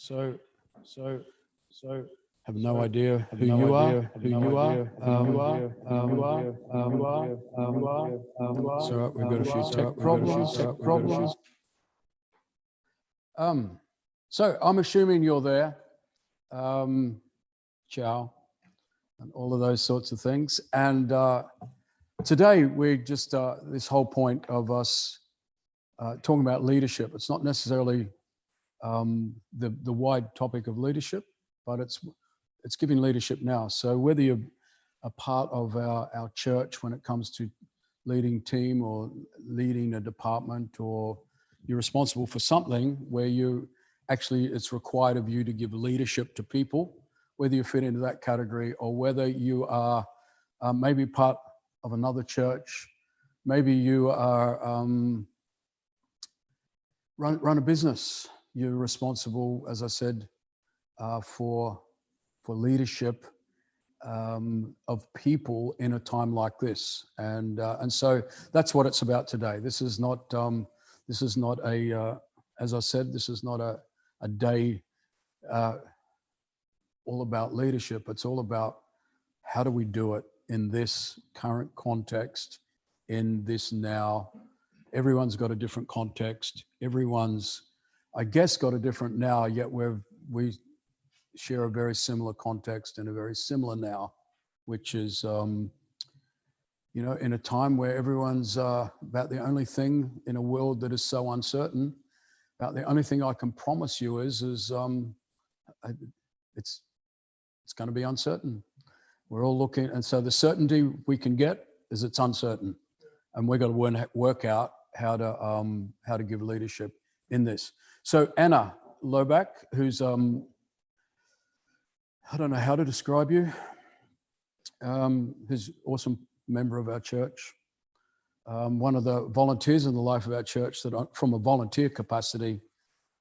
So, have no idea who you are. So we've got a few tech problems. So I'm assuming you're there. Ciao, and all of those sorts of things. And today we're just this whole point of us talking about leadership. It's not necessarily the wide topic of leadership, but it's giving leadership now. So whether you're a part of our church when it comes to leading team or leading a department, or you're responsible for something where you actually, it's required of you to give leadership to people, whether you fit into that category or whether you are maybe part of another church, maybe you are run a business. You're responsible, as I said, for leadership of people in a time like this, and so that's what it's about today. This is not a as I said, this is not a day all about leadership. It's all about how do we do it in this current context, in this now. Everyone's got a different context. Everyone's, I guess, got a different now, yet we share a very similar context and a very similar now, which is, you know, in a time where everyone's about the only thing in a world that is so uncertain, about the only thing I can promise you is it's going to be uncertain. We're all looking, and so the certainty we can get is it's uncertain, and we've got to work out how to give leadership in this. So Anna Lobach, who's I don't know how to describe you, who's an awesome member of our church, one of the volunteers in the life of our church that from a volunteer capacity,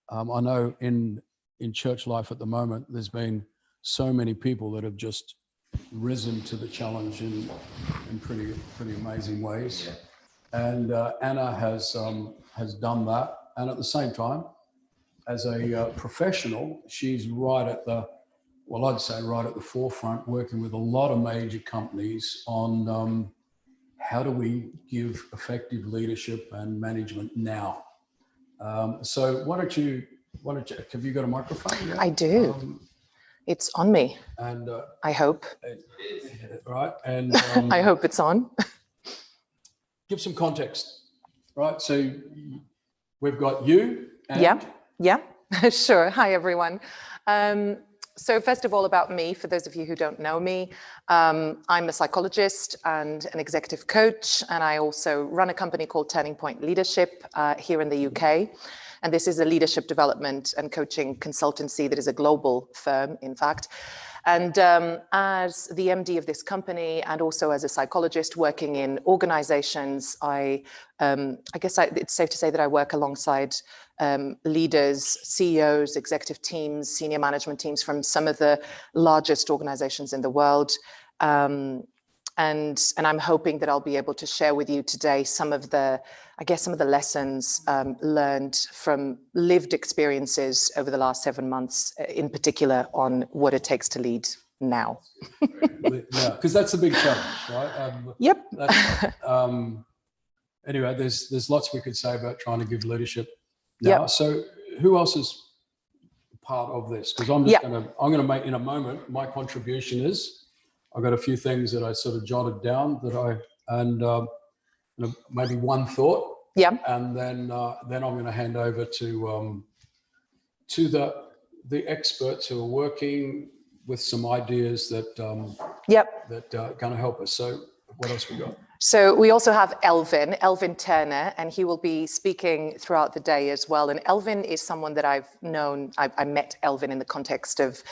I know in church life at the moment, there's been so many people that have just risen to the challenge in pretty amazing ways. And Anna has done that. And at the same time, as a professional, she's right at the, well, I'd say right at the forefront, working with a lot of major companies on how do we give effective leadership and management now. So why don't you, have you got a microphone? Yeah? I do. It's on me. And I hope. Right. And I hope it's on. Give some context, right? So we've got you. And yeah, sure. Hi, everyone. So first of all, about me, for those of you who don't know me, I'm a psychologist and an executive coach, and I also run a company called Turning Point Leadership here in the UK. And this is a leadership development and coaching consultancy that is a global firm, in fact. And as the MD of this company, and also as a psychologist working in organizations, I guess it's safe to say that I work alongside leaders, CEOs, executive teams, senior management teams from some of the largest organizations in the world. And I'm hoping that I'll be able to share with you today some of the lessons learned from lived experiences over the last 7 months, in particular on what it takes to lead now. Yeah, because that's a big challenge, right? Yep. Anyway, there's lots we could say about trying to give leadership now. Yep. So who else is part of this? Because I'm going to make in a moment, my contribution is, I've got a few things that I sort of jotted down that maybe one thought. Yeah. And then I'm going to hand over to the experts who are working with some ideas that that are going to help us. So what else we got? So we also have Elvin Turner, and he will be speaking throughout the day as well. And Elvin is someone that I've known. I met Elvin in the context of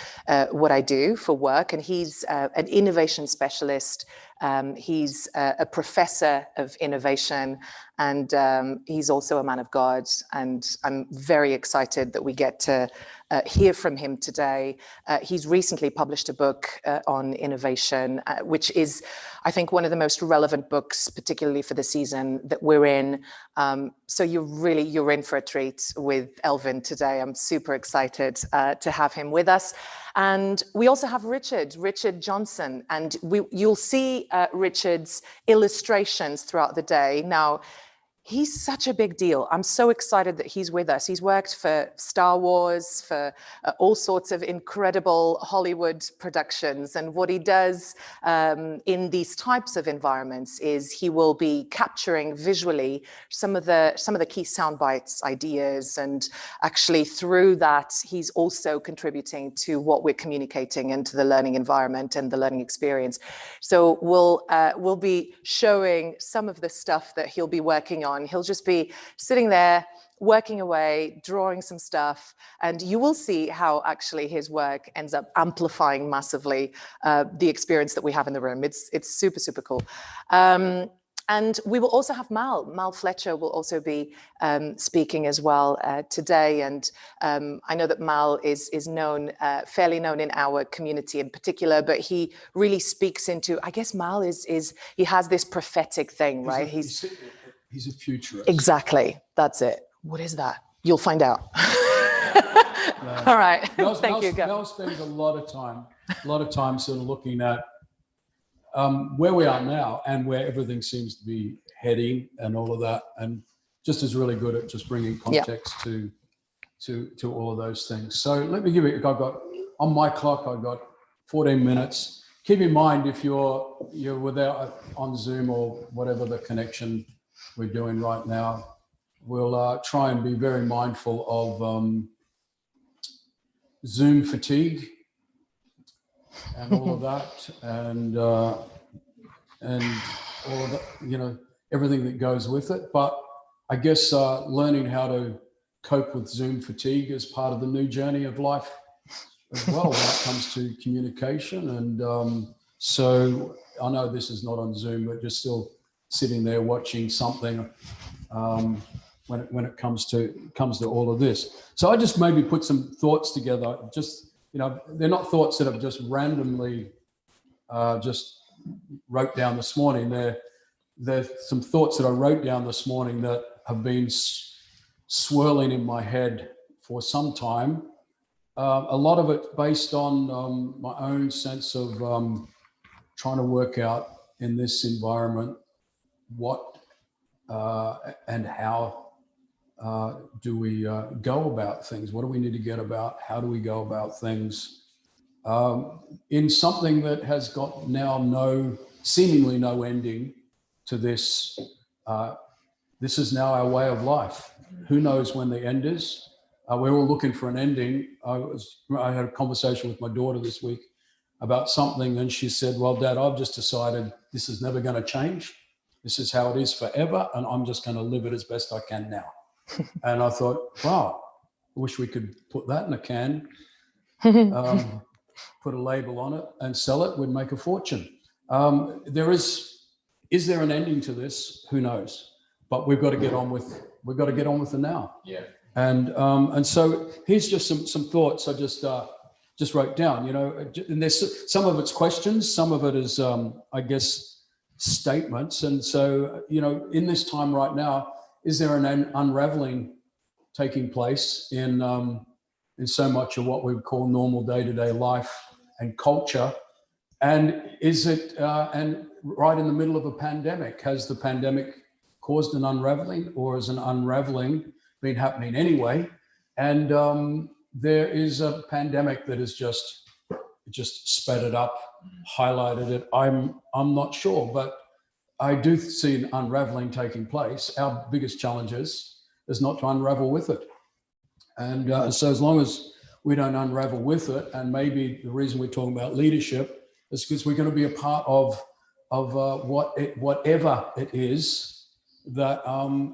what I do for work, and he's an innovation specialist He's a professor of innovation, and he's also a man of God. And I'm very excited that we get to hear from him today. He's recently published a book on innovation, which is, I think, one of the most relevant books, particularly for the season that we're in. So you're in for a treat with Elvin today. I'm super excited to have him with us. And we also have Richard Johnson, and you'll see Richard's illustrations throughout the day. Now, he's such a big deal. I'm so excited that he's with us. He's worked for Star Wars, for all sorts of incredible Hollywood productions. And what he does in these types of environments is he will be capturing visually some of the key sound bites, ideas, and actually through that, he's also contributing to what we're communicating into the learning environment and the learning experience. So we'll be showing some of the stuff that he'll be working on. He'll just be sitting there, working away, drawing some stuff, and you will see how actually his work ends up amplifying massively the experience that we have in the room. It's super, super cool. And we will also have Mal Fletcher will also be speaking as well today. And I know that Mal is known, fairly known in our community in particular, but he really speaks into, I guess Mal he has this prophetic thing, right? He's a futurist. Exactly, that's it. What is that? You'll find out. All right, thank you. Mel spends a lot of time sort of looking at where we are now and where everything seems to be heading and all of that, and just is really good at just bringing context to all of those things. So let me give you, I've got on my clock, I've got 14 minutes. Keep in mind, if you're without on Zoom or whatever the connection we're doing right now, we'll try and be very mindful of Zoom fatigue and all of that, and all of that, everything that goes with it. But I guess learning how to cope with Zoom fatigue is part of the new journey of life as well when it comes to communication. And so I know this is not on Zoom, but just still sitting there watching something when it comes to all of this. So I just maybe put some thoughts together. Just, they're not thoughts that I've just randomly just wrote down this morning. There's some thoughts that I wrote down this morning that have been swirling in my head for some time. A lot of it based on my own sense of trying to work out in this environment what and how do we go about things? What do we need to get about? How do we go about things in something that has got now seemingly no ending to this? This is now our way of life. Who knows when the end is? We're all looking for an ending. I had a conversation with my daughter this week about something, and she said, "Well, Dad, I've just decided this is never going to change. This is how it is forever, and I'm just going to live it as best I can now." And I thought, wow, I wish we could put that in a can, put a label on it and sell it. We'd make a fortune. Is there an ending to this? Who knows? But we've got to get on with the now. Yeah. And so here's just some thoughts I just wrote down. And there's some of it's questions, some of it is I guess statements. And so in this time right now, is there an unraveling taking place in so much of what we would call normal day-to-day life and culture? And is it and right in the middle of a pandemic? Has the pandemic caused an unraveling, or has an unraveling been happening anyway? And there is a pandemic that has just sped it up, highlighted it. I'm not sure, but I do see an unraveling taking place. Our biggest challenge is not to unravel with it. And so as long as we don't unravel with it, and maybe the reason we're talking about leadership is because we're going to be a part of whatever it is that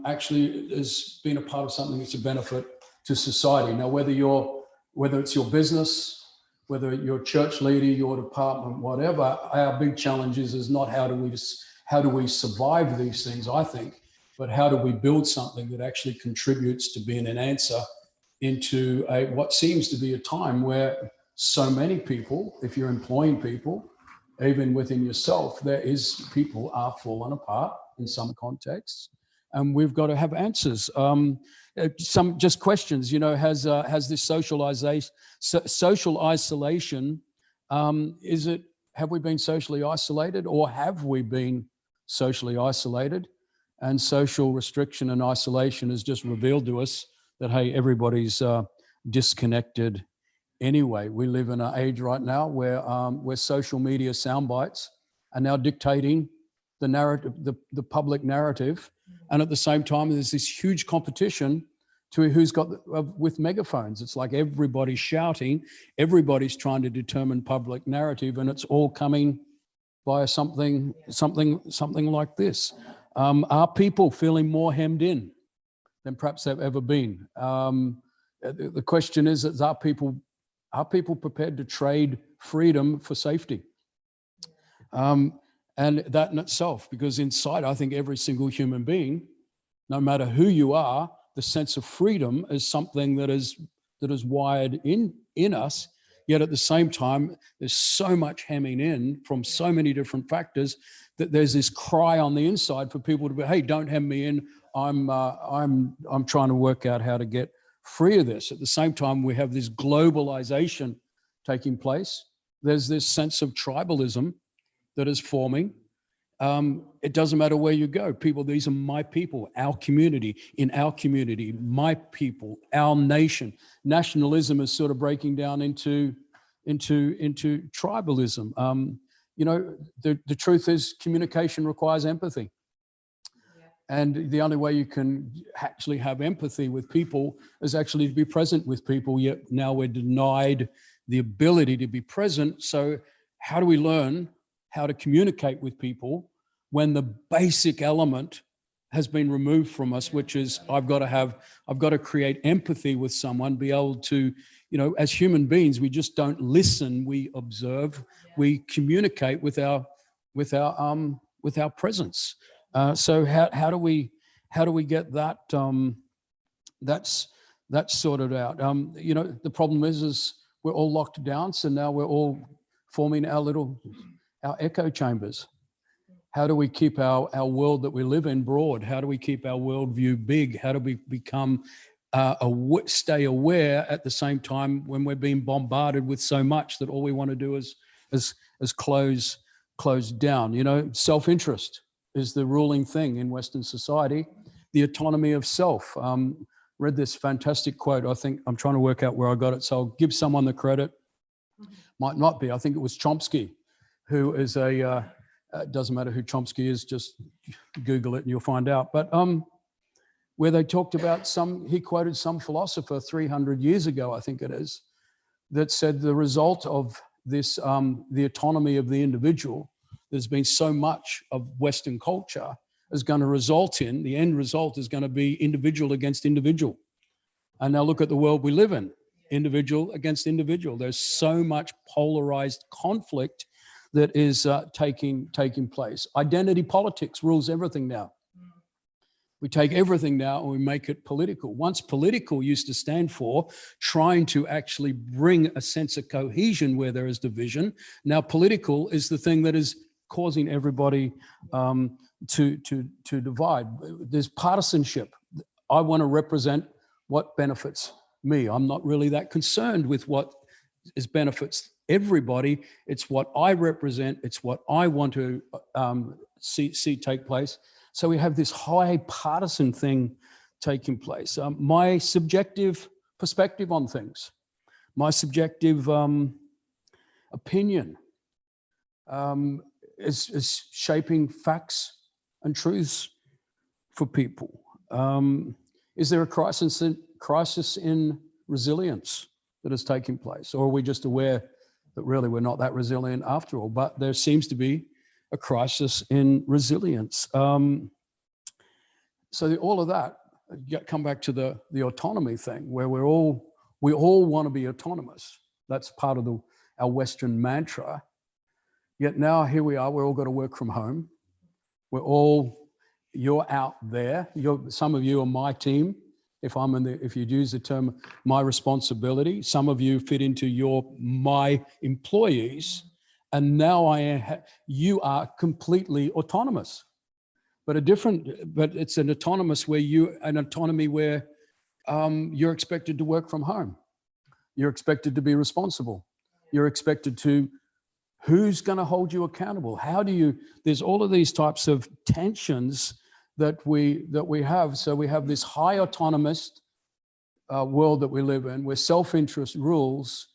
actually has been a part of something that's a benefit to society. Now, whether it's your business, whether you're a church leader, your department, whatever, our big challenge is not how do we survive these things, I think, but how do we build something that actually contributes to being an answer into what seems to be a time where so many people, if you're employing people, even within yourself, people are falling apart in some contexts, and we've got to have answers. Some just questions, has this social isolation, have we been socially isolated, or have we been socially isolated? And social restriction and isolation has just revealed to us that, hey, everybody's disconnected anyway. We live in an age right now where social media sound bites are now dictating the narrative, the public narrative. And at the same time, there's this huge competition to who's got with megaphones. It's like everybody's shouting, everybody's trying to determine public narrative, and it's all coming via something like this. Are people feeling more hemmed in than perhaps they've ever been? The question is, are people prepared to trade freedom for safety? And that in itself, because inside, I think every single human being, no matter who you are, the sense of freedom is something that is wired in us. Yet at the same time, there's so much hemming in from so many different factors that there's this cry on the inside for people to be, hey, don't hem me in. I'm trying to work out how to get free of this. At the same time, we have this globalization taking place. There's this sense of tribalism that is forming. It doesn't matter where you go. People, these are my people, our community, in our community, my people, our nation. Nationalism is sort of breaking down into tribalism. The truth is, communication requires empathy. And the only way you can actually have empathy with people is actually to be present with people, yet now we're denied the ability to be present. So how do we learn how to communicate with people when the basic element has been removed from us, which is I've got to create empathy with someone, be able to, as human beings, we just don't listen, we observe, we communicate with our presence. So how do we get that that's sorted out? The problem is we're all locked down, so now we're all forming our echo chambers. How do we keep our world that we live in broad? How do we keep our worldview big? How do we become stay aware at the same time when we're being bombarded with so much that all we want to do is close down? Self-interest is the ruling thing in Western society. The autonomy of self. Read this fantastic quote. I think I'm trying to work out where I got it, so I'll give someone the credit. Might not be. I think it was Chomsky, who is it doesn't matter who Chomsky is, just Google it and you'll find out. But where they talked about he quoted some philosopher 300 years ago, I think it is, that said the result of this, the autonomy of the individual, there's been so much of Western culture, is going to result in, the end result is going to be individual against individual. And now look at the world we live in, individual against individual. There's so much polarized conflict that is taking place. Identity politics rules everything now. We take everything now and we make it political. Once political used to stand for trying to actually bring a sense of cohesion where there is division. Now political is the thing that is causing everybody to divide. There's partisanship. I want to represent what benefits me. I'm not really that concerned with what benefits everybody. It's what I represent. It's what I want to see take place. So we have this high partisan thing taking place. My subjective perspective on things, my subjective opinion is shaping facts and truths for people. Is there a crisis in resilience that is taking place? Or are we just aware that really we're not that resilient after all? But there seems to be a crisis in resilience. So all of that, come back to the autonomy thing, where we all want to be autonomous. That's part of our Western mantra. Yet now here we are, we're all got to work from home. You're out there. Some of you are my team. If you use the term my responsibility, some of you fit into my employees, and now you are completely autonomous. But it's an autonomous autonomy where you're expected to work from home. You're expected to be responsible. You're expected to, who's going to hold you accountable? There's all of these types of tensions that we have. So we have this high autonomous world that we live in, where self-interest rules,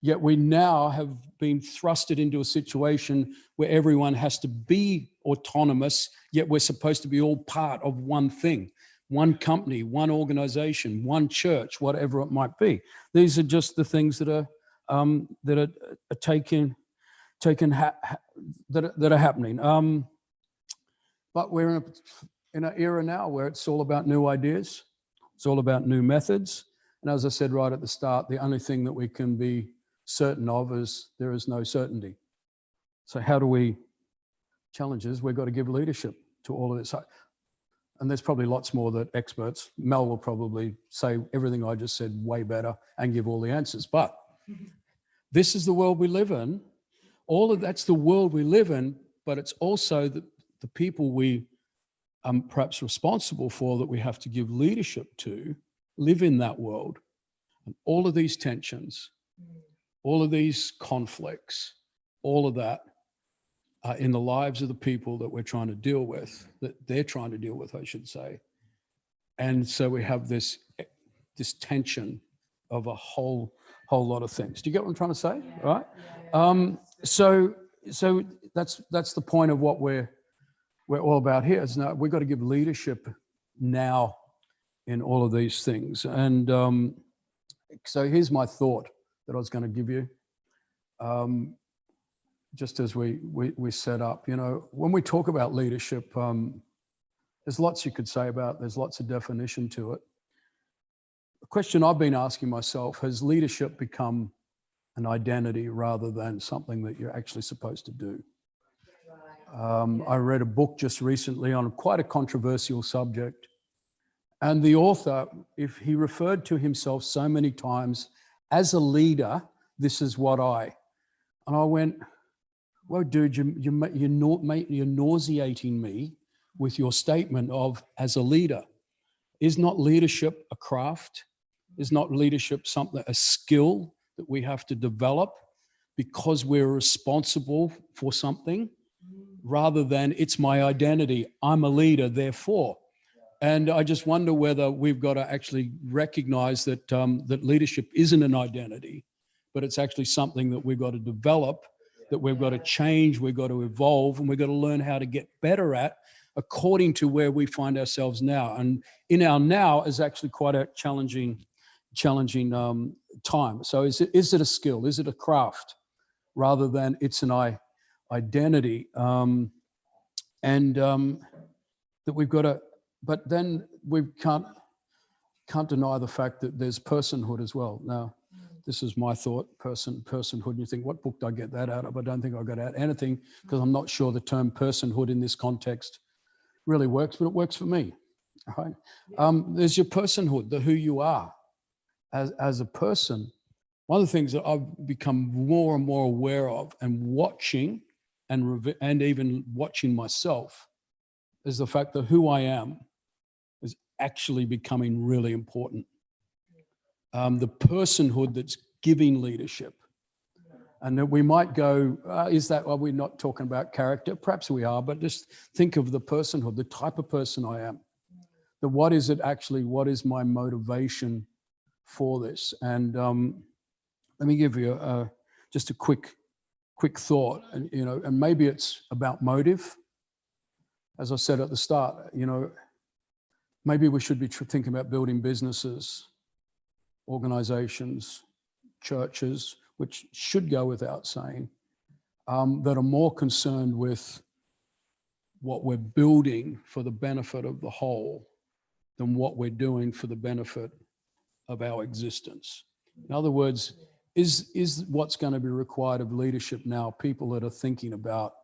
yet we now have been thrusted into a situation where everyone has to be autonomous, yet we're supposed to be all part of one thing, one company, one organization, one church, whatever it might be. These are just the things that are happening. But we're in an era now where it's all about new ideas. It's all about new methods. And as I said right at the start, the only thing that we can be certain of is there is no certainty. So how do we challenges? We've got to give leadership to all of this. And there's probably lots more that experts, Mel will probably say everything I just said way better and give all the answers. But this is the world we live in. That's the world we live in, but it's also the people we perhaps responsible for that we have to give leadership to live in that world. And all of these tensions, all of these conflicts, all of that in the lives of the people that we're trying to deal with, that they're trying to deal with, I should say. And so we have this tension of a whole lot of things. Do you get what I'm trying to say? Yeah. Right? So that's the point of what we're all about here. Is now we've got to give leadership now in all of these things. And so here's my thought that I was going to give you. Just as we set up, when we talk about leadership, there's lots you could say about it. There's lots of definition to it. The question I've been asking myself, has leadership become an identity rather than something that you're actually supposed to do? I read a book just recently on quite a controversial subject. And the author, if he referred to himself so many times as a leader, this is what and I went, well, dude, you're nauseating me with your statement of as a leader. Is not leadership a craft? Is not leadership a skill that we have to develop because we're responsible for something, rather than it's my identity, I'm a leader, therefore. And I just wonder whether we've got to actually recognize that that leadership isn't an identity, but it's actually something that we've got to develop, that we've got to change, we've got to evolve, and we've got to learn how to get better at according to where we find ourselves now. And in our now is actually quite a challenging time. So is it a skill? Is it a craft? Rather than it's an identity. That we've got to, but then we can't deny the fact that there's personhood as well. Now, this is my thought, personhood. And you think, what book did I get that out of? I don't think I got out anything, because I'm not sure the term personhood in this context really works, but it works for me. Right? There's your personhood, who you are as a person. One of the things that I've become more and more aware of and watching and even watching myself is the fact that who I am is actually becoming really important. The personhood that's giving leadership. And that we might go, are we not talking about character? Perhaps we are, but just think of the personhood, the type of person I am. What is my motivation for this? And let me give you just a quick thought, and maybe it's about motive. As I said at the start, maybe we should be thinking about building businesses, organizations, churches, which should go without saying, that are more concerned with what we're building for the benefit of the whole than what we're doing for the benefit of our existence. In other words, is what's going to be required of leadership now people that are thinking about,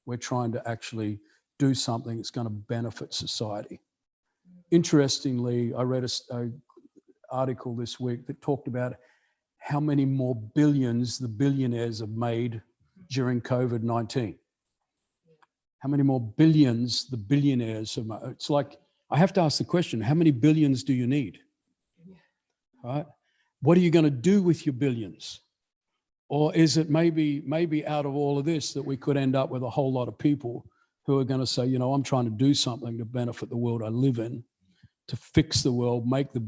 we're trying to actually do something that's going to benefit society. Interestingly, I read an article this week that talked about how many more billions the billionaires have made during COVID-19. How many more billions the billionaires have made. It's like, I have to ask the question, how many billions do you need? Right? What are you going to do with your billions? Or is it maybe out of all of this that we could end up with a whole lot of people who are going to say, you know, I'm trying to do something to benefit the world I live in, to fix the world, make the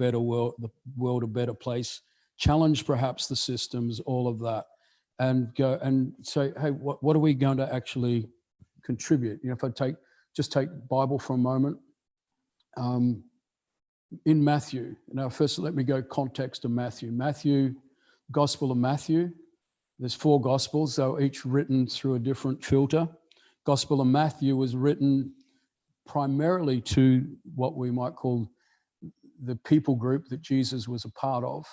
world a better place, challenge perhaps the systems, all of that, and go and say, hey, what are we going to actually contribute? You know, if I just take Bible for a moment, in Matthew. Now, first, let me go context of Matthew, Gospel of Matthew. There's 4 Gospels, though each written through a different filter. Gospel of Matthew was written primarily to what we might call the people group that Jesus was a part of,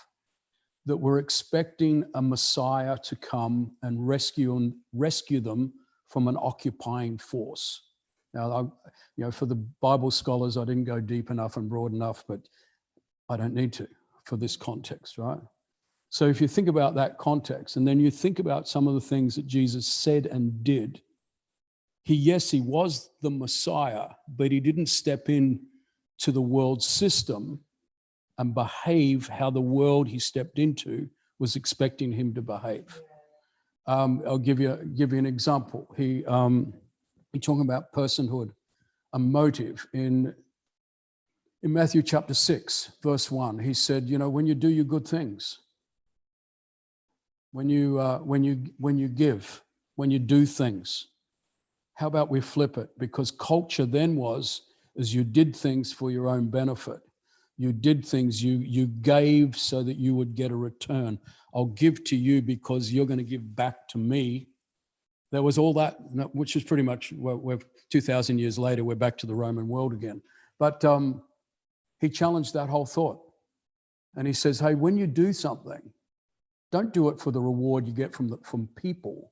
that were expecting a Messiah to come and rescue them from an occupying force. Now, you know, for the Bible scholars, I didn't go deep enough and broad enough, but I don't need to for this context, right? So if you think about that context, and then you think about some of the things that Jesus said and did, he was the Messiah, but he didn't step in to the world system and behave how the world he stepped into was expecting him to behave. I'll give you an example. He talking about personhood, a motive. In Matthew chapter 6, verse 1, he said, you know, when you do your good things, when you give, when you do things, how about we flip it? Because culture then was, as you did things for your own benefit. You did things, you gave so that you would get a return. I'll give to you because you're going to give back to me. There was all that, which is pretty much, we're 2,000 years later, we're back to the Roman world again. But he challenged that whole thought. And he says, hey, when you do something, don't do it for the reward you get from people.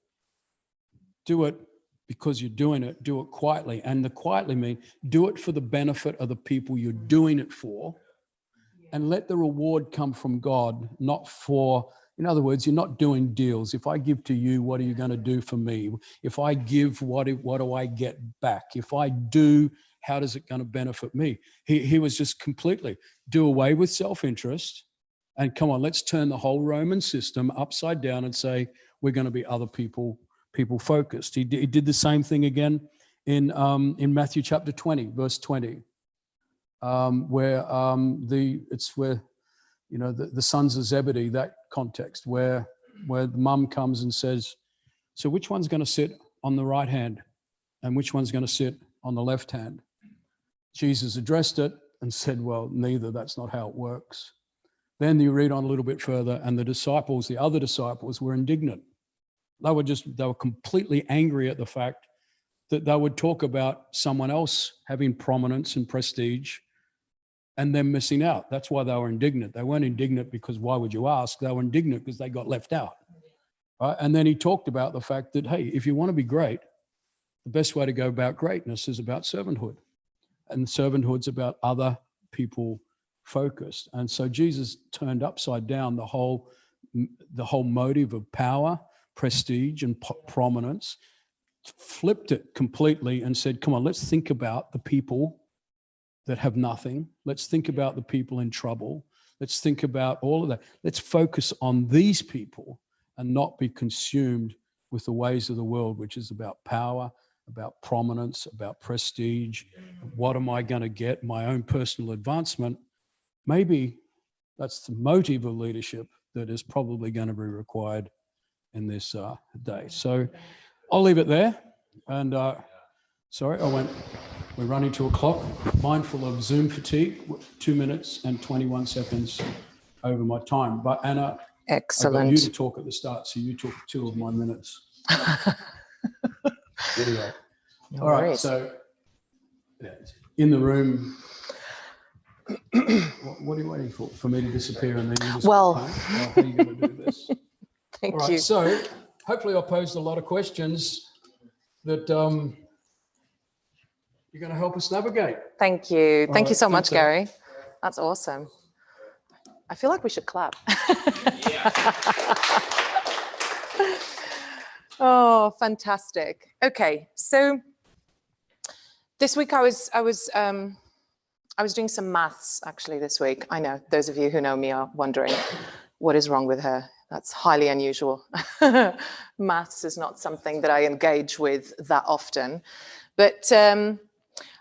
Do it because you're doing it, do it quietly. And the quietly mean, do it for the benefit of the people you're doing it for. And let the reward come from God, not for, in other words, you're not doing deals. If I give to you, what are you going to do for me? If I give, what do I get back? If I do, how does it going to benefit me? He was just completely do away with self-interest and come on, let's turn the whole Roman system upside down and say, we're going to be other people focused. He did the same thing again in Matthew chapter 20, verse 20. Where you know the sons of Zebedee, that context where the mum comes and says, so which one's going to sit on the right hand and which one's going to sit on the left hand? Jesus addressed it and said, well, neither, that's not how it works. Then you read on a little bit further, and the other disciples were indignant. They were completely angry at the fact that they would talk about someone else having prominence and prestige and them missing out. That's why they were indignant. They weren't indignant because why would you ask? They were indignant because they got left out. Right? And then he talked about the fact that, hey, if you want to be great, the best way to go about greatness is about servanthood. And servanthood's about other people focused. And so Jesus turned upside down the whole motive of power, prestige, and prominence, flipped it completely and said, come on, let's think about the people that have nothing. Let's think about the people in trouble. Let's think about all of that. Let's focus on these people and not be consumed with the ways of the world, which is about power, about prominence, about prestige. What am I going to get? My own personal advancement. Maybe that's the motive of leadership that is probably going to be required in this day. So I'll leave it there. And sorry, we're running to a clock, mindful of Zoom fatigue, 2 minutes and 21 seconds over my time. But Anna, excellent. I got you to talk at the start, so you took 2 of my minutes. Anyway, No all right, worries. so in the room, what are you waiting for? For me to disappear and then you just Well, how are you going to do this? Thank All right, you. so hopefully I posed a lot of questions that you're going to help us navigate. Thank you. All Thank you right, so much, good. Gary. That's awesome. I feel like we should clap. Oh, fantastic. Okay, so this week I was doing some maths actually this week. I know those of you who know me are wondering what is wrong with her. That's highly unusual. Maths is not something that I engage with that often, but I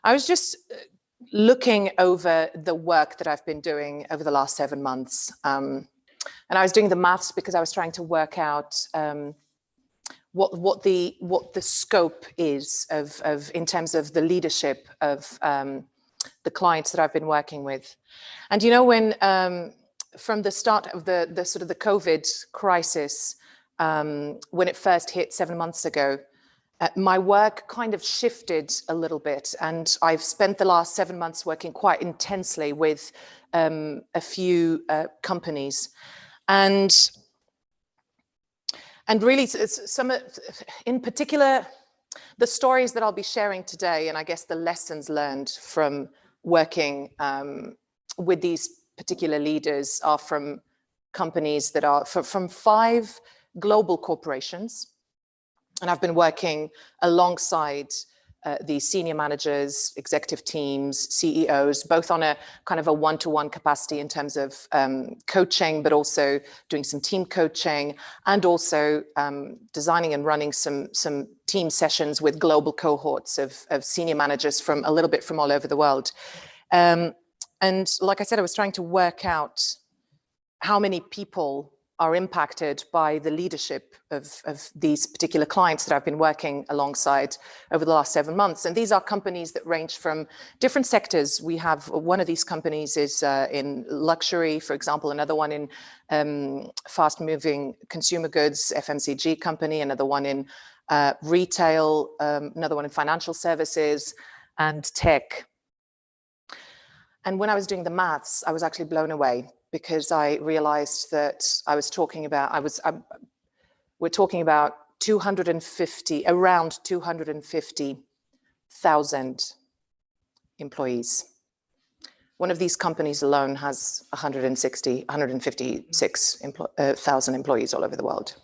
was just looking over the work that I've been doing over the last 7 months. And I was doing the maths because I was trying to work out what the scope is of in terms of the leadership of the clients that I've been working with. And you know, when from the start of the sort of the COVID crisis, when it first hit 7 months ago, my work kind of shifted a little bit, and I've spent the last 7 months working quite intensely with a few companies, and really some, in particular, the stories that I'll be sharing today, and I guess the lessons learned from working with these particular leaders are from companies that are from 5 global corporations. And I've been working alongside these senior managers, executive teams, CEOs, both on a kind of a one-to-one capacity in terms of coaching, but also doing some team coaching, and also designing and running some team sessions with global cohorts of senior managers from a little bit from all over the world. And like I said, I was trying to work out how many people are impacted by the leadership of these particular clients that I've been working alongside over the last 7 months. And these are companies that range from different sectors. We have one of these companies is in luxury, for example, another one in fast-moving consumer goods, FMCG company, another one in retail, another one in financial services and tech. And when I was doing the maths, I was actually blown away, because I realized that we're talking about around 250,000 employees. One of these companies alone has 156,000 employees all over the world.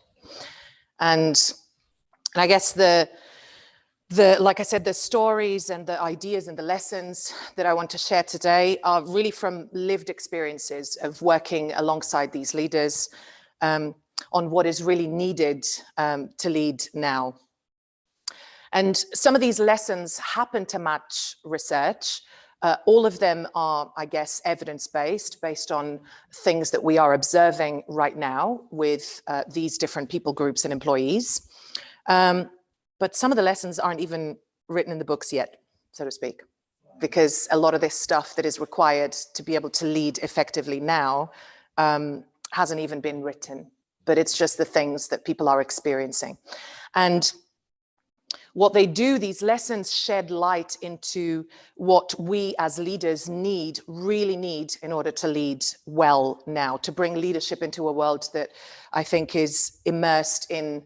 And I guess like I said, the stories and the ideas and the lessons that I want to share today are really from lived experiences of working alongside these leaders on what is really needed to lead now. And some of these lessons happen to match research. All of them are, I guess, evidence-based, based on things that we are observing right now with these different people groups and employees. But some of the lessons aren't even written in the books yet, so to speak, because a lot of this stuff that is required to be able to lead effectively now hasn't even been written, but it's just the things that people are experiencing. And what they do, these lessons shed light into what we as leaders really need in order to lead well now, to bring leadership into a world that I think is immersed in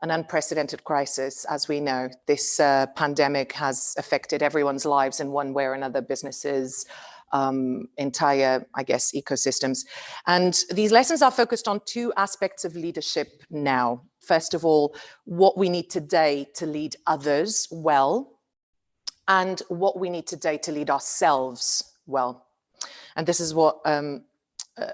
an unprecedented crisis. As we know, this pandemic has affected everyone's lives in one way or another, businesses, entire, I guess, ecosystems. And these lessons are focused on 2 aspects of leadership now. First of all, what we need today to lead others well, and what we need today to lead ourselves well. And this is what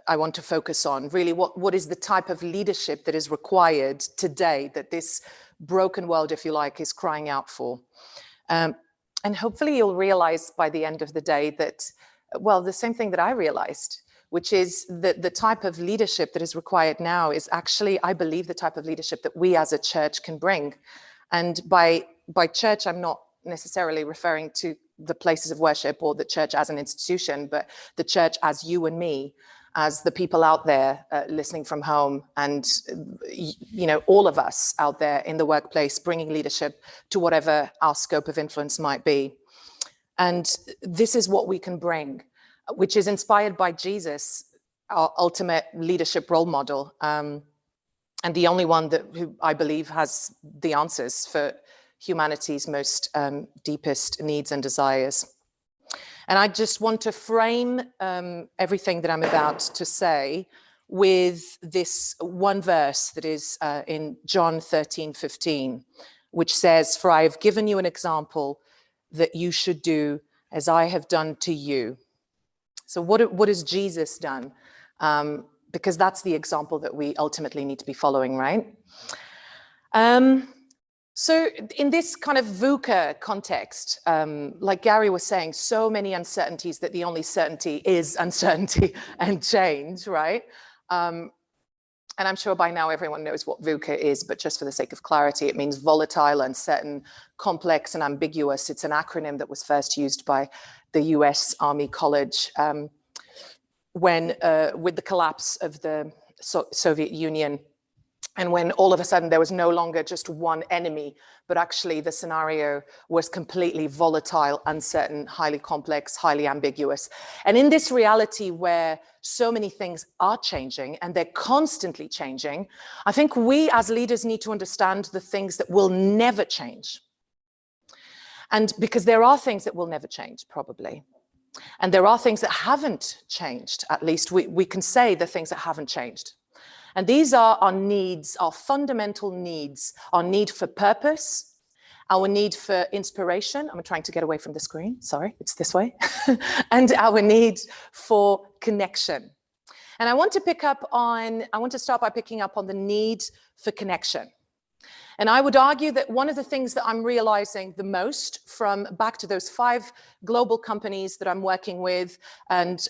I want to focus on, really, what is the type of leadership that is required today, that this broken world, if you like, is crying out for. And hopefully you'll realize by the end of the day that, well, the same thing that I realized, which is that the type of leadership that is required now is actually, I believe, the type of leadership that we as a church can bring. And by church, I'm not necessarily referring to the places of worship or the church as an institution, but the church as you and me, as the people out there listening from home, and all of us out there in the workplace, bringing leadership to whatever our scope of influence might be. And this is what we can bring, which is inspired by Jesus, our ultimate leadership role model. and the only one who I believe has the answers for humanity's most deepest needs and desires. And I just want to frame everything that I'm about to say with this one verse that is in John 13:15, which says, "For I have given you an example that you should do as I have done to you." So what has Jesus done? Because that's the example that we ultimately need to be following, right? So in this kind of VUCA context, like Gary was saying, so many uncertainties that the only certainty is uncertainty and change, right? And I'm sure by now everyone knows what VUCA is, but just for the sake of clarity, it means volatile, uncertain, complex, and ambiguous. It's an acronym that was first used by the US Army College when, with the collapse of the Soviet Union, and when all of a sudden there was no longer just one enemy, but actually the scenario was completely volatile, uncertain, highly complex, highly ambiguous. And in this reality where so many things are changing and they're constantly changing, I think we as leaders need to understand the things that will never change. And because there are things that will never change, probably. And there are things that haven't changed, at least we can say the things that haven't changed. And these are our needs, our fundamental needs, our need for purpose, our need for inspiration. I'm trying to get away from the screen. Sorry, it's this way. And our need for connection. And I want to start by picking up on the need for connection. And I would argue that one of the things that I'm realizing the most from back to those 5 global companies that I'm working with and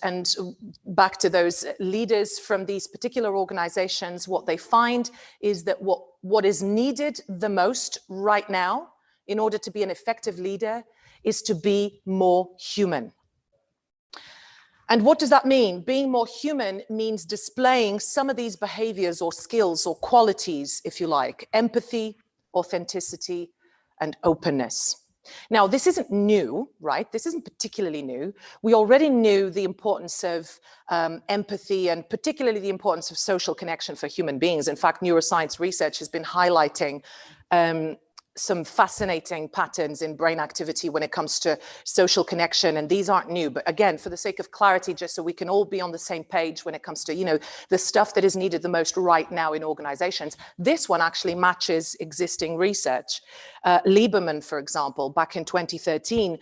back to those leaders from these particular organizations, what they find is that what is needed the most right now in order to be an effective leader is to be more human. And what does that mean? Being more human means displaying some of these behaviors or skills or qualities, if you like: empathy, authenticity, and openness. Now, this isn't new, right? This isn't particularly new. We already knew the importance of empathy and particularly the importance of social connection for human beings. In fact, neuroscience research has been highlighting some fascinating patterns in brain activity when it comes to social connection, and these aren't new. But again, for the sake of clarity, just so we can all be on the same page when it comes to, you know, the stuff that is needed the most right now in organizations, this one actually matches existing research. Lieberman, for example, back in 2013,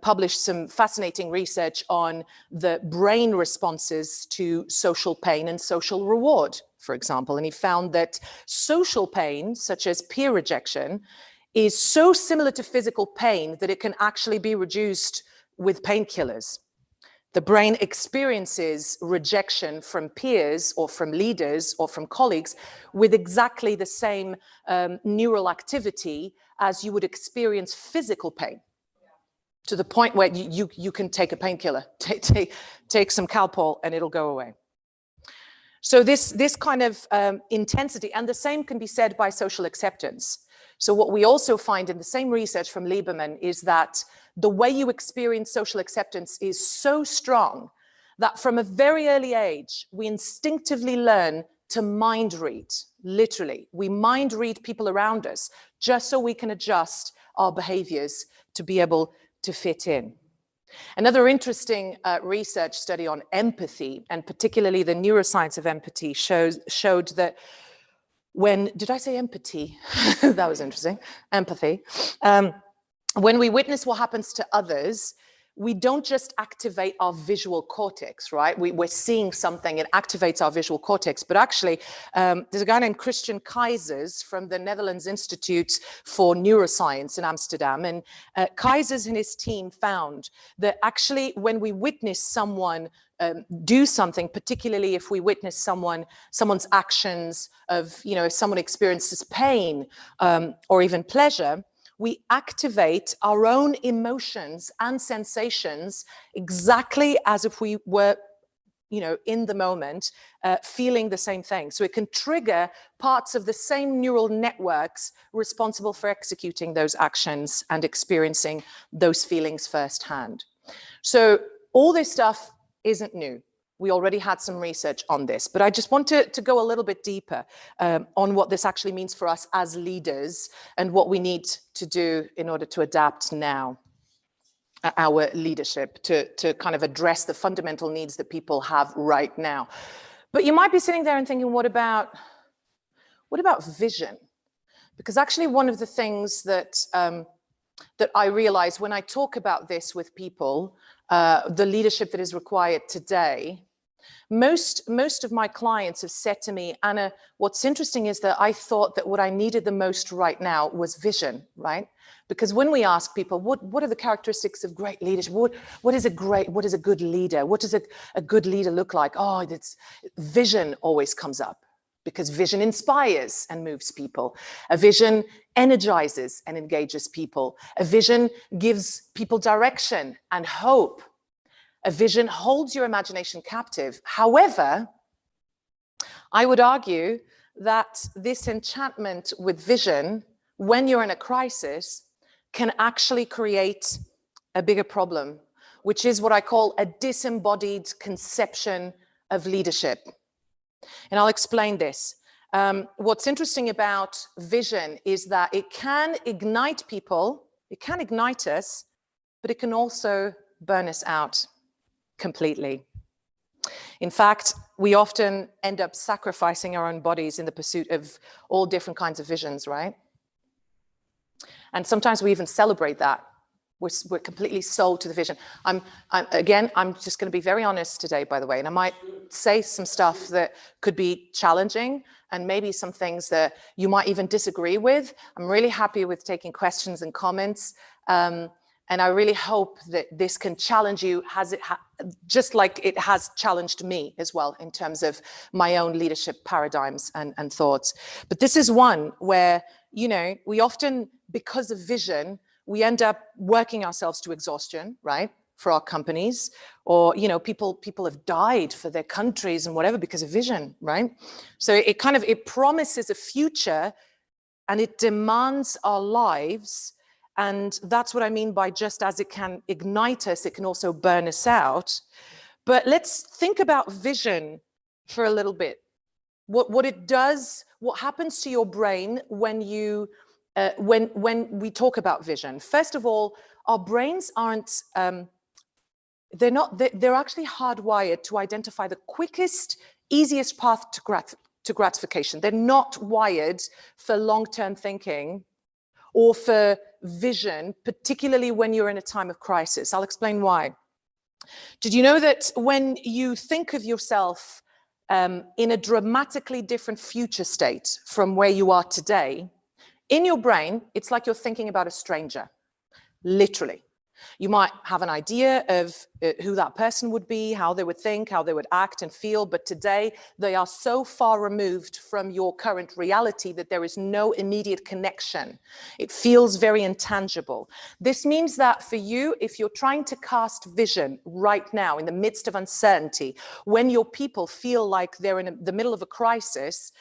published some fascinating research on the brain responses to social pain and social reward, for example. And he found that social pain, such as peer rejection, is so similar to physical pain that it can actually be reduced with painkillers. The brain experiences rejection from peers or from leaders or from colleagues with exactly the same neural activity as you would experience physical pain, to the point where you can take a painkiller, take some Calpol and it'll go away. So this kind of intensity, and the same can be said by social acceptance. So what we also find in the same research from Lieberman is that the way you experience social acceptance is so strong that from a very early age, we instinctively learn to mind read, literally. We mind read people around us just so we can adjust our behaviors to be able to fit in. Another interesting research study on empathy, and particularly the neuroscience of empathy, showed that when, did I say empathy? That was interesting, empathy. When we witness what happens to others, we don't just activate our visual cortex, right? We're seeing something, it activates our visual cortex, but actually there's a guy named Christian Keizers from the Netherlands Institute for Neuroscience in Amsterdam, and Keizers and his team found that actually when we witness someone do something, particularly if we witness someone's actions of, you know, if someone experiences pain or even pleasure, we activate our own emotions and sensations exactly as if we were, you know, in the moment, feeling the same thing. So it can trigger parts of the same neural networks responsible for executing those actions and experiencing those feelings firsthand. So all this stuff isn't new. We already had some research on this, but I just want to go a little bit deeper on what this actually means for us as leaders and what we need to do in order to adapt now our leadership to kind of address the fundamental needs that people have right now. But you might be sitting there and thinking, what about vision? Because actually one of the things that that I realize when I talk about this with people, the leadership that is required today, most of my clients have said to me, Anna, what's interesting is that I thought that what I needed the most right now was vision, right? Because when we ask people, what are the characteristics of great leadership? What is a good leader? What does a good leader look like? Oh, it's vision always comes up, because vision inspires and moves people. A vision energizes and engages people. A vision gives people direction and hope. A vision holds your imagination captive. However, I would argue that this enchantment with vision, when you're in a crisis, can actually create a bigger problem, which is what I call a disembodied conception of leadership. And I'll explain this. What's interesting about vision is that it can ignite people, it can ignite us, but it can also burn us out completely. In fact, we often end up sacrificing our own bodies in the pursuit of all different kinds of visions, right? And sometimes we even celebrate that. We're completely sold to the vision. I'm just going to be very honest today, by the way, and I might say some stuff that could be challenging and maybe some things that you might even disagree with. I'm really happy with taking questions and comments. And I really hope that this can challenge you, just like it has challenged me as well in terms of my own leadership paradigms and thoughts. But this is one where, you know, we often, because of vision, we end up working ourselves to exhaustion, right? For our companies, or, you know, people have died for their countries and whatever because of vision, right? So it promises a future and it demands our lives. And that's what I mean by just as it can ignite us, it can also burn us out. But let's think about vision for a little bit. What it does, what happens to your brain when you, when we talk about vision. First of all, our brains aren't, they're actually hardwired to identify the quickest, easiest path to gratification. They're not wired for long-term thinking or for vision, particularly when you're in a time of crisis. I'll explain why. Did you know that when you think of yourself in a dramatically different future state from where you are today, in your brain, it's like you're thinking about a stranger, literally. You might have an idea of who that person would be, how they would think, how they would act and feel, but today they are so far removed from your current reality that there is no immediate connection. It feels very intangible. This means that for you, if you're trying to cast vision right now in the midst of uncertainty, when your people feel like they're in the middle of a crisis,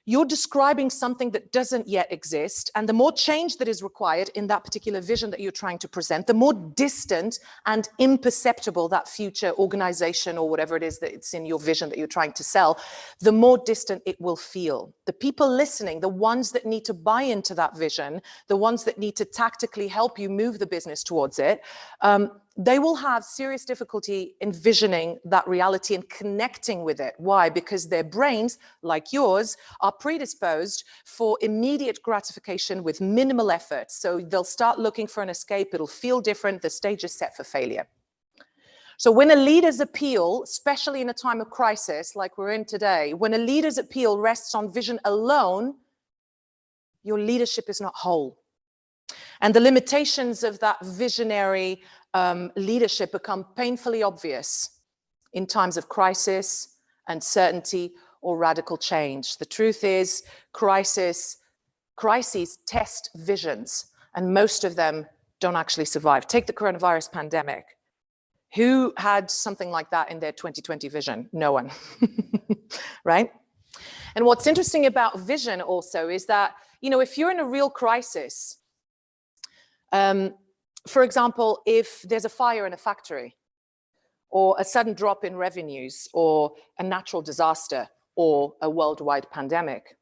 you're describing something that doesn't yet exist. And the more change that is required in that particular vision that you're trying to present, the more distant and imperceptible that future organization or whatever it is that it's in your vision that you're trying to sell, the more distant it will feel. The people listening, the ones that need to buy into that vision, the ones that need to tactically help you move the business towards it, they will have serious difficulty envisioning that reality and connecting with it. Why? Because their brains, like yours, are predisposed for immediate gratification with minimal effort. So they'll start looking for an escape. It'll feel different. The stage is set for failure. So when a leader's appeal, especially in a time of crisis like we're in today, when a leader's appeal rests on vision alone, your leadership is not whole. And the limitations of that visionary leadership become painfully obvious in times of crisis, uncertainty, or radical change. The truth is, crises test visions, and most of them don't actually survive. Take the coronavirus pandemic. Who had something like that in their 2020 vision? No one, right? And what's interesting about vision also is that, you know, if you're in a real crisis, for example, if there's a fire in a factory, or a sudden drop in revenues, or a natural disaster, or a worldwide pandemic.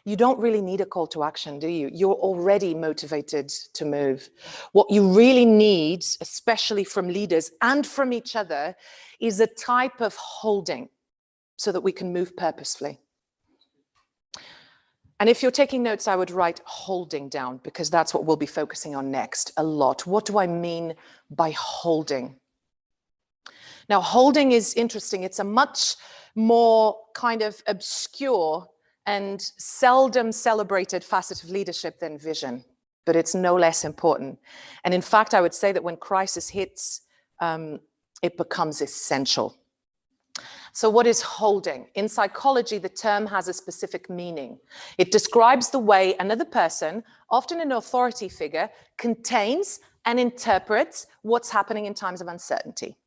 You don't really need a call to action, do you? You're already motivated to move. What you really need, especially from leaders and from each other, is a type of holding so that we can move purposefully. And if you're taking notes, I would write holding down, because that's what we'll be focusing on next a lot. What do I mean by holding? Now, holding is interesting. It's a much more kind of obscure and seldom celebrated facet of leadership than vision, but it's no less important. And in fact, I would say that when crisis hits, it becomes essential. So what is holding? In psychology, the term has a specific meaning. It describes the way another person, often an authority figure, contains and interprets what's happening in times of uncertainty.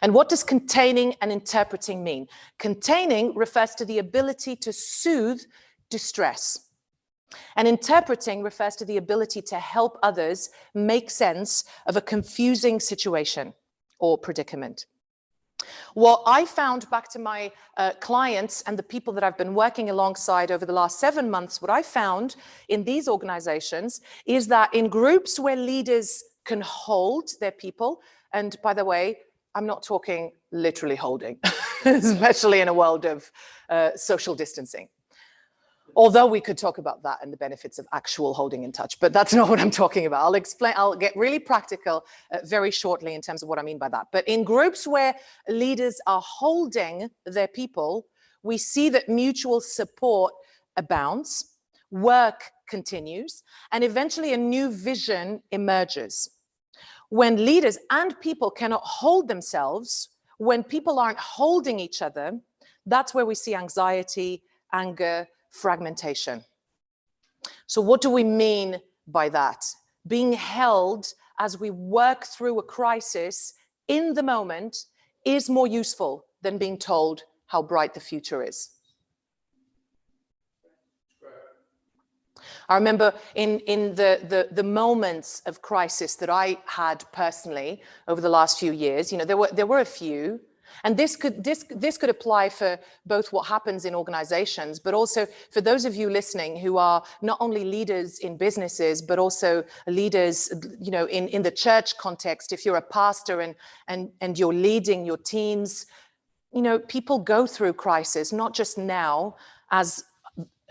And what does containing and interpreting mean? Containing refers to the ability to soothe distress. And interpreting refers to the ability to help others make sense of a confusing situation or predicament. What I found, back to my clients and the people that I've been working alongside over the last 7 months, what I found in these organizations is that in groups where leaders can hold their people, and by the way, I'm not talking literally holding, especially in a world of social distancing. Although we could talk about that and the benefits of actual holding in touch, but that's not what I'm talking about. I'll explain, I'll get really practical very shortly in terms of what I mean by that. But in groups where leaders are holding their people, we see that mutual support abounds, work continues, and eventually a new vision emerges. When leaders and people cannot hold themselves, when people aren't holding each other, that's where we see anxiety, anger, fragmentation. So what do we mean by that? Being held as we work through a crisis in the moment is more useful than being told how bright the future is. I remember in the moments of crisis that I had personally over the last few years, you know, there were a few. And this could apply for both what happens in organizations, but also for those of you listening who are not only leaders in businesses, but also leaders, you know, in the church context. If you're a pastor and you're leading your teams, you know, people go through crisis, not just now as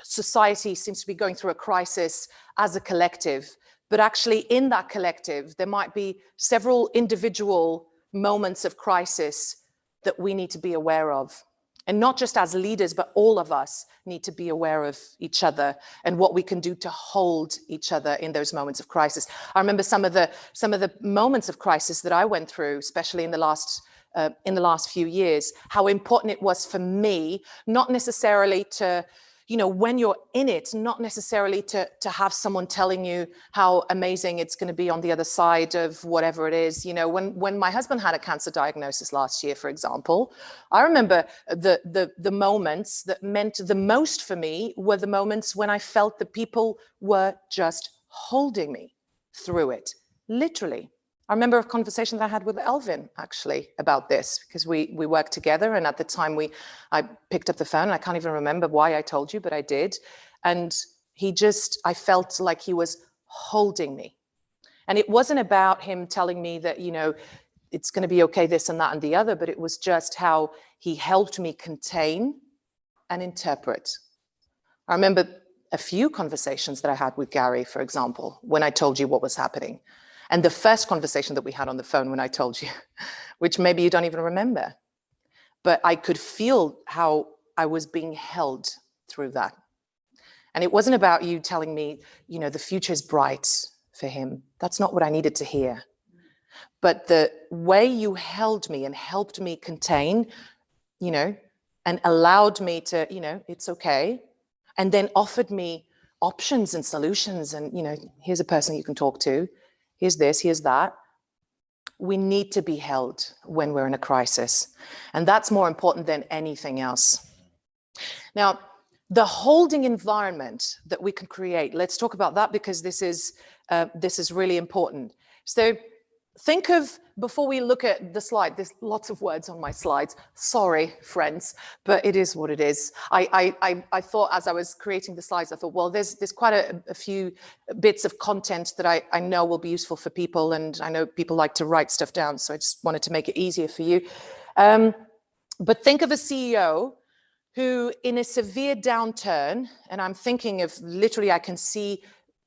society seems to be going through a crisis as a collective, but actually in that collective, there might be several individual moments of crisis that we need to be aware of. And not just as leaders, but all of us need to be aware of each other and what we can do to hold each other in those moments of crisis. I remember some of the moments of crisis that I went through, especially in the last few years, how important it was for me, not necessarily to, you know, when you're in it, not necessarily to have someone telling you how amazing it's going to be on the other side of whatever it is. You know, when my husband had a cancer diagnosis last year, for example, I remember the moments that meant the most for me were the moments when I felt that people were just holding me through it, literally. I remember a conversation that I had with Elvin, actually, about this, because we worked together, and at the time I picked up the phone, and I can't even remember why I told you, but I did. And I felt like he was holding me. And it wasn't about him telling me that, you know, it's going to be okay, this and that and the other, but it was just how he helped me contain and interpret. I remember a few conversations that I had with Gary, for example, when I told you what was happening. And the first conversation that we had on the phone when I told you, which maybe you don't even remember, but I could feel how I was being held through that. And it wasn't about you telling me, you know, the future is bright for him. That's not what I needed to hear. But the way you held me and helped me contain, you know, and allowed me to, you know, it's okay. And then offered me options and solutions and, you know, here's a person you can talk to. Here's this, here's that. We need to be held when we're in a crisis. And that's more important than anything else. Now, the holding environment that we can create, let's talk about that, because this is really important. So think of, before we look at the slide, there's lots of words on my slides. Sorry, friends, but it is what it is. I thought as I was creating the slides, I thought, well, there's quite a few bits of content that I know will be useful for people, and I know people like to write stuff down, so I just wanted to make it easier for you. But think of a CEO who, in a severe downturn, and I'm thinking of literally, I can see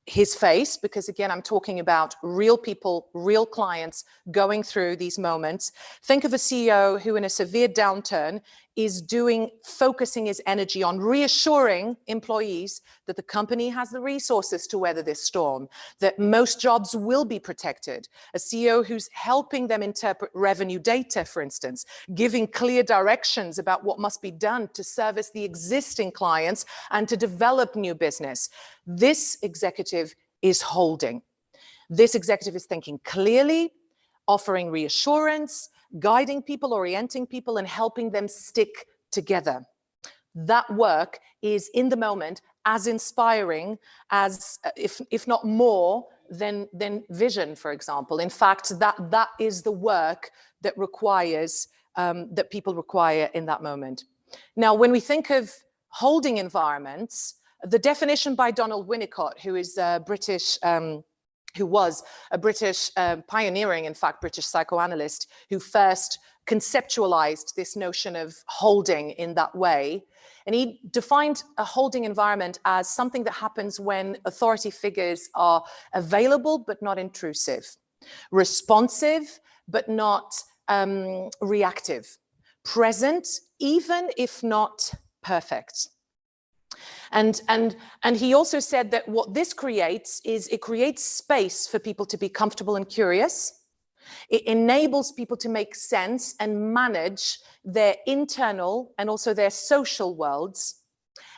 his face, because again, I'm talking about real people, real clients going through these moments. Think of a CEO who in a severe downturn is focusing his energy on reassuring employees that the company has the resources to weather this storm, that most jobs will be protected. A CEO who's helping them interpret revenue data, for instance, giving clear directions about what must be done to service the existing clients and to develop new business. This executive is holding. This executive is thinking clearly, offering reassurance, guiding people, orienting people, and helping them stick together. That work is, in the moment, as inspiring as, if not more, than vision, for example. In fact, that is the work that requires, that people require in that moment. Now, when we think of holding environments, the definition by Donald Winnicott, who is British, who was a British pioneering, in fact, British psychoanalyst, who first conceptualized this notion of holding in that way. And he defined a holding environment as something that happens when authority figures are available but not intrusive, responsive but not reactive, present even if not perfect. And he also said that what this creates is it creates space for people to be comfortable and curious. It enables people to make sense and manage their internal and also their social worlds.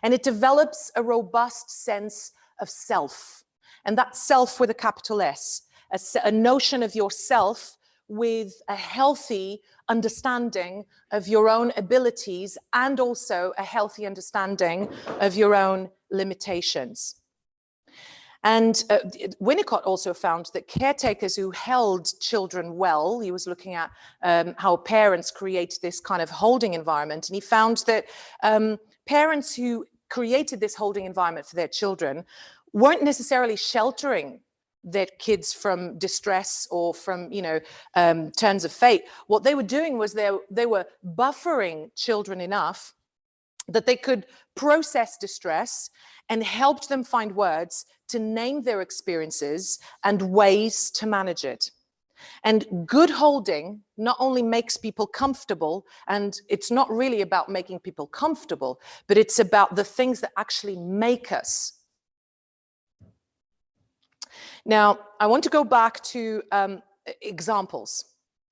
And it develops a robust sense of self. And that self with a capital S, a notion of yourself with a healthy understanding of your own abilities and also a healthy understanding of your own limitations. And Winnicott also found that caretakers who held children well, he was looking at how parents create this kind of holding environment, and he found that parents who created this holding environment for their children weren't necessarily sheltering their kids from distress or from, turns of fate. What they were doing was they were buffering children enough that they could process distress and helped them find words to name their experiences and ways to manage it. And good holding not only makes people comfortable, and it's not really about making people comfortable, but it's about the things that actually make us. Now, I want to go back to examples.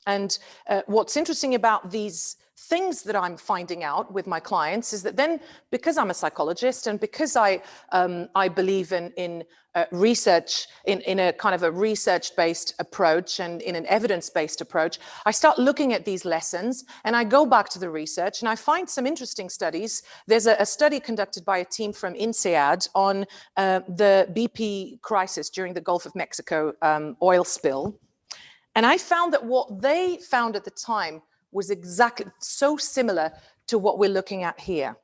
And what's interesting about these things that I'm finding out with my clients is that then, because I'm a psychologist and because I believe in research, in a kind of a research-based approach and in an evidence-based approach, I start looking at these lessons and I go back to the research and I find some interesting studies. There's a study conducted by a team from INSEAD on the BP crisis during the Gulf of Mexico oil spill. And I found that what they found at the time was exactly so similar to what we're looking at here.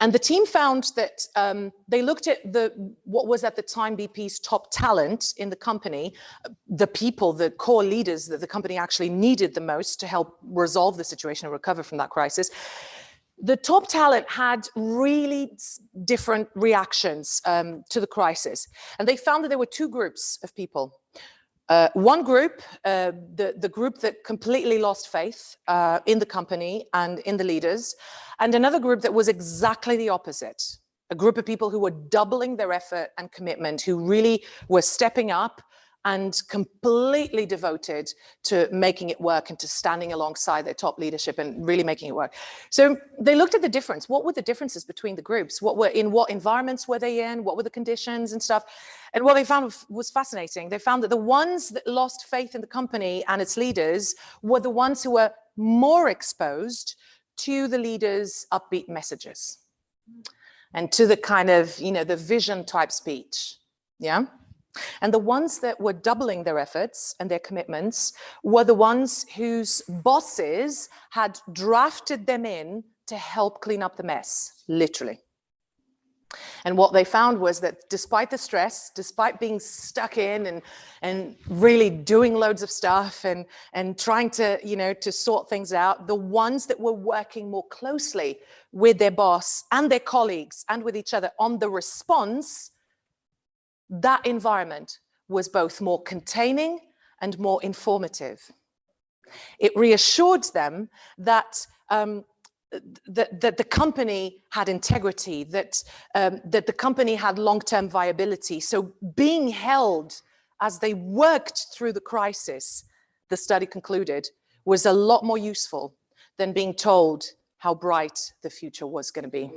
And the team found that they looked at what was at the time BP's top talent in the company, the people, the core leaders that the company actually needed the most to help resolve the situation and recover from that crisis. The top talent had really different reactions to the crisis. And they found that there were two groups of people. One group, the group that completely lost faith in the company and in the leaders, and another group that was exactly the opposite. A group of people who were doubling their effort and commitment, who really were stepping up and completely devoted to making it work and to standing alongside their top leadership and really making it work. So they looked at the difference. What were the differences between the groups? What environments were they in? What were the conditions and stuff? And what they found was fascinating. They found that the ones that lost faith in the company and its leaders were the ones who were more exposed to the leaders' upbeat messages and to the kind of, the vision type speech. Yeah. And the ones that were doubling their efforts and their commitments were the ones whose bosses had drafted them in to help clean up the mess, literally. And what they found was that despite the stress, despite being stuck in and really doing loads of stuff and trying to, to sort things out, the ones that were working more closely with their boss and their colleagues and with each other on the response, that environment was both more containing and more informative. It reassured them that that the company had integrity, that the company had long-term viability. So being held as they worked through the crisis, the study concluded, was a lot more useful than being told how bright the future was going to be.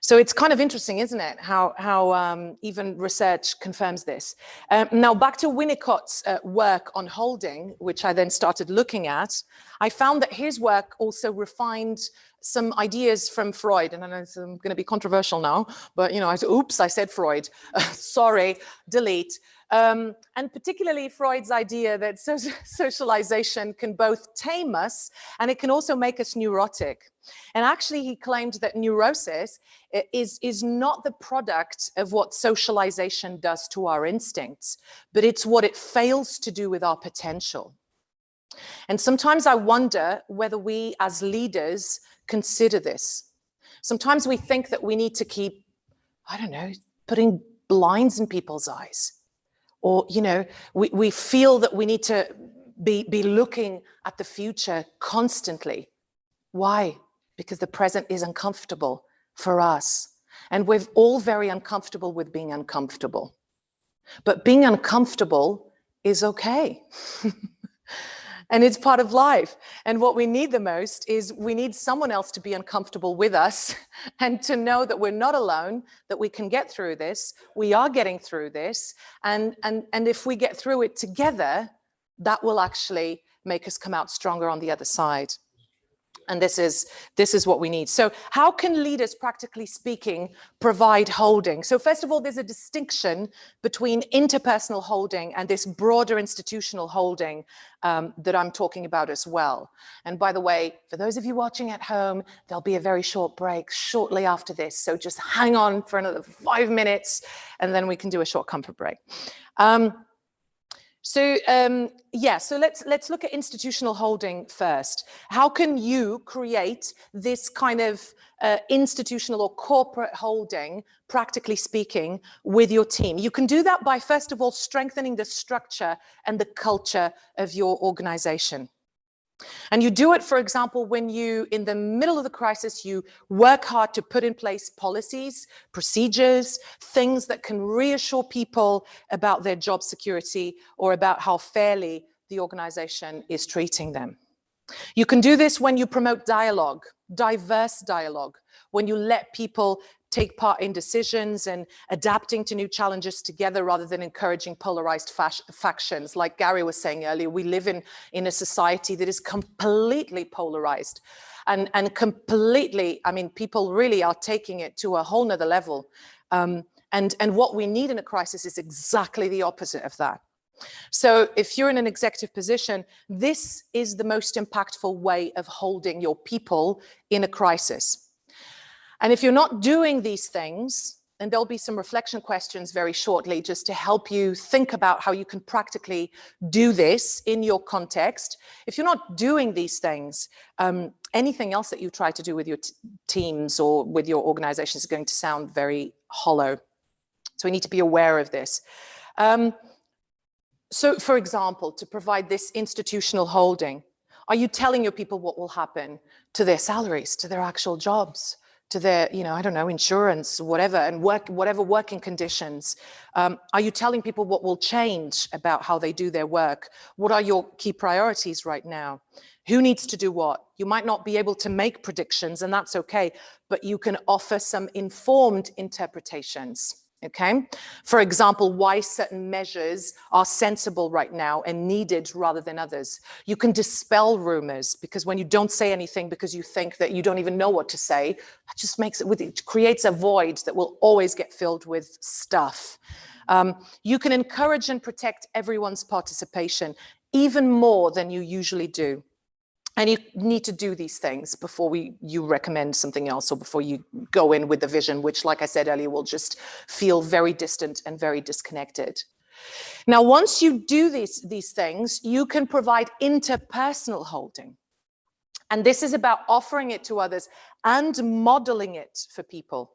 So it's kind of interesting, isn't it, how even research confirms this. Now, back to Winnicott's work on holding, which I then started looking at, I found that his work also refined some ideas from Freud. And I know I'm going to be controversial now, but, I said Freud. Sorry, delete. And particularly Freud's idea that socialization can both tame us and it can also make us neurotic. And actually, he claimed that neurosis is not the product of what socialization does to our instincts, but it's what it fails to do with our potential. And sometimes I wonder whether we as leaders consider this. Sometimes we think that we need to keep, putting blinds in people's eyes. Or, we feel that we need to be looking at the future constantly. Why? Because the present is uncomfortable for us. And we're all very uncomfortable with being uncomfortable. But being uncomfortable is okay. And it's part of life. And what we need the most is we need someone else to be uncomfortable with us and to know that we're not alone, that we can get through this. We are getting through this. And if we get through it together, that will actually make us come out stronger on the other side. And this is what we need. So how can leaders, practically speaking, provide holding? So first of all, there's a distinction between interpersonal holding and this broader institutional holding that I'm talking about as well. And by the way, for those of you watching at home, there'll be a very short break shortly after this. So just hang on for another 5 minutes, and then we can do a short comfort break. So let's look at institutional holding first. How can you create this kind of institutional or corporate holding, practically speaking, with your team? You can do that by, first of all, strengthening the structure and the culture of your organization. And you do it, for example, when you, in the middle of the crisis, you work hard to put in place policies, procedures, things that can reassure people about their job security or about how fairly the organization is treating them. You can do this when you promote dialogue, diverse dialogue, when you let people take part in decisions and adapting to new challenges together rather than encouraging polarized factions. Like Gary was saying earlier, we live in a society that is completely polarized and completely, people really are taking it to a whole nother level. And what we need in a crisis is exactly the opposite of that. So if you're in an executive position, this is the most impactful way of holding your people in a crisis. And if you're not doing these things, and there'll be some reflection questions very shortly just to help you think about how you can practically do this in your context. If you're not doing these things, anything else that you try to do with your teams or with your organization is going to sound very hollow. So we need to be aware of this. So, for example, to provide this institutional holding, are you telling your people what will happen to their salaries, to their actual jobs, to their, insurance, whatever, and whatever working conditions? Are you telling people what will change about how they do their work? What are your key priorities right now? Who needs to do what? You might not be able to make predictions, and that's okay, but you can offer some informed interpretations. Okay, for example, why certain measures are sensible right now and needed rather than others. You can dispel rumors, because when you don't say anything because you think that you don't even know what to say, it just creates a void that will always get filled with stuff. You can encourage and protect everyone's participation even more than you usually do. And you need to do these things before you recommend something else, or before you go in with the vision, which, like I said earlier, will just feel very distant and very disconnected. Now, once you do these things, you can provide interpersonal holding. And this is about offering it to others and modeling it for people.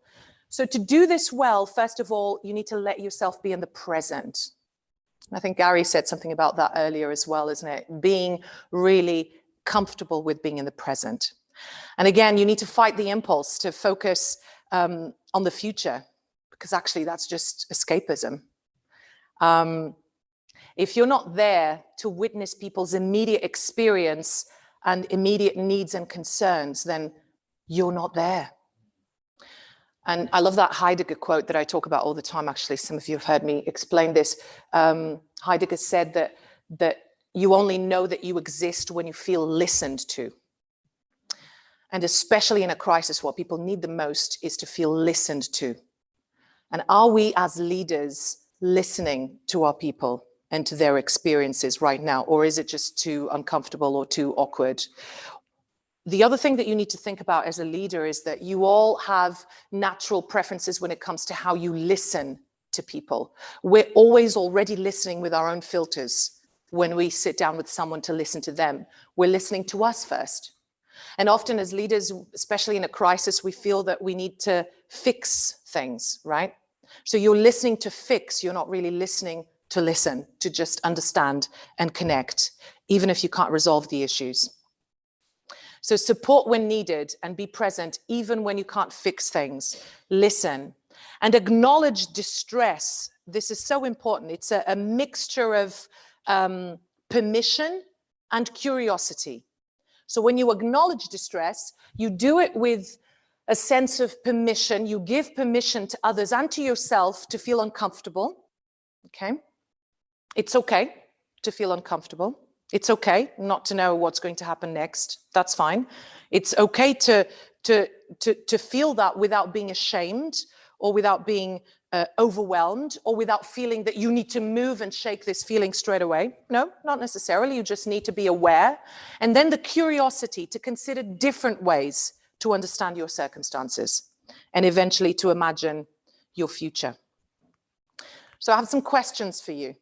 So to do this well, first of all, you need to let yourself be in the present. I think Gary said something about that earlier as well, isn't it? Being really comfortable with being in the present. And again, you need to fight the impulse to focus on the future, because actually that's just escapism. If you're not there to witness people's immediate experience and immediate needs and concerns, then you're not there. And I love that Heidegger quote that I talk about all the time. Actually, some of you have heard me explain this. Heidegger said that you only know that you exist when you feel listened to. And especially in a crisis, what people need the most is to feel listened to. And are we as leaders listening to our people and to their experiences right now? Or is it just too uncomfortable or too awkward? The other thing that you need to think about as a leader is that you all have natural preferences when it comes to how you listen to people. We're always already listening with our own filters. When we sit down with someone to listen to them, we're listening to us first. And often as leaders, especially in a crisis, we feel that we need to fix things, right? So you're listening to fix, you're not really listening to listen, to just understand and connect, even if you can't resolve the issues. So support when needed and be present, even when you can't fix things. Listen and acknowledge distress. This is so important. It's a mixture of permission and curiosity. So when you acknowledge distress, you do it with a sense of permission. You give permission to others and to yourself to feel uncomfortable. Okay? It's okay to feel uncomfortable. It's okay not to know what's going to happen next. That's fine. It's okay to feel that without being ashamed, or without being overwhelmed, or without feeling that you need to move and shake this feeling straight away. No, not necessarily. You just need to be aware. And then the curiosity to consider different ways to understand your circumstances and eventually to imagine your future. So I have some questions for you.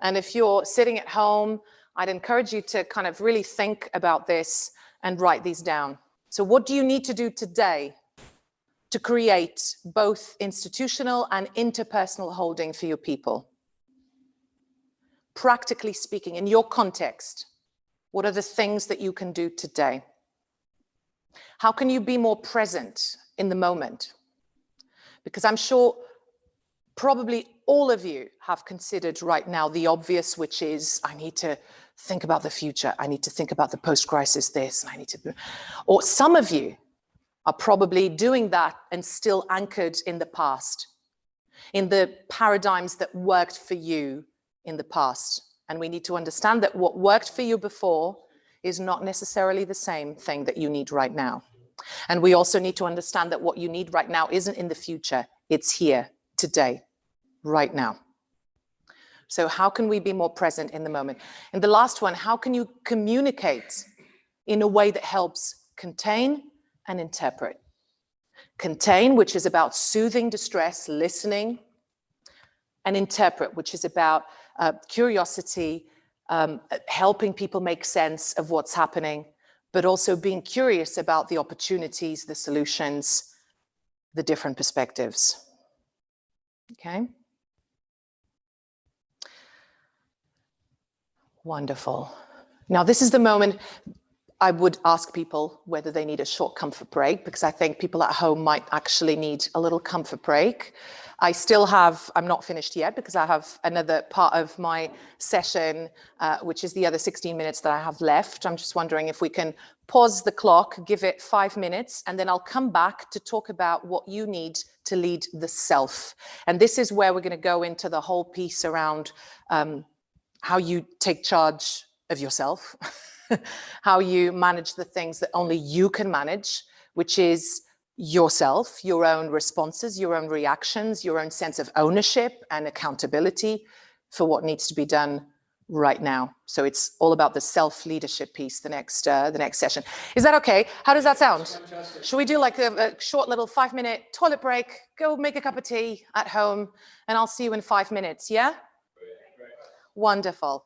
And if you're sitting at home, I'd encourage you to kind of really think about this and write these down. So what do you need to do today to create both institutional and interpersonal holding for your people? Practically speaking, in your context, what are the things that you can do today? How can you be more present in the moment? Because I'm sure probably all of you have considered right now the obvious, which is, I need to think about the future. I need to think about the post-crisis this, and I need to, or some of you are probably doing that and still anchored in the past, in the paradigms that worked for you in the past. And we need to understand that what worked for you before is not necessarily the same thing that you need right now. And we also need to understand that what you need right now isn't in the future, it's here, today, right now. So how can we be more present in the moment? And the last one, how can you communicate in a way that helps contain and interpret? Contain, which is about soothing distress, listening, and interpret, which is about curiosity, helping people make sense of what's happening, but also being curious about the opportunities, the solutions, the different perspectives. Okay? Wonderful. Now, this is the moment I would ask people whether they need a short comfort break, because I think people at home might actually need a little comfort break. I'm not finished yet, because I have another part of my session, which is the other 16 minutes that I have left. I'm just wondering if we can pause the clock, give it 5 minutes, and then I'll come back to talk about what you need to lead the self. And this is where we're going to go into the whole piece around how you take charge of yourself, how you manage the things that only you can manage, which is yourself, your own responses, your own reactions, your own sense of ownership and accountability for what needs to be done right now. So it's all about the self-leadership piece, the next session. Is that okay? How does that sound? Fantastic. Should we do like a short little 5-minute toilet break, go make a cup of tea at home, and I'll see you in 5 minutes, yeah? Great. Wonderful.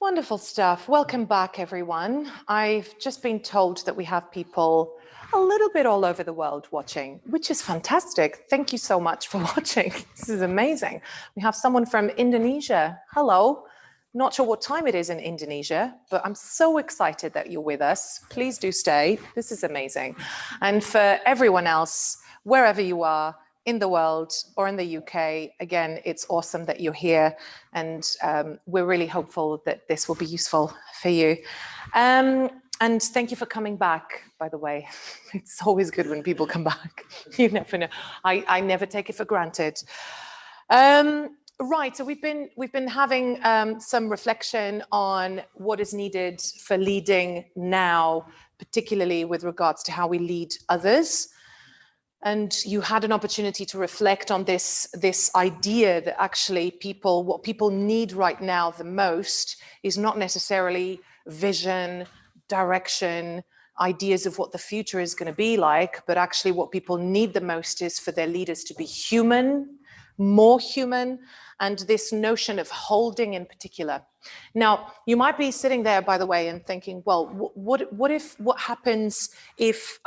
Wonderful stuff. Welcome back, everyone. I've just been told that we have people a little bit all over the world watching, which is fantastic. Thank you so much for watching. This is amazing. We have someone from Indonesia. Hello. Not sure what time it is in Indonesia, but I'm so excited that you're with us. Please do stay. This is amazing. And for everyone else, wherever you are, in the world or in the UK, again, it's awesome that you're here, and we're really hopeful that this will be useful for you. And thank you for coming back, by the way. It's always good when people come back. You never know. I never take it for granted. Right, so we've been having some reflection on what is needed for leading now, particularly with regards to how we lead others. And you had an opportunity to reflect on this idea that actually what people need right now the most is not necessarily vision, direction, ideas of what the future is going to be like, but actually what people need the most is for their leaders to be human, more human, and this notion of holding in particular. Now, you might be sitting there, by the way, and thinking, well, what happens if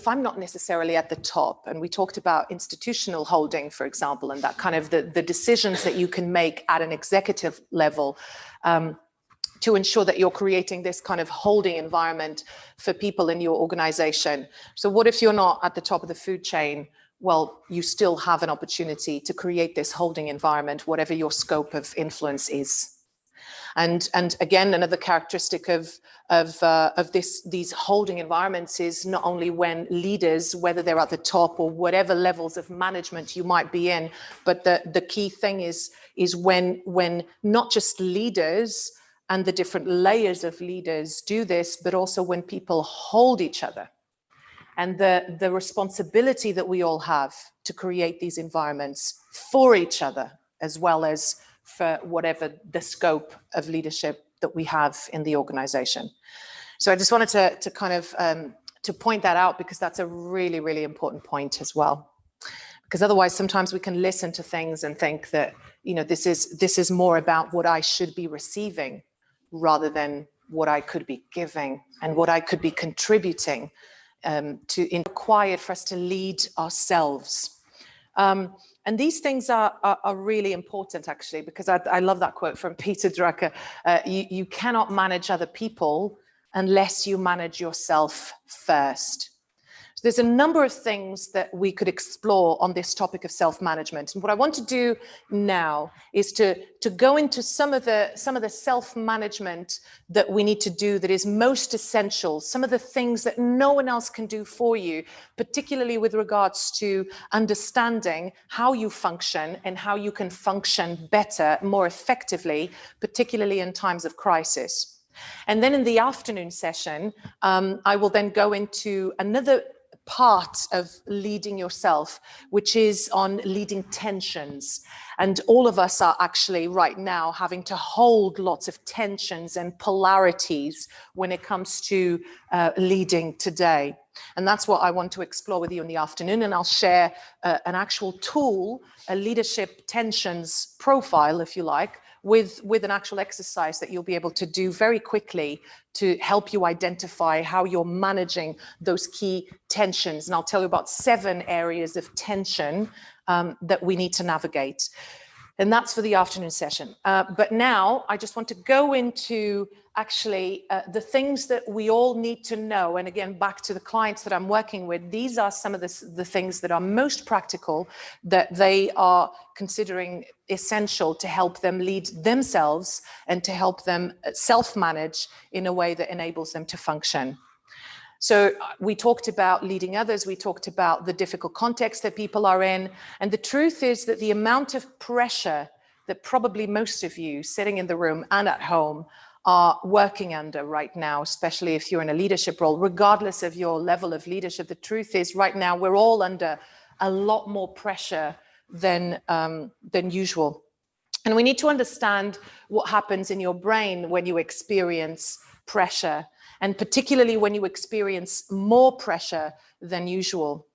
I'm not necessarily at the top? And we talked about institutional holding, for example, and that kind of the decisions that you can make at an executive level to ensure that you're creating this kind of holding environment for people in your organization. So what if you're not at the top of the food chain? Well, you still have an opportunity to create this holding environment, whatever your scope of influence is. And again, another characteristic of these holding environments is not only when leaders, whether they're at the top or whatever levels of management you might be in, but the key thing is when not just leaders and the different layers of leaders do this, but also when people hold each other. And the responsibility that we all have to create these environments for each other, as well as for whatever the scope of leadership that we have in the organization. So I just wanted to kind of to point that out, because that's a really, really important point as well. Because otherwise, sometimes we can listen to things and think that, you know, this is more about what I should be receiving rather than what I could be giving and what I could be contributing to required for us to lead ourselves. And these things are really important, actually, because I love that quote from Peter Drucker. You cannot manage other people unless you manage yourself first. So there's a number of things that we could explore on this topic of self-management. And what I want to do now is to go into some of the self-management that we need to do that is most essential, some of the things that no one else can do for you, particularly with regards to understanding how you function and how you can function better, more effectively, particularly in times of crisis. And then in the afternoon session, I will then go into another part of leading yourself, which is on leading tensions. And all of us are actually right now having to hold lots of tensions and polarities when it comes to leading today. And that's what I want to explore with you in the afternoon. And I'll share an actual tool, a leadership tensions profile, if you like, with an actual exercise that you'll be able to do very quickly to help you identify how you're managing those key tensions. And I'll tell you about 7 areas of tension that we need to navigate. And that's for the afternoon session. But now I just want to go into actually the things that we all need to know. And again, back to the clients that I'm working with, these are some of the things that are most practical, that they are considering essential to help them lead themselves and to help them self-manage in a way that enables them to function. So we talked about leading others, we talked about the difficult context that people are in. And the truth is that the amount of pressure that probably most of you sitting in the room and at home are working under right now, especially if you're in a leadership role, regardless of your level of leadership, the truth is right now we're all under a lot more pressure than usual. And we need to understand what happens in your brain when you experience pressure, and particularly when you experience more pressure than usual.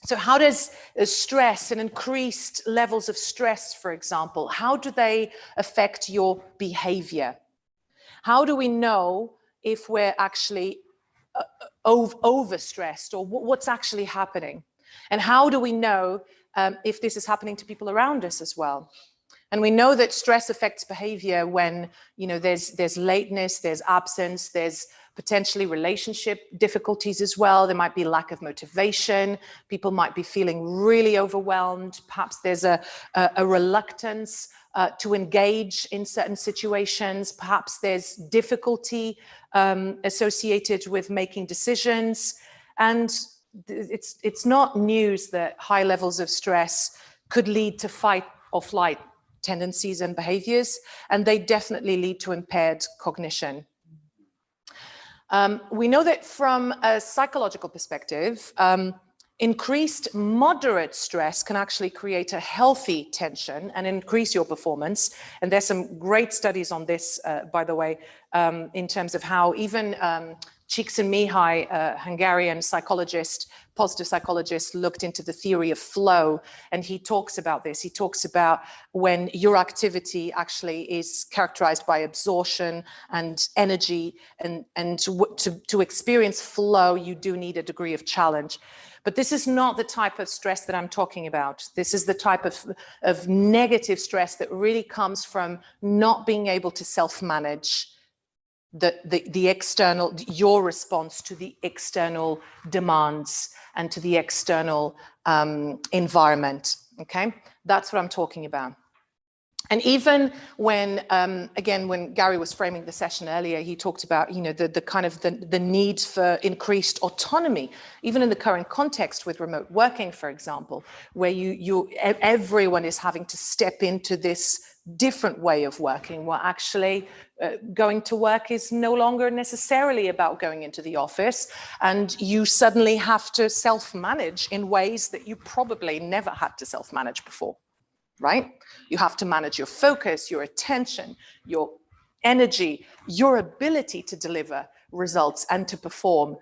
So how does stress and increased levels of stress, for example, how do they affect your behavior? How do we know if we're actually overstressed, or what's actually happening? And how do we know if this is happening to people around us as well? And we know that stress affects behavior when, there's lateness, there's absence, there's potentially relationship difficulties as well. There might be lack of motivation. People might be feeling really overwhelmed. Perhaps there's a reluctance to engage in certain situations. Perhaps there's difficulty associated with making decisions. And it's not news that high levels of stress could lead to fight or flight tendencies and behaviors, and they definitely lead to impaired cognition. We know that from a psychological perspective, increased moderate stress can actually create a healthy tension and increase your performance. And there's some great studies on this, by the way, in terms of how even Csikszentmihalyi, a Hungarian psychologist, positive psychologist, looked into the theory of flow, and he talks about this. He talks about when your activity actually is characterized by absorption and energy, and to experience flow, you do need a degree of challenge. But this is not the type of stress that I'm talking about. This is the type of negative stress that really comes from not being able to self-manage the external, your response to the external demands and to the external environment. Okay, that's what I'm talking about. And even when, again, when Gary was framing the session earlier, he talked about, the need for increased autonomy, even in the current context with remote working, for example, where everyone is having to step into this different way of working, where actually going to work is no longer necessarily about going into the office, and you suddenly have to self-manage in ways that you probably never had to self-manage before. Right? You have to manage your focus, your attention, your energy, your ability to deliver results and to perform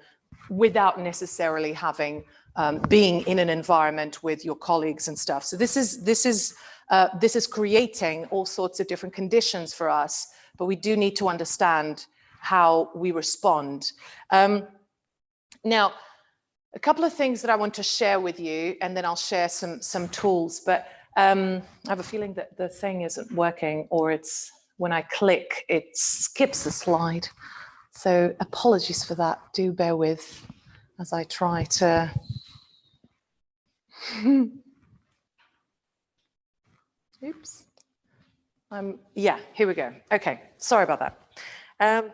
without necessarily having being in an environment with your colleagues and stuff. So this is creating all sorts of different conditions for us, but we do need to understand how we respond. Now, a couple of things that I want to share with you, and then I'll share some tools, but I have a feeling that the thing isn't working, or it's when I click, it skips a slide. So apologies for that. Do bear with as I try to. Oops. Yeah, here we go. Okay, sorry about that.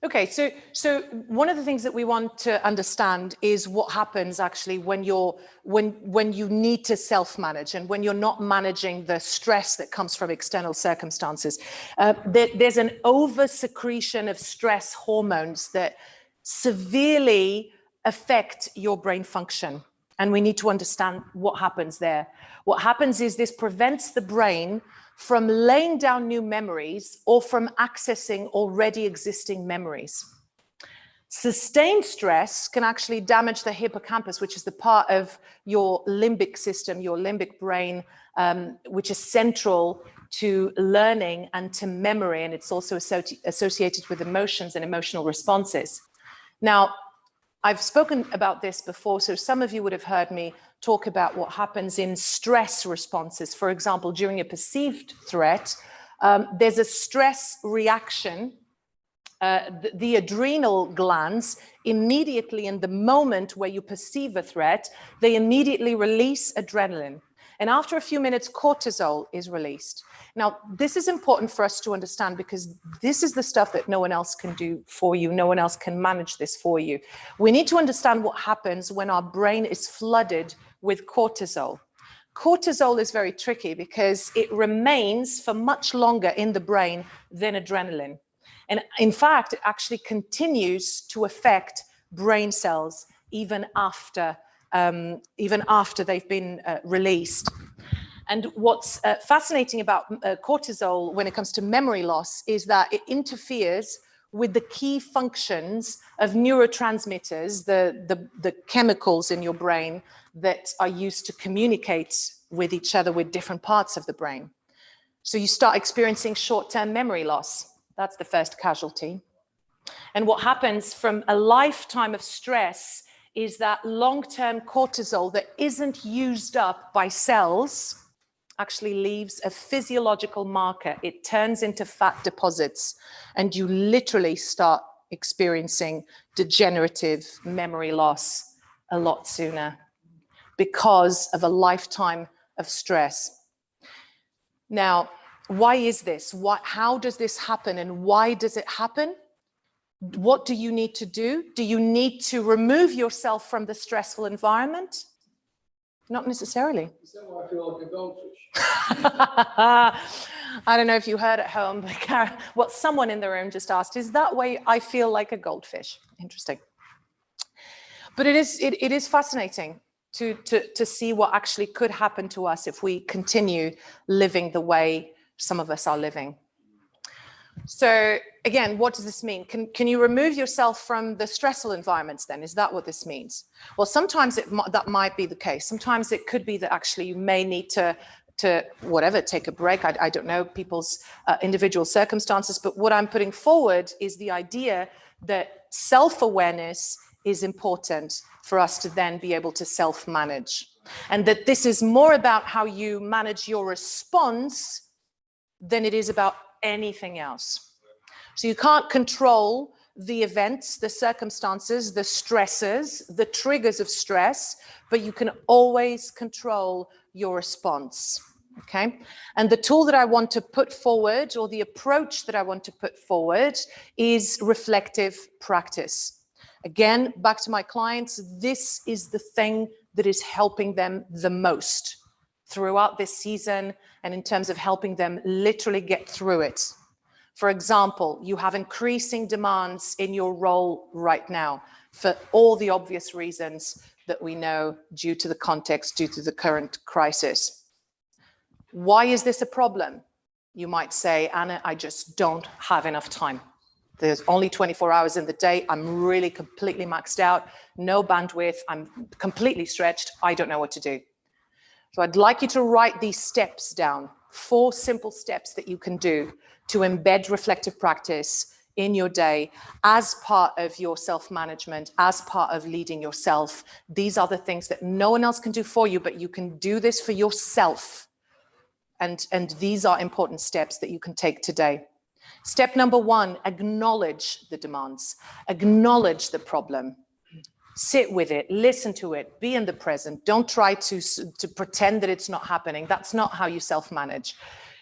Okay, so one of the things that we want to understand is what happens actually when you need to self-manage and when you're not managing the stress that comes from external circumstances. There's an over-secretion of stress hormones that severely affect your brain function, and we need to understand what happens there. What happens is this prevents the brain from laying down new memories or from accessing already existing memories. Sustained stress can actually damage the hippocampus, which is the part of your limbic system, your limbic brain, which is central to learning and to memory, and it's also associated with emotions and emotional responses. Now, I've spoken about this before, so some of you would have heard me talk about what happens in stress responses. For example, during a perceived threat, there's a stress reaction. The adrenal glands immediately, in the moment where you perceive a threat, they immediately release adrenaline. And after a few minutes, cortisol is released. Now, this is important for us to understand because this is the stuff that no one else can do for you. No one else can manage this for you. We need to understand what happens when our brain is flooded with cortisol. Cortisol is very tricky because it remains for much longer in the brain than adrenaline. And in fact, it actually continues to affect brain cells even after they've been released. And what's fascinating about cortisol when it comes to memory loss is that it interferes with the key functions of neurotransmitters, the chemicals in your brain that are used to communicate with each other with different parts of the brain. So you start experiencing short-term memory loss. That's the first casualty. And what happens from a lifetime of stress is that long-term cortisol that isn't used up by cells actually leaves a physiological marker. It turns into fat deposits, and you literally start experiencing degenerative memory loss a lot sooner because of a lifetime of stress. Now, why is this? How does this happen, and why does it happen? What do you need to do? Do you need to remove yourself from the stressful environment? Not necessarily. Is that why I feel like a goldfish? I don't know if you heard at home, but what someone in the room just asked, is that way I feel like a goldfish? Interesting. But it is fascinating to see what actually could happen to us if we continue living the way some of us are living. So again, what does this mean? Can you remove yourself from the stressful environments then? Is that what this means? Well, sometimes that might be the case. Sometimes it could be that actually you may need to whatever, take a break. I don't know people's individual circumstances, but what I'm putting forward is the idea that self-awareness is important for us to then be able to self-manage. And that this is more about how you manage your response than it is about anything else. So you can't control the events, the circumstances, the stresses, the triggers of stress, but you can always control your response, okay? And the tool that I want to put forward, or the approach that I want to put forward, is reflective practice. Again, back to my clients, this is the thing that is helping them the most throughout this season, and in terms of helping them literally get through it. For example, you have increasing demands in your role right now for all the obvious reasons that we know due to the context, due to the current crisis. Why is this a problem? You might say, Anna, I just don't have enough time. There's only 24 hours in the day. I'm really completely maxed out, no bandwidth. I'm completely stretched. I don't know what to do. So I'd like you to write these steps down, 4 simple steps that you can do to embed reflective practice in your day as part of your self-management, as part of leading yourself. These are the things that no one else can do for you, but you can do this for yourself. And these are important steps that you can take today. Step number 1, acknowledge the demands, acknowledge the problem. Sit with it, listen to it, be in the present. Don't try to pretend that it's not happening. That's not how you self-manage.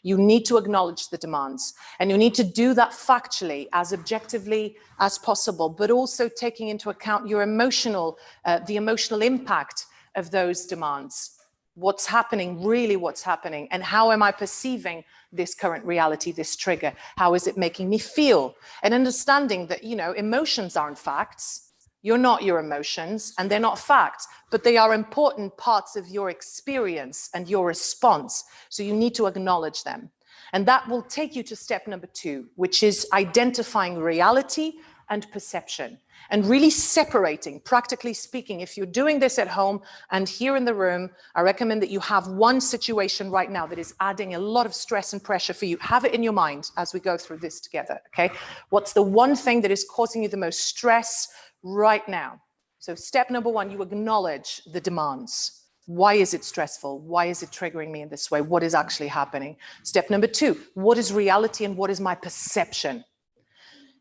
You need to acknowledge the demands, and you need to do that factually, as objectively as possible, but also taking into account your the emotional impact of those demands. What's happening, really what's happening, and how am I perceiving this current reality, this trigger? How is it making me feel? And understanding that, emotions aren't facts. You're not your emotions, and they're not facts, but they are important parts of your experience and your response. So you need to acknowledge them. And that will take you to step number 2, which is identifying reality and perception, and really separating, practically speaking. If you're doing this at home and here in the room, I recommend that you have one situation right now that is adding a lot of stress and pressure for you. Have it in your mind as we go through this together, okay? What's the one thing that is causing you the most stress right now? So step number 1, you acknowledge the demands. Why is it stressful? Why is it triggering me in this way? What is actually happening? Step number 2, what is reality and what is my perception?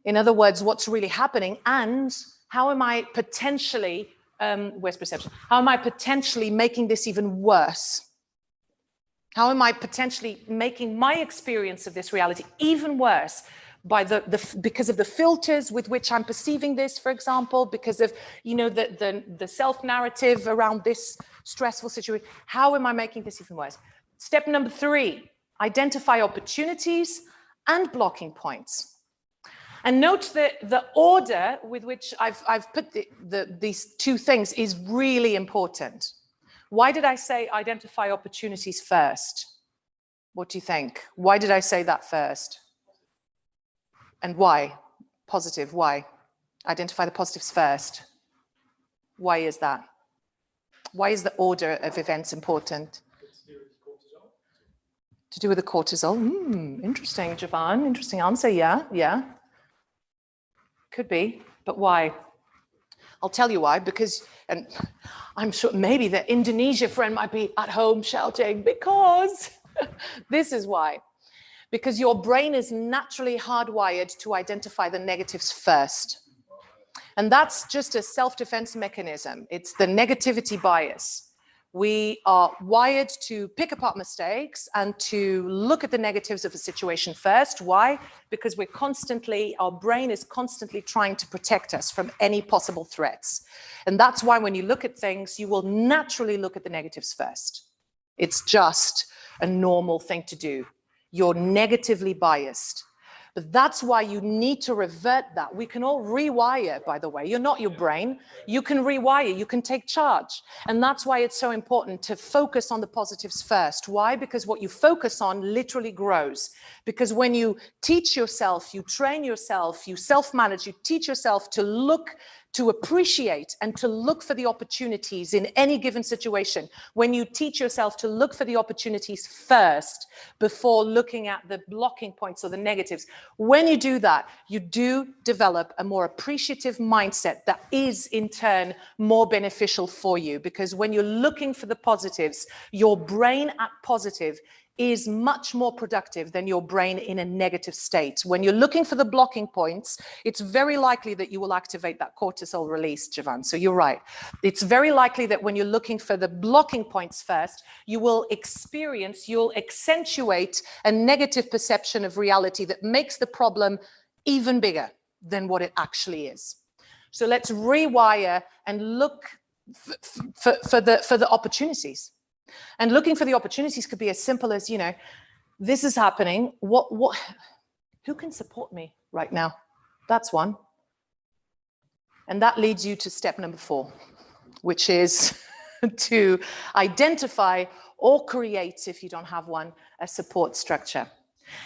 In other words, what's really happening, and how am I potentially, where's perception? How am I potentially making this even worse? How am I potentially making my experience of this reality even worse by because of the filters with which I'm perceiving this, for example, because of the self-narrative around this stressful situation? How am I making this even worse? Step number 3, identify opportunities and blocking points. And note that the order with which I've put these 2 things is really important. Why did I say identify opportunities first? What do you think? Why did I say that first? And why? Positive, why? Identify the positives first. Why is that? Why is the order of events important? To do with the cortisol. Interesting, Javan. Interesting answer. Yeah. Could be, but why? I'll tell you why, because, and I'm sure maybe the Indonesia friend might be at home shouting, because this is why. Because your brain is naturally hardwired to identify the negatives first. And that's just a self-defense mechanism. It's the negativity bias. We are wired to pick apart mistakes and to look at the negatives of a situation first. Why? Because our brain is constantly trying to protect us from any possible threats. And that's why when you look at things, you will naturally look at the negatives first. It's just a normal thing to do. You're negatively biased. But that's why you need to revert that. We can all rewire, by the way. You're not your brain. You can rewire. You can take charge. And that's why it's so important to focus on the positives first. Why? Because what you focus on literally grows. Because when you teach yourself, you train yourself, you self-manage, you teach yourself to look, to appreciate and to look for the opportunities in any given situation. When you teach yourself to look for the opportunities first before looking at the blocking points or the negatives, when you do that, you do develop a more appreciative mindset that is in turn more beneficial for you. Because when you're looking for the positives, your brain at positive is much more productive than your brain in a negative state. When you're looking for the blocking points, it's very likely that you will activate that cortisol release, Javan. So you're right. It's very likely that when you're looking for the blocking points first, you'll accentuate a negative perception of reality that makes the problem even bigger than what it actually is. So let's rewire and look for the opportunities. And looking for the opportunities could be as simple as, this is happening. Who can support me right now? That's one. And that leads you to step number 4, which is to identify or create, if you don't have one, a support structure.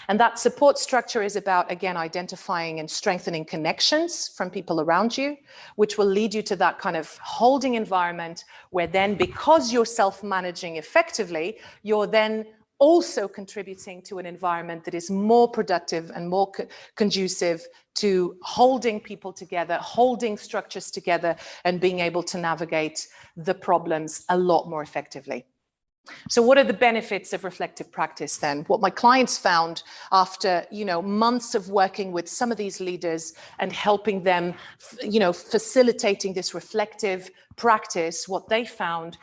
And that support structure is about, again, identifying and strengthening connections from people around you, which will lead you to that kind of holding environment where then, because you're self-managing effectively, you're then also contributing to an environment that is more productive and more conducive to holding people together, holding structures together, and being able to navigate the problems a lot more effectively. So what are the benefits of reflective practice then? What my clients found after, months of working with some of these leaders and helping them, facilitating this reflective practice, what they found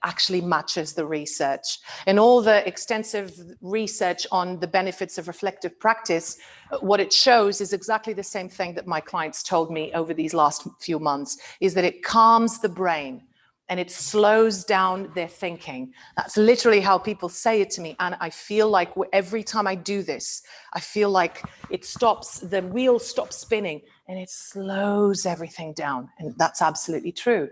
actually matches the research. And all the extensive research on the benefits of reflective practice, what it shows is exactly the same thing that my clients told me over these last few months, is that it calms the brain. And it slows down their thinking. That's literally how people say it to me. And I feel like every time I do this, I feel like the wheel stops spinning and it slows everything down. And that's absolutely true.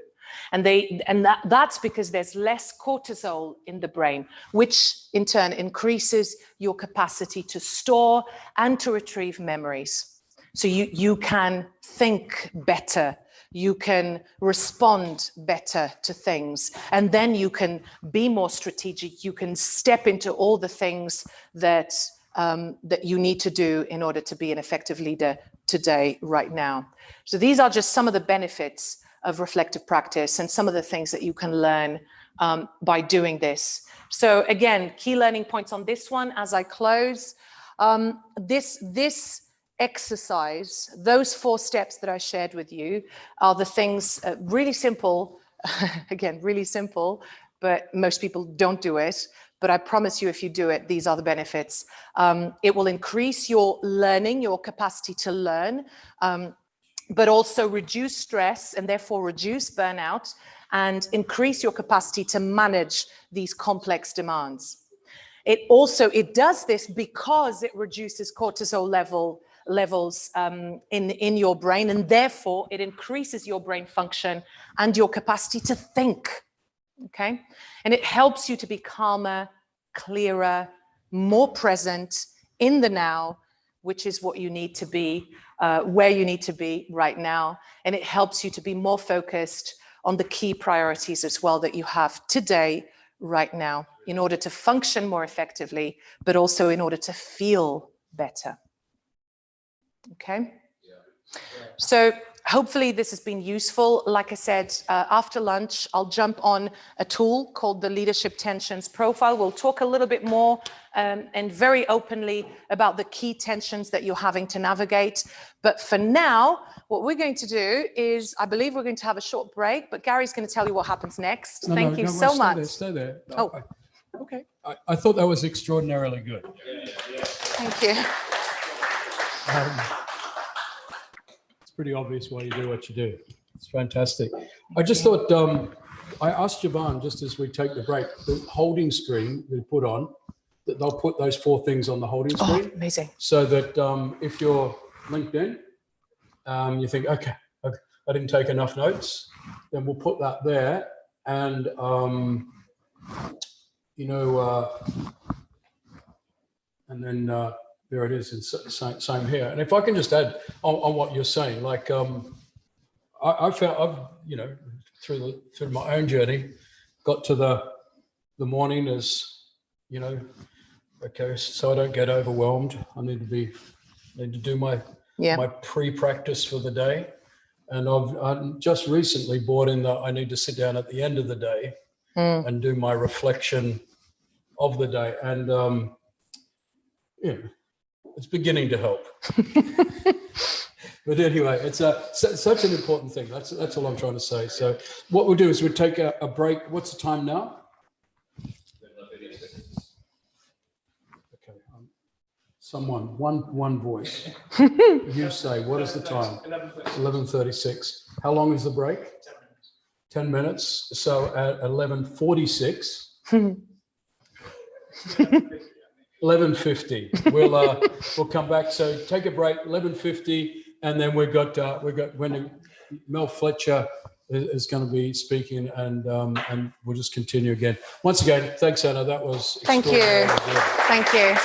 And that's because there's less cortisol in the brain, which in turn increases your capacity to store and to retrieve memories. So you can think better. You can respond better to things, and then you can be more strategic. You can step into all the things that you need to do in order to be an effective leader today, right now. So these are just some of the benefits of reflective practice and some of the things that you can learn by doing this. So again, key learning points on this one as I close. This exercise, those 4 steps that I shared with you are the things, really simple, again, really simple, but most people don't do it. But I promise you, if you do it, these are the benefits. It will increase your learning, your capacity to learn, but also reduce stress and therefore reduce burnout and increase your capacity to manage these complex demands. It does this because it reduces cortisol levels in your brain, and therefore it increases your brain function and your capacity to think, okay? And it helps you to be calmer, clearer, more present in the now, which is what you need to be, where you need to be right now. And it helps you to be more focused on the key priorities as well that you have today, right now in order to function more effectively, but also in order to feel better. Okay? So hopefully this has been useful. Like I said, after lunch, I'll jump on a tool called the Leadership Tensions Profile. We'll talk a little bit more and very openly about the key tensions that you're having to navigate. But for now, what we're going to do is, I believe we're going to have a short break, but Gary's going to tell you what happens next. Thank you so much. Stay there. Oh, okay. I thought that was extraordinarily good. Thank you. It's pretty obvious why you do what you do. It's fantastic. I just thought, I asked Javan, just as we take the break, the holding screen we put on, that they'll put those 4 things on the holding screen. Oh, amazing. So that if you're LinkedIn, you think, okay, I didn't take enough notes, then we'll put that there. And, and then there it is, and same here. And if I can just add on what you're saying, like I felt, through my own journey, got to the morning as, okay, so I don't get overwhelmed. I need to do my pre-practice for the day. And I've just recently brought in that I need to sit down at the end of the day and do my reflection of the day. And it's beginning to help. But anyway, it's such an important thing. That's all I'm trying to say. So what we'll do is we'll take a break. What's the time now? Okay. Someone, one voice. You say, what is the time? 11:36. How long is the break? 10 minutes. So at 11:46. 11:50. We'll come back. So take a break. 11:50, and then we've got when Mel Fletcher is going to be speaking, and we'll just continue again. Once again, thanks, Anna. That was thank you. Thank you.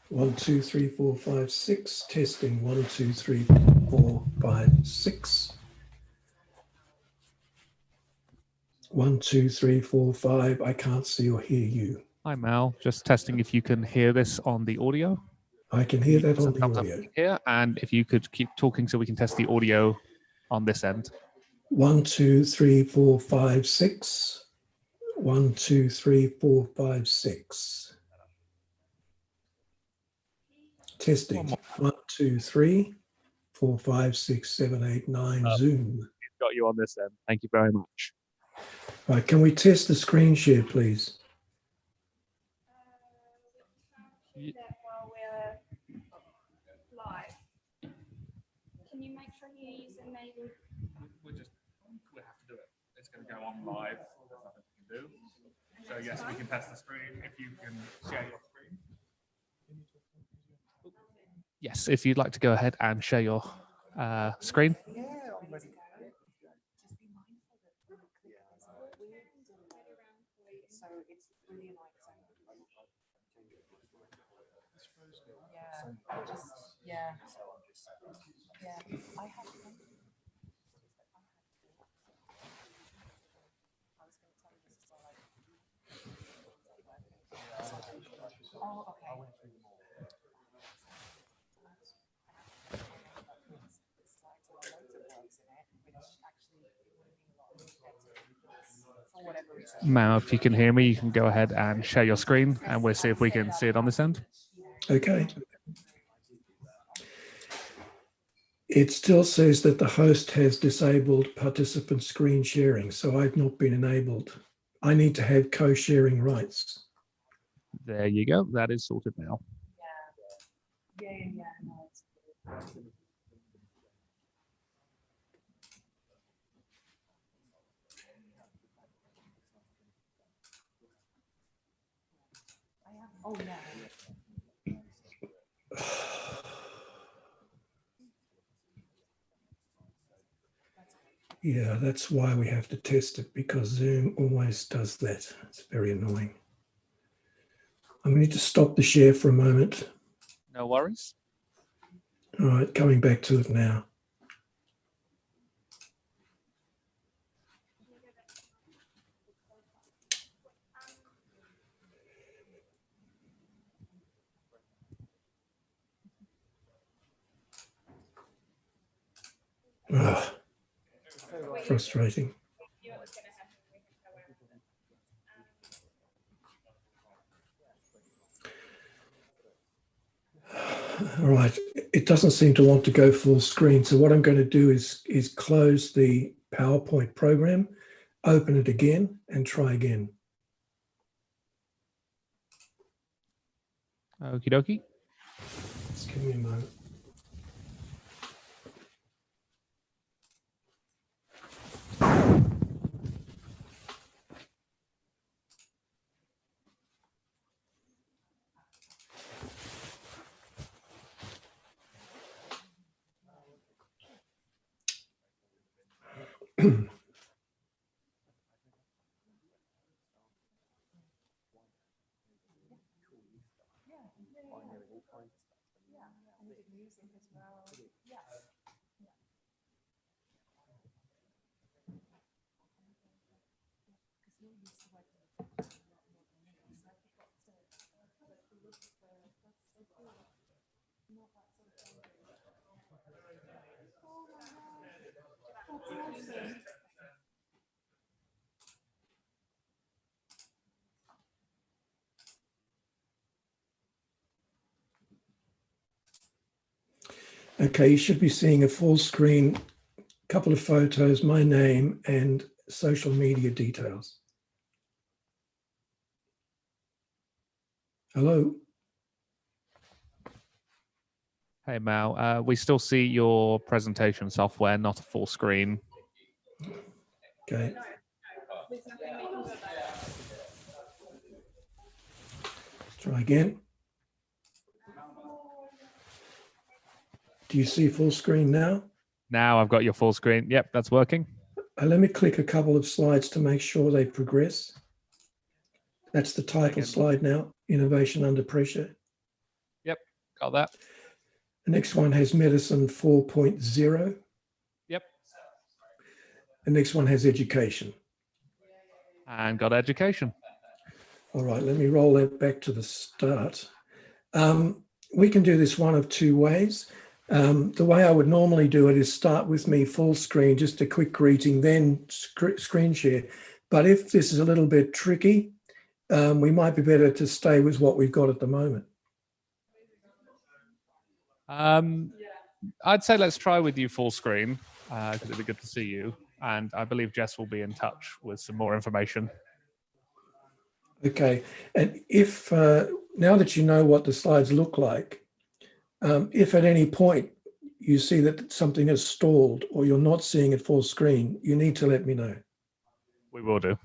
One, two, three, four, five, six. Testing. 1, 2, 3, 4, 5, 6. 1, 2, 3, 4, 5. I can't see or hear you. Hi, Mel. Just testing if you can hear this on the audio. I can hear that on the audio. Here, and if you could keep talking so we can test the audio on this end. 1, 2, 3, 4, 5, 6. 1, 2, 3, 4, 5, 6. Testing. 1, 2, 3, 4, 5, 6, 7, 8, 9. Zoom. Got you on this end. Thank you very much. Right, can we test the screen share, please? While we're live, can you make sure you use enable? We have to do it. It's going to go on live. There's nothing we can do. So yes, we can test the screen. If you can share your screen. Yes, if you'd like to go ahead and share your screen. Now, if you can hear me, you can go ahead and share your screen, and we'll see if we can see it on this end. Okay. It still says that the host has disabled participant screen sharing, so I've not been enabled. I need to have co-sharing rights. There you go. That is sorted now. Yeah, that's why we have to test it, because Zoom always does that. It's very annoying. I'm going to stop the share for a moment. No worries. All right, coming back to it now. Ugh, frustrating. All right, it doesn't seem to want to go full screen. So what I'm going to do is close the PowerPoint program, open it again, and try again. Okie dokie. Just give me a moment. Okay, you should be seeing a full screen, couple of photos, my name, and social media details. Hello? Hey, Mal. We still see your presentation software, not a full screen. Okay. Try again. Do you see full screen now? Now I've got your full screen. Yep, that's working. Let me click a couple of slides to make sure they progress. That's the title slide now, Innovation Under Pressure. Yep, got that. The next one has Medicine 4.0. Yep. The next one has Education. And got education. All right, let me roll that back to the start. We can do this one of two ways. The way I would normally do it is start with me full screen, just a quick greeting, then screen share. But if this is a little bit tricky, we might be better to stay with what we've got at the moment. I'd say let's try with you full screen because it'd be good to see you. And I believe Jess will be in touch with some more information. Okay, and if now that you know what the slides look like, if at any point you see that something has stalled or you're not seeing it full screen, you need to let me know. We will do.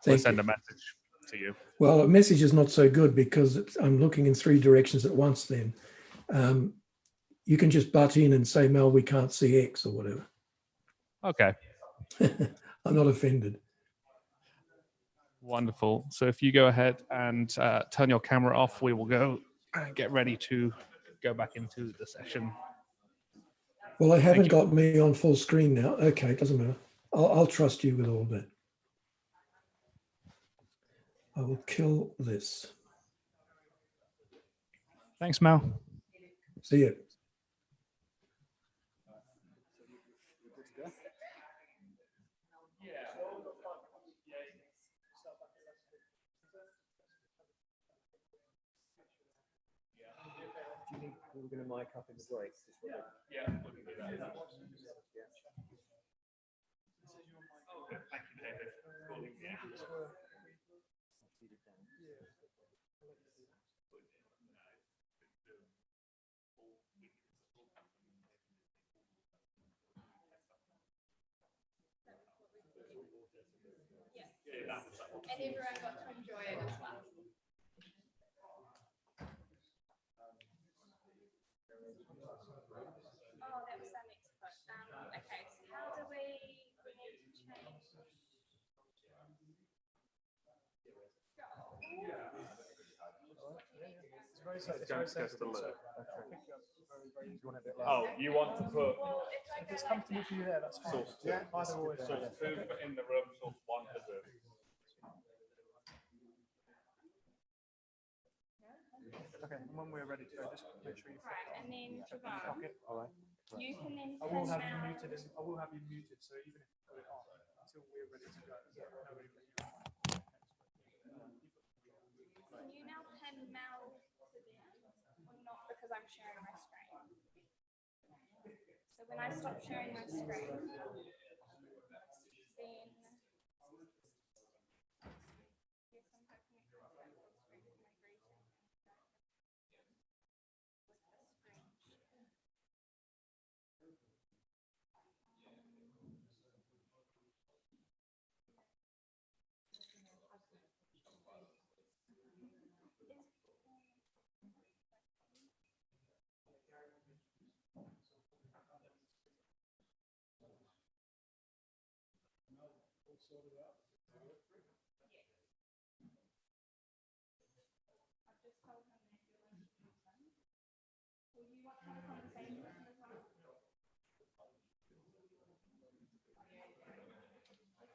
We'll send a message to you. Well, a message is not so good because I'm looking in 3 directions at once then. You can just butt in and say, Mel, we can't see X or whatever. Okay. I'm not offended. Wonderful. So if you go ahead and turn your camera off, we will go and get ready to go back into the session. Well, they haven't got me on full screen now. Okay, it doesn't matter. I'll trust you with all that. I will kill this. Thanks, Mel. See you. We're going to mic up in the break. Yeah. Thank you, David. And everyone got to enjoy it as well. Oh, that was our next book. Okay, so how do we need to change? Oh, you want to put If it's comfortable for you there, that's fine. Yeah, either way. so 2 in the room, so 1 for Zoom. Okay, and when we're ready to go, just make sure you Right, and then Siobhan, all right. you can then I will have turn you now. muted. I will have you muted, so even if you put it on until we're ready to go, nobody will. Can you now pin Mel to them or not, because I'm sharing my screen? So when I stop sharing my screen, then yes, I'm hoping it comes back full screen for my greeting. With the screen. I've just told him that you're in Human. Will you want to have a conversation with him as well? And then it changes to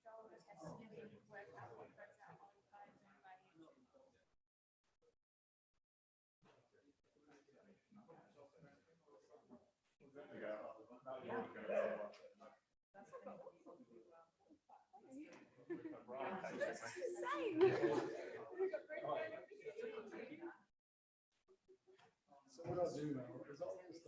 Joel just has to work out what goes out on phones and by YouTube. So what I do now is I'll just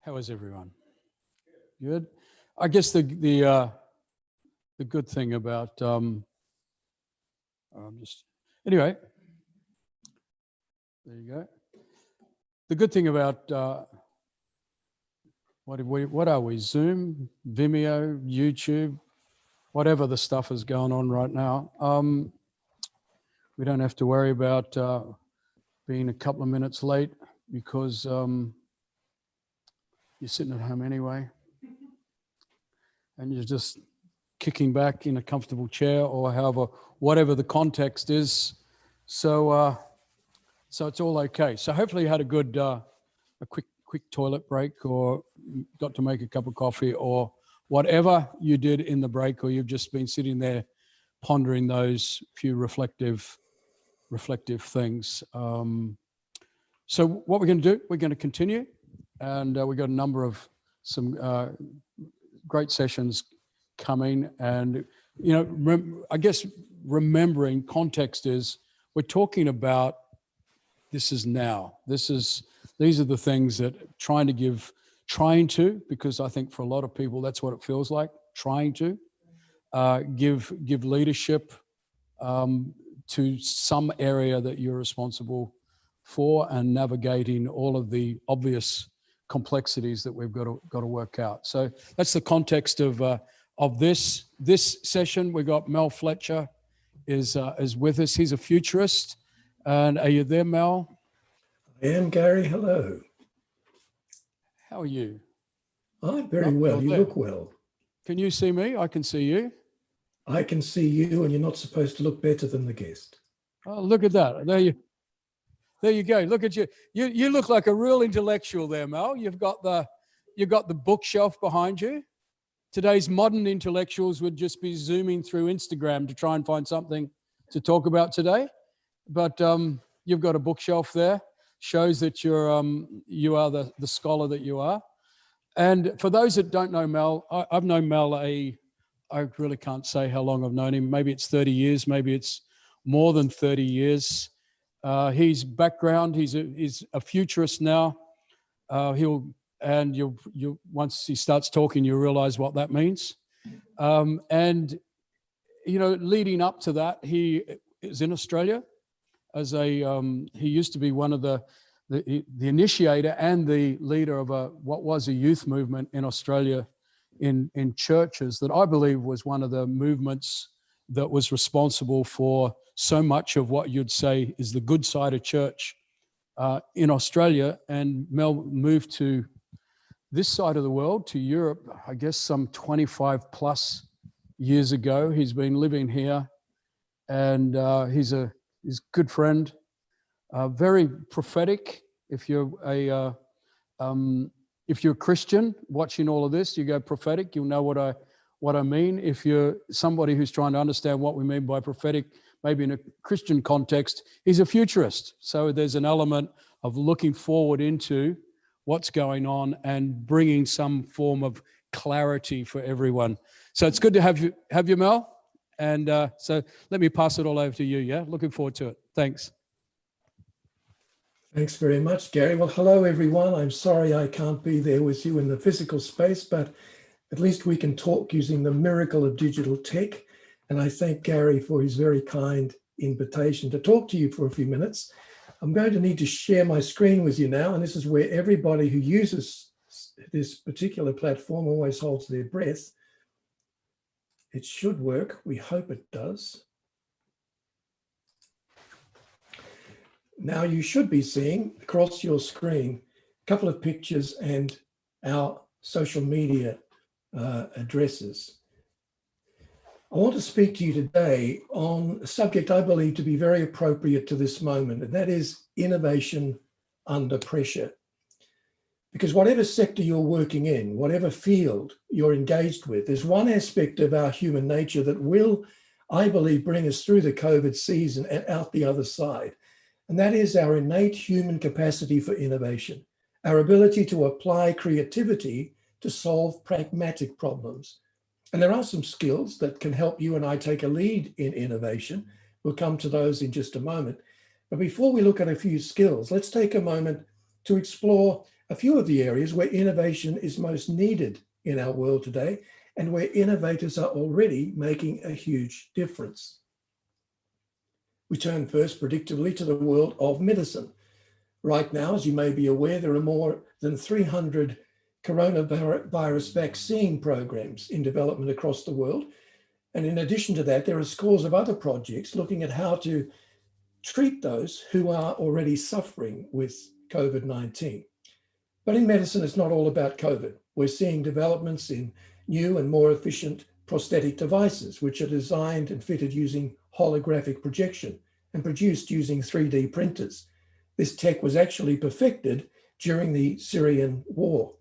How is everyone? Good. I guess the good thing about anyway, there you go. The good thing about what are we? Zoom, Vimeo, YouTube, whatever the stuff is going on right now. We don't have to worry about being a couple of minutes late because you're sitting at home anyway, and you're just kicking back in a comfortable chair or whatever the context is. So it's all okay. So hopefully you had a good, a quick toilet break, or got to make a cup of coffee, or whatever you did in the break, or you've just been sitting there pondering those few reflective things. So what we're going to do, we're going to continue, and we've got a number of some great sessions coming. And I guess remembering context is we're talking about this is now. These are the things that trying to, because I think for a lot of people that's what it feels like, trying to give leadership to some area that you're responsible for, and navigating all of the obvious complexities that we've got to work out. So that's the context of this session. We got Mel Fletcher is with us. He's a futurist. And are you there, Mel? I am, Gary. Hello. How are you? I'm very well. You look well. Can you see me? I can see you. I can see you, and you're not supposed to look better than the guest. Oh, look at that. There you go. Look at you. You look like a real intellectual there, Mel. You've got the bookshelf behind you. Today's modern intellectuals would just be zooming through Instagram to try and find something to talk about today. But you've got a bookshelf there. Shows that you are the scholar that you are. And for those that don't know Mel, I've known Mel I really can't say how long I've known him. Maybe it's 30 years. Maybe it's more than 30 years. His background, he's a futurist now. Once he starts talking, you realize what that means. And leading up to that, he is in Australia as he used to be one of the initiator and the leader of what was a youth movement in Australia in churches that I believe was one of the movements that was responsible for so much of what you'd say is the good side of church in Australia. And Mel moved to this side of the world, to Europe, I guess some 25 plus years ago. He's been living here, and he's a good friend, very prophetic. If you're a Christian watching all of this, you go prophetic, you'll know what I mean. If you're somebody who's trying to understand what we mean by prophetic, maybe in a Christian context, he's a futurist. So there's an element of looking forward into what's going on and bringing some form of clarity for everyone. So it's good to have you, Mel. And so let me pass it all over to you, yeah? Looking forward to it. Thanks. Thanks very much, Gary. Well, hello, everyone. I'm sorry I can't be there with you in the physical space, but at least we can talk using the miracle of digital tech. And I thank Gary for his very kind invitation to talk to you for a few minutes. I'm going to need to share my screen with you now, and this is where everybody who uses this particular platform always holds their breath. It should work. We hope it does. Now you should be seeing across your screen a couple of pictures and our social media addresses. I want to speak to you today on a subject I believe to be very appropriate to this moment, and that is innovation under pressure. Because whatever sector you're working in, whatever field you're engaged with, there's one aspect of our human nature that will, I believe, bring us through the COVID season and out the other side. And that is our innate human capacity for innovation, our ability to apply creativity to solve pragmatic problems. And there are some skills that can help you and I take a lead in innovation. We'll come to those in just a moment. But before we look at a few skills, let's take a moment to explore a few of the areas where innovation is most needed in our world today and where innovators are already making a huge difference. We turn first, predictably, to the world of medicine. Right now, as you may be aware, there are more than 300 coronavirus vaccine programs in development across the world. And in addition to that, there are scores of other projects looking at how to treat those who are already suffering with COVID-19. But in medicine, it's not all about COVID. We're seeing developments in new and more efficient prosthetic devices, which are designed and fitted using holographic projection and produced using 3D printers. This tech was actually perfected during the Syrian war.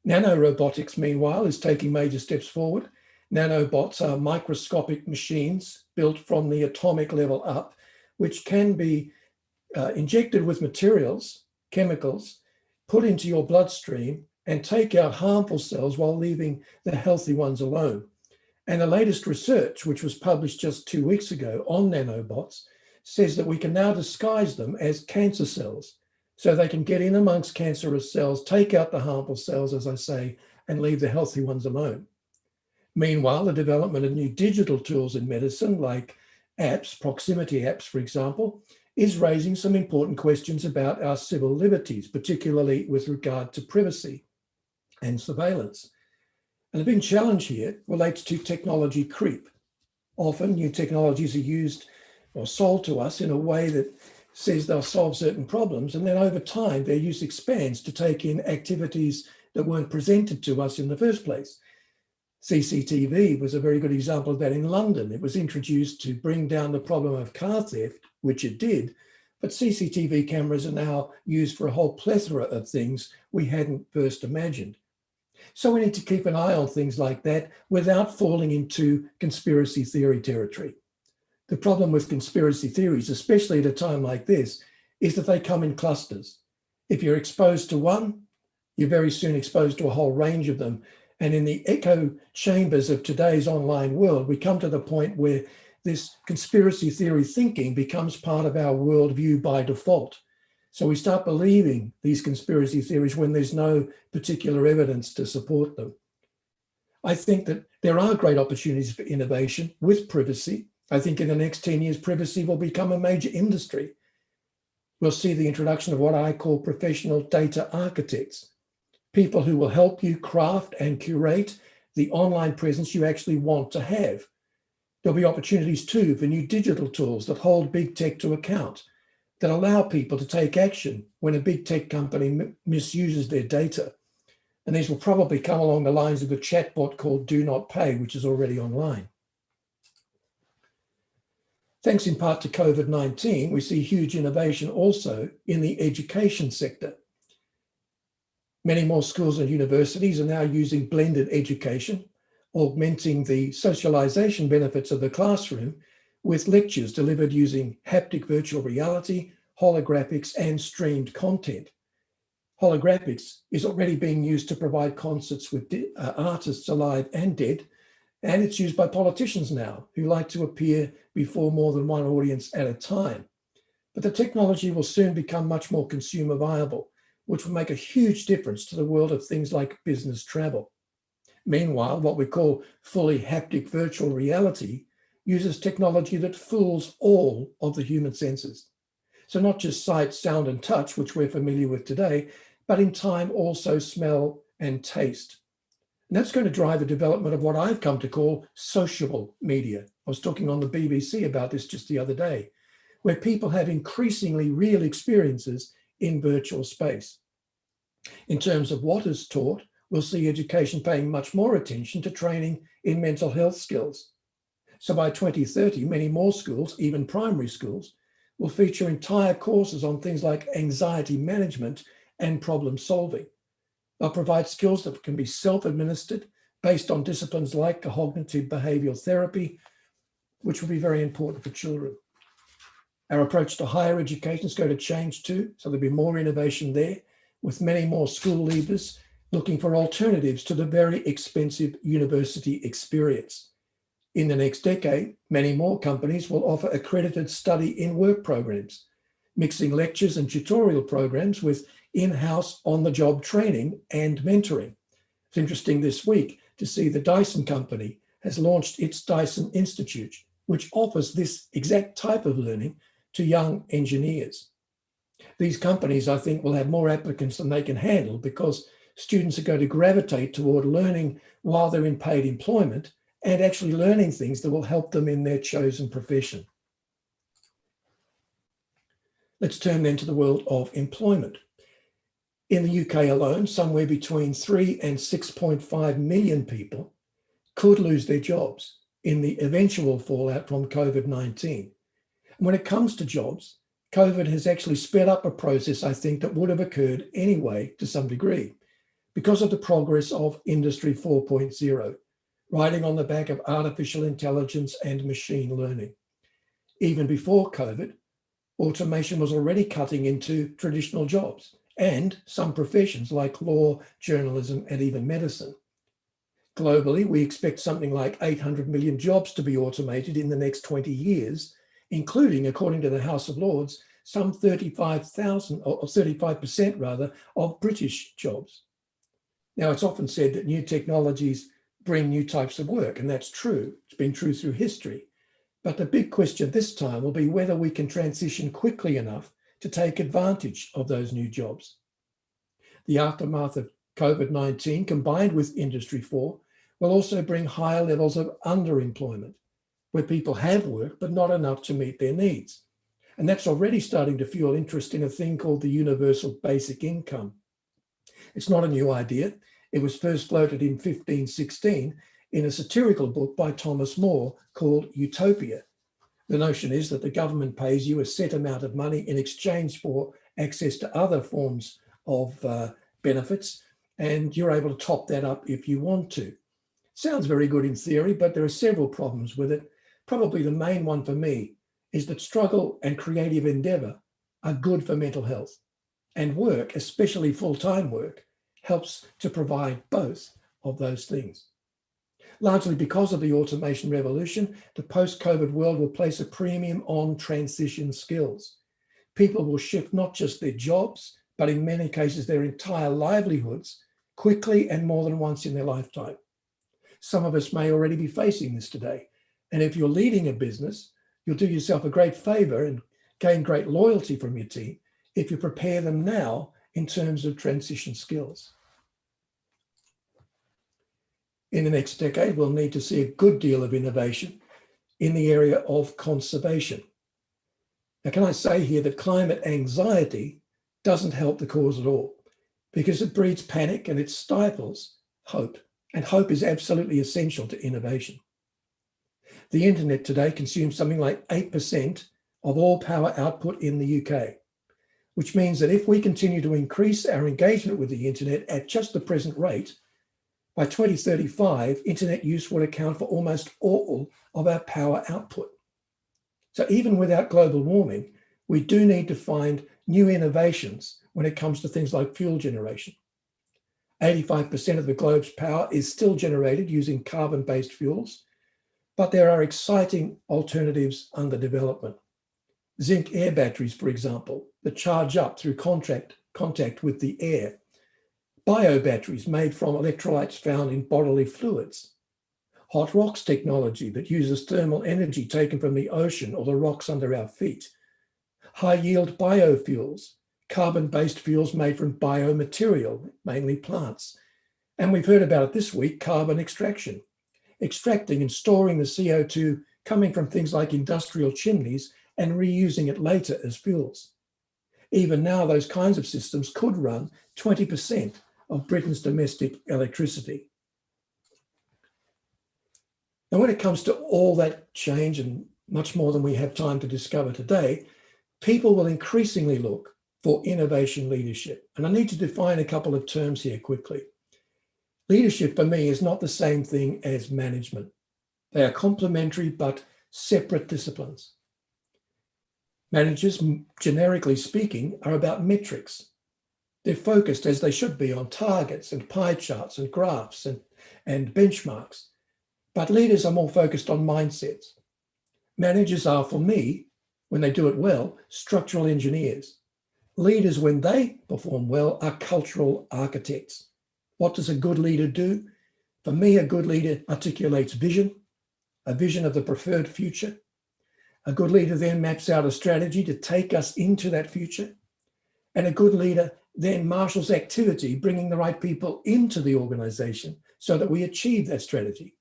Nanorobotics, meanwhile, is taking major steps forward. Nanobots are microscopic machines built from the atomic level up, which can be injected with materials, chemicals, put into your bloodstream and take out harmful cells while leaving the healthy ones alone. And the latest research, which was published just 2 weeks ago on nanobots, says that we can now disguise them as cancer cells. So they can get in amongst cancerous cells, take out the harmful cells, as I say, and leave the healthy ones alone. Meanwhile, the development of new digital tools in medicine, like apps, proximity apps, for example, is raising some important questions about our civil liberties, particularly with regard to privacy and surveillance. And the big challenge here relates to technology creep. Often new technologies are used or sold to us in a way that says they'll solve certain problems, and then over time their use expands to take in activities that weren't presented to us in the first place. CCTV was a very good example of that in London. It was introduced to bring down the problem of car theft, which it did, but CCTV cameras are now used for a whole plethora of things we hadn't first imagined. So we need to keep an eye on things like that without falling into conspiracy theory territory. The problem with conspiracy theories, especially at a time like this, is that they come in clusters. If you're exposed to one, you're very soon exposed to a whole range of them. And in the echo chambers of today's online world, we come to the point where this conspiracy theory thinking becomes part of our worldview by default. So we start believing these conspiracy theories when there's no particular evidence to support them. I think that there are great opportunities for innovation with privacy. I think in the next 10 years, privacy will become a major industry. We'll see the introduction of what I call professional data architects, people who will help you craft and curate the online presence you actually want to have. There'll be opportunities too for new digital tools that hold big tech to account, that allow people to take action when a big tech company misuses their data. And these will probably come along the lines of a chatbot called Do Not Pay, which is already online. Thanks in part to COVID-19, we see huge innovation also in the education sector. Many more schools and universities are now using blended education, augmenting the socialization benefits of the classroom with lectures delivered using haptic virtual reality, holographics, and streamed content. Holographics is already being used to provide concerts with artists alive and dead, and it's used by politicians now who like to appear before more than one audience at a time. But the technology will soon become much more consumer viable, which will make a huge difference to the world of things like business travel. Meanwhile, what we call fully haptic virtual reality uses technology that fools all of the human senses. So not just sight, sound, and touch, which we're familiar with today, but in time also smell and taste. And that's going to drive the development of what I've come to call sociable media. I was talking on the BBC about this just the other day, where people have increasingly real experiences in virtual space. In terms of what is taught, we'll see education paying much more attention to training in mental health skills. So by 2030, many more schools, even primary schools, will feature entire courses on things like anxiety management and problem solving. They'll provide skills that can be self-administered based on disciplines like cognitive behavioral therapy, which will be very important for children. Our approach to higher education is going to change too, so there'll be more innovation there, with many more school leaders looking for alternatives to the very expensive university experience. In the next decade, many more companies will offer accredited study in work programs, mixing lectures and tutorial programs with in-house on-the-job training and mentoring. It's interesting this week to see the Dyson company has launched its Dyson Institute, which offers this exact type of learning to young engineers. These companies, I think, will have more applicants than they can handle because students are going to gravitate toward learning while they're in paid employment and actually learning things that will help them in their chosen profession. Let's turn then to the world of employment. In the UK alone, somewhere between 3 and 6.5 million people could lose their jobs in the eventual fallout from COVID-19. When it comes to jobs, COVID has actually sped up a process, I think, that would have occurred anyway to some degree because of the progress of Industry 4.0, riding on the back of artificial intelligence and machine learning. Even before COVID, automation was already cutting into traditional jobs and some professions like law, journalism, and even medicine. Globally, we expect something like 800 million jobs to be automated in the next 20 years, including, according to the House of Lords, some 35,000 or 35% rather of British jobs. Now, it's often said that new technologies bring new types of work, and that's true. It's been true through history. But the big question this time will be whether we can transition quickly enough to take advantage of those new jobs. The aftermath of COVID-19 combined with Industry 4 will also bring higher levels of underemployment, where people have work but not enough to meet their needs. And that's already starting to fuel interest in a thing called the universal basic income. It's not a new idea. It was first floated in 1516 in a satirical book by Thomas More called Utopia. The notion is that the government pays you a set amount of money in exchange for access to other forms of benefits, and you're able to top that up if you want to. Sounds very good in theory, but there are several problems with it. Probably the main one for me is that struggle and creative endeavor are good for mental health, and work, especially full-time work, helps to provide both of those things. Largely because of the automation revolution, the post-COVID world will place a premium on transition skills. People will shift not just their jobs, but in many cases their entire livelihoods quickly and more than once in their lifetime. Some of us may already be facing this today. And if you're leading a business, you'll do yourself a great favor and gain great loyalty from your team if you prepare them now in terms of transition skills. In the next decade, we'll need to see a good deal of innovation in the area of conservation. Now, can I say here that climate anxiety doesn't help the cause at all because it breeds panic and it stifles hope. And hope is absolutely essential to innovation. The internet today consumes something like 8% of all power output in the UK, which means that if we continue to increase our engagement with the internet at just the present rate, by 2035, internet use will account for almost all of our power output. So even without global warming, we do need to find new innovations when it comes to things like fuel generation. 85% of the globe's power is still generated using carbon-based fuels, but there are exciting alternatives under development. Zinc air batteries, for example, that charge up through contact with the air. Biobatteries made from electrolytes found in bodily fluids. Hot rocks technology that uses thermal energy taken from the ocean or the rocks under our feet. High-yield biofuels, carbon-based fuels made from biomaterial, mainly plants. And we've heard about it this week, carbon extraction. Extracting and storing the CO2 coming from things like industrial chimneys and reusing it later as fuels. Even now, those kinds of systems could run 20% of Britain's domestic electricity. Now, when it comes to all that change and much more than we have time to discover today, people will increasingly look for innovation leadership. And I need to define a couple of terms here quickly. Leadership for me is not the same thing as management. They are complementary but separate disciplines. Managers, generically speaking, are about metrics. They're focused, as they should be, on targets and pie charts and graphs and benchmarks. But leaders are more focused on mindsets. Managers are, for me, when they do it well, structural engineers. Leaders, when they perform well, are cultural architects. What does a good leader do? For me, a good leader articulates vision, a vision of the preferred future. A good leader then maps out a strategy to take us into that future. And a good leader then marshals activity, bringing the right people into the organization so that we achieve that strategy.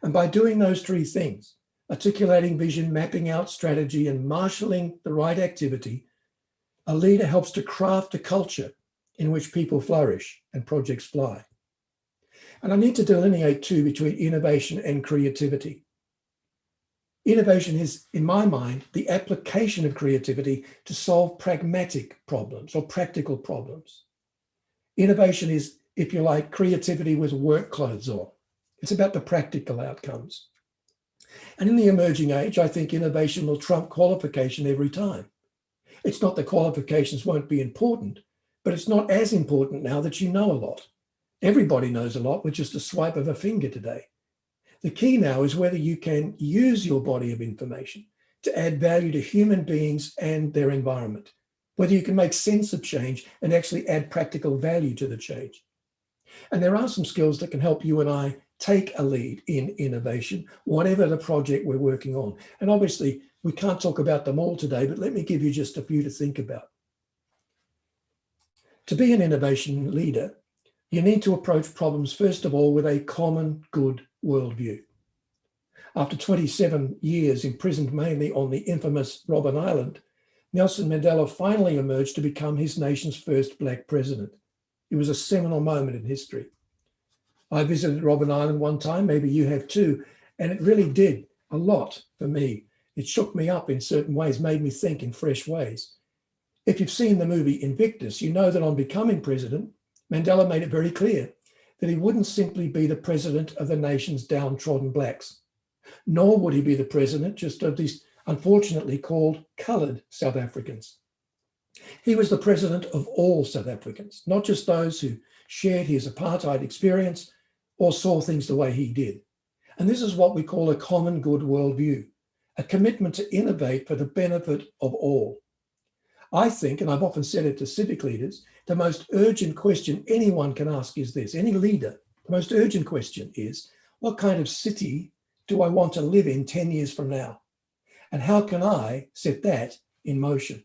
And by doing those three things, articulating vision, mapping out strategy, and marshalling the right activity, a leader helps to craft a culture in which people flourish and projects fly. And I need to delineate too between innovation and creativity. Innovation is, in my mind, the application of creativity to solve pragmatic problems or practical problems. Innovation is, if you like, creativity with work clothes on. It's about the practical outcomes. And in the emerging age, I think innovation will trump qualification every time. It's not that qualifications won't be important, but it's not as important now that you know a lot. Everybody knows a lot with just a swipe of a finger today. The key now is whether you can use your body of information to add value to human beings and their environment, whether you can make sense of change and actually add practical value to the change. And there are some skills that can help you and I take a lead in innovation, whatever the project we're working on. And obviously, we can't talk about them all today, but let me give you just a few to think about. To be an innovation leader, you need to approach problems, first of all, with a common good worldview. After 27 years imprisoned mainly on the infamous Robben Island, Nelson Mandela finally emerged to become his nation's first Black president. It was a seminal moment in history. I visited Robben Island one time, maybe you have too, and it really did a lot for me. It shook me up in certain ways, made me think in fresh ways. If you've seen the movie Invictus, you know that on becoming president, Mandela made it very clear that he wouldn't simply be the president of the nation's downtrodden blacks, nor would he be the president just of these unfortunately called coloured South Africans. He was the president of all South Africans, not just those who shared his apartheid experience or saw things the way he did. And this is what we call a common good worldview, a commitment to innovate for the benefit of all. I think, and I've often said it to civic leaders, the most urgent question anyone can ask is this, any leader, the most urgent question is, what kind of city do I want to live in 10 years from now? And how can I set that in motion?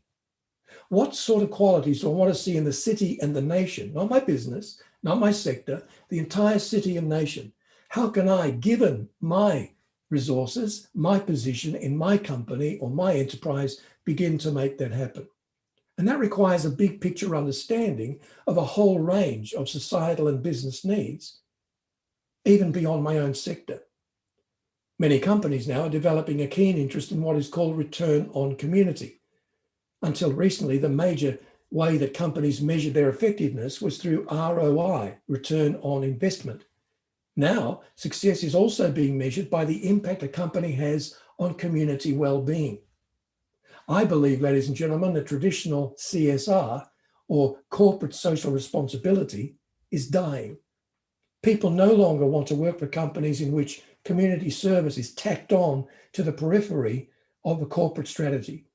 What sort of qualities do I want to see in the city and the nation, not my business, not my sector, the entire city and nation? How can I, given my resources, my position in my company or my enterprise, begin to make that happen? And that requires a big picture understanding of a whole range of societal and business needs, even beyond my own sector. Many companies now are developing a keen interest in what is called return on community. Until recently, the major way that companies measured their effectiveness was through ROI, return on investment. Now, success is also being measured by the impact a company has on community well-being. I believe, ladies and gentlemen, the traditional CSR, or corporate social responsibility, is dying. People no longer want to work for companies in which community service is tacked on to the periphery of a corporate strategy.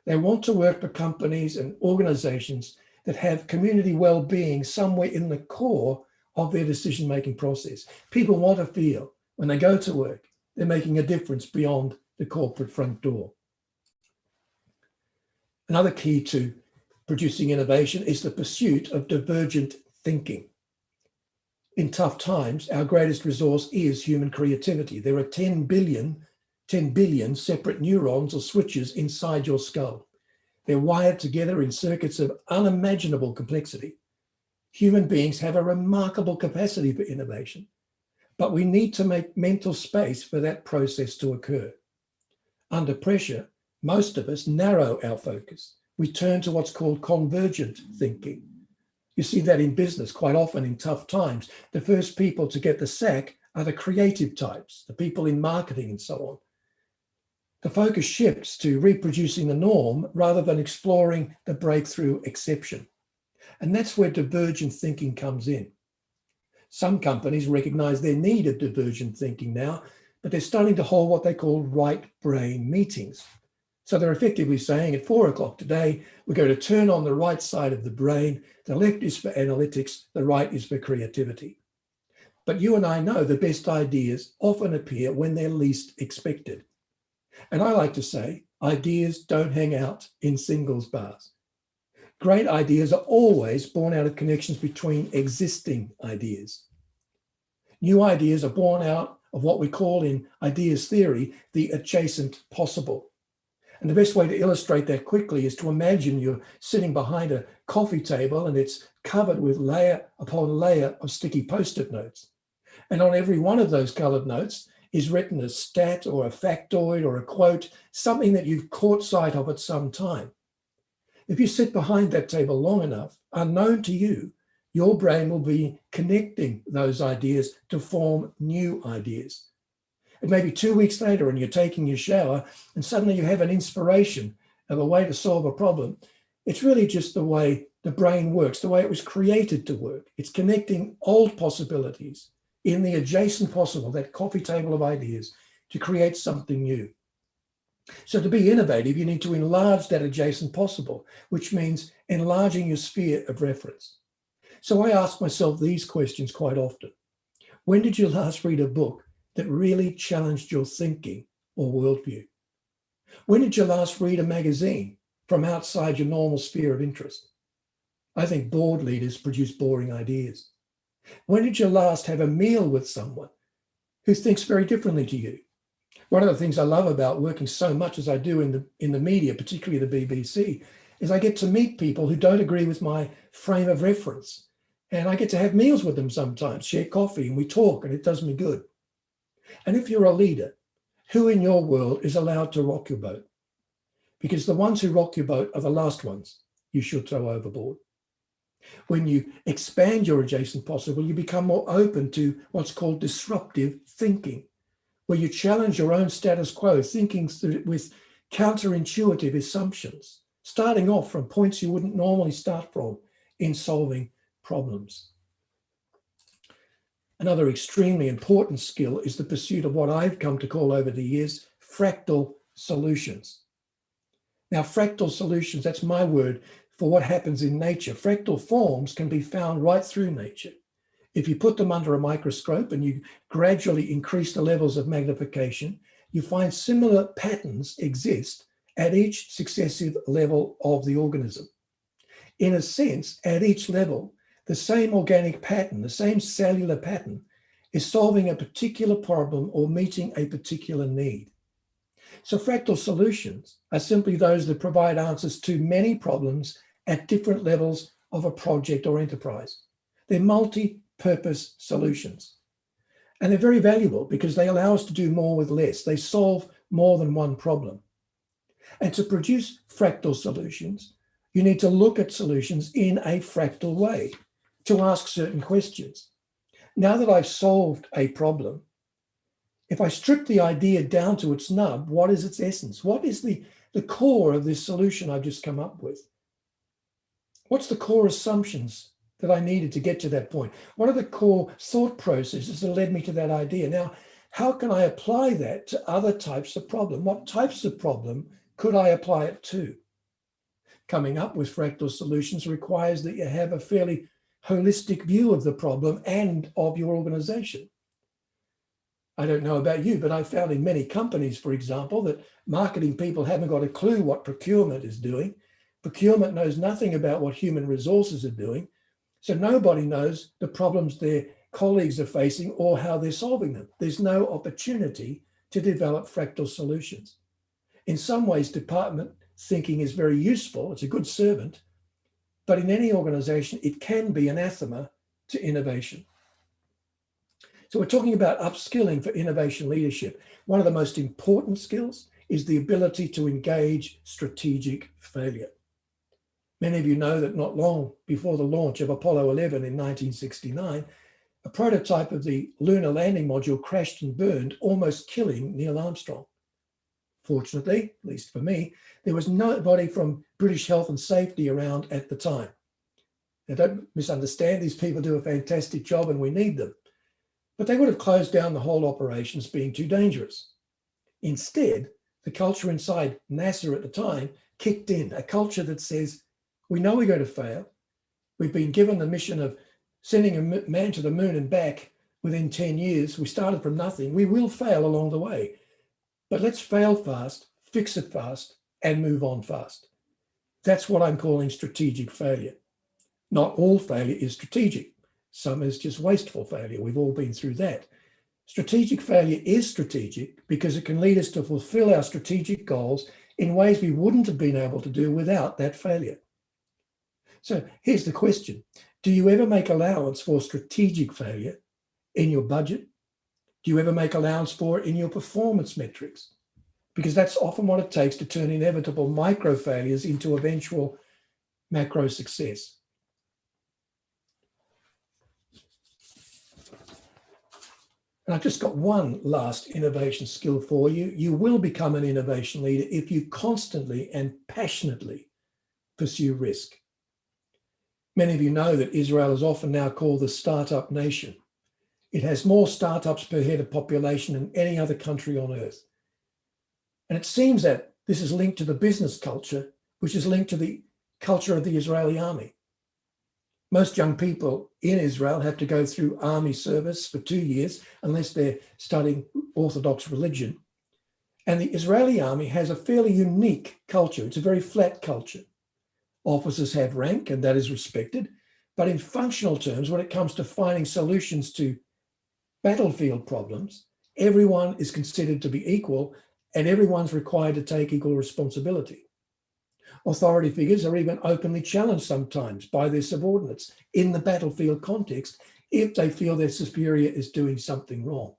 They want to work for companies and organizations that have community well-being somewhere in the core of their decision-making process. People want to feel when they go to work, they're making a difference beyond the corporate front door. Another key to producing innovation is the pursuit of divergent thinking. In tough times, our greatest resource is human creativity. There are 10 billion separate neurons or switches inside your skull. They're wired together in circuits of unimaginable complexity. Human beings have a remarkable capacity for innovation, but we need to make mental space for that process to occur. Under pressure, most of us narrow our focus. We turn to what's called convergent thinking. You see that in business quite often in tough times. The first people to get the sack are the creative types, the people in marketing and so on. The focus shifts to reproducing the norm rather than exploring the breakthrough exception. And that's where divergent thinking comes in. Some companies recognize their need of divergent thinking now, but they're starting to hold what they call right brain meetings. So they're effectively saying at 4 o'clock today, we're going to turn on the right side of the brain. The left is for analytics, the right is for creativity. But you and I know the best ideas often appear when they're least expected. And I like to say, ideas don't hang out in singles bars. Great ideas are always born out of connections between existing ideas. New ideas are born out of what we call in ideas theory, the adjacent possible. And the best way to illustrate that quickly is to imagine you're sitting behind a coffee table and it's covered with layer upon layer of sticky Post-it notes. And on every one of those colored notes is written a stat or a factoid or a quote, something that you've caught sight of at some time. If you sit behind that table long enough, unknown to you, your brain will be connecting those ideas to form new ideas. It may be 2 weeks later and you're taking your shower and suddenly you have an inspiration of a way to solve a problem. It's really just the way the brain works, the way it was created to work. It's connecting old possibilities in the adjacent possible, that coffee table of ideas, to create something new. So to be innovative, you need to enlarge that adjacent possible, which means enlarging your sphere of reference. So I ask myself these questions quite often. When did you last read a book that really challenged your thinking or worldview? When did you last read a magazine from outside your normal sphere of interest? I think bored leaders produce boring ideas. When did you last have a meal with someone who thinks very differently to you? One of the things I love about working so much as I do in the media, particularly the BBC, is I get to meet people who don't agree with my frame of reference. And I get to have meals with them sometimes, share coffee, and we talk, and it does me good. And if you're a leader, who in your world is allowed to rock your boat? Because the ones who rock your boat are the last ones you should throw overboard. When you expand your adjacent possible, you become more open to what's called disruptive thinking, where you challenge your own status quo, thinking with counterintuitive assumptions, starting off from points you wouldn't normally start from in solving problems. Another extremely important skill is the pursuit of what I've come to call over the years fractal solutions. Now, fractal solutions, that's my word for what happens in nature. Fractal forms can be found right through nature. If you put them under a microscope and you gradually increase the levels of magnification, you find similar patterns exist at each successive level of the organism. In a sense, at each level, the same organic pattern, the same cellular pattern, is solving a particular problem or meeting a particular need. So fractal solutions are simply those that provide answers to many problems at different levels of a project or enterprise. They're multi-purpose solutions. And they're very valuable because they allow us to do more with less. They solve more than one problem. And to produce fractal solutions, you need to look at solutions in a fractal way, to ask certain questions. Now that I've solved a problem, if I strip the idea down to its nub, what is its essence? What is the core of this solution I've just come up with? What's the core assumptions that I needed to get to that point? What are the core thought processes that led me to that idea? Now, how can I apply that to other types of problem? What types of problem could I apply it to? Coming up with fractal solutions requires that you have a fairly holistic view of the problem and of your organization. I don't know about you, but I found in many companies, for example, that marketing people haven't got a clue what procurement is doing. Procurement knows nothing about what human resources are doing. So nobody knows the problems their colleagues are facing or how they're solving them. There's no opportunity to develop fractal solutions. In some ways, department thinking is very useful. It's a good servant. But in any organization, it can be anathema to innovation. So we're talking about upskilling for innovation leadership. One of the most important skills is the ability to engage strategic failure. Many of you know that not long before the launch of Apollo 11 in 1969, a prototype of the lunar landing module crashed and burned, almost killing Neil Armstrong. Fortunately, at least for me, there was nobody from British Health and Safety around at the time. Now, don't misunderstand, these people do a fantastic job and we need them. But they would have closed down the whole operation as being too dangerous. Instead, the culture inside NASA at the time kicked in, a culture that says, we know we're going to fail. We've been given the mission of sending a man to the moon and back within 10 years. We started from nothing. We will fail along the way, but let's fail fast, fix it fast, and move on fast. That's what I'm calling strategic failure. Not all failure is strategic. Some is just wasteful failure. We've all been through that. Strategic failure is strategic because it can lead us to fulfill our strategic goals in ways we wouldn't have been able to do without that failure. So here's the question. Do you ever make allowance for strategic failure in your budget? Do you ever make allowance for it in your performance metrics? Because that's often what it takes to turn inevitable micro failures into eventual macro success. And I've just got one last innovation skill for you. You will become an innovation leader if you constantly and passionately pursue risk. Many of you know that Israel is often now called the startup nation. It has more startups per head of population than any other country on earth. And it seems that this is linked to the business culture, which is linked to the culture of the Israeli army. Most young people in Israel have to go through army service for 2 years, unless they're studying Orthodox religion. And the Israeli army has a fairly unique culture. It's a very flat culture. Officers have rank, and that is respected. But in functional terms, when it comes to finding solutions to battlefield problems, everyone is considered to be equal, and everyone's required to take equal responsibility. Authority figures are even openly challenged sometimes by their subordinates in the battlefield context if they feel their superior is doing something wrong.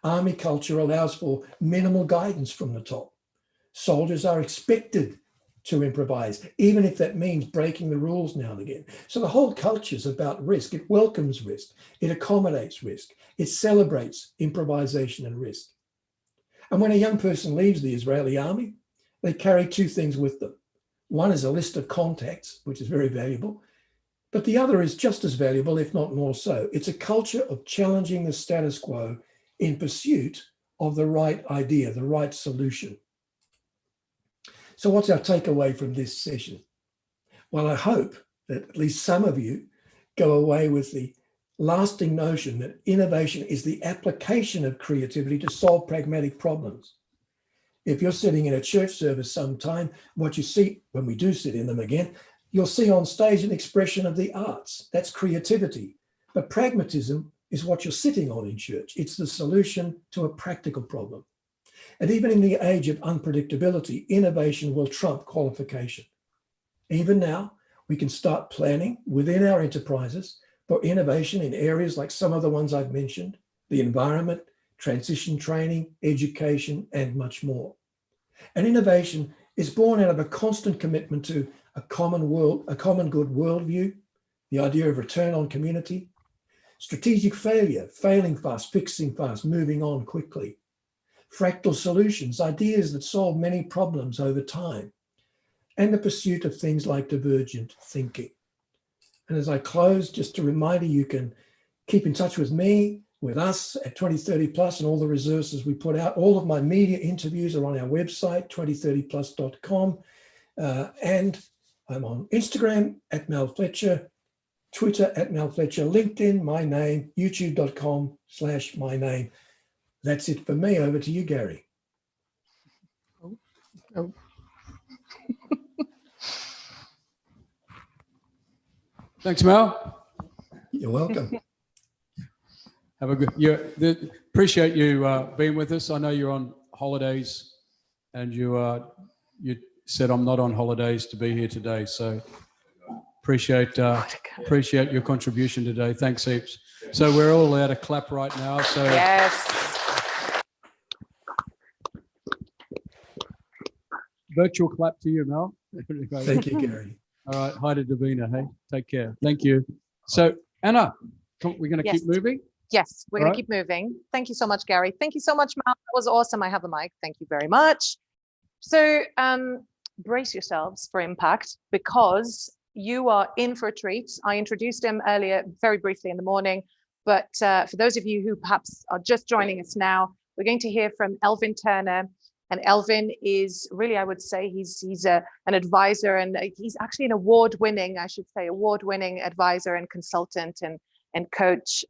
Army culture allows for minimal guidance from the top. Soldiers are expected to improvise, even if that means breaking the rules now and again. So the whole culture is about risk. It welcomes risk. It accommodates risk. It celebrates improvisation and risk. And when a young person leaves the Israeli army, they carry two things with them. One is a list of contacts, which is very valuable, but the other is just as valuable, if not more so. It's a culture of challenging the status quo in pursuit of the right idea, the right solution. So what's our takeaway from this session? Well, I hope that at least some of you go away with the lasting notion that innovation is the application of creativity to solve pragmatic problems. If you're sitting in a church service sometime, what you see when we do sit in them again, you'll see on stage an expression of the arts. That's creativity. But pragmatism is what you're sitting on in church. It's the solution to a practical problem. And even in the age of unpredictability, innovation will trump qualification. Even now, we can start planning within our enterprises for innovation in areas like some of the ones I've mentioned, the environment, transition training, education, and much more. And innovation is born out of a constant commitment to a common good worldview, the idea of return on community, strategic failure, failing fast, fixing fast, moving on quickly, fractal solutions, ideas that solve many problems over time, and the pursuit of things like divergent thinking. And as I close, just a reminder, you can keep in touch with me, with us at 2030 Plus and all the resources we put out. All of my media interviews are on our website, 2030plus.com. And I'm on Instagram at Mel Fletcher, Twitter at Mel Fletcher, LinkedIn, my name, youtube.com/my name. That's it for me. Over to you, Gary. Oh. Thanks, Mel. You're welcome. Have a good. Appreciate you being with us. I know you're on holidays, and you said I'm not on holidays to be here today. So appreciate your contribution today. Thanks heaps. So we're all allowed to clap right now. So Yes. Virtual clap to you, Mel. Thank you, Gary. All right. Hi to Davina. Hey, take care. Thank you. So Anna, we're going to keep moving. Yes, we're going to keep moving. Thank you so much, Gary. Thank you so much, Mel. That was awesome. I have a mic. Thank you very much. So brace yourselves for impact, because you are in for a treat. I introduced him earlier, very briefly in the morning, but for those of you who perhaps are just joining us now, we're going to hear from Elvin Turner, And Elvin is really, I would say, he's an advisor, and he's actually an award-winning, I should say, award-winning advisor and consultant and coach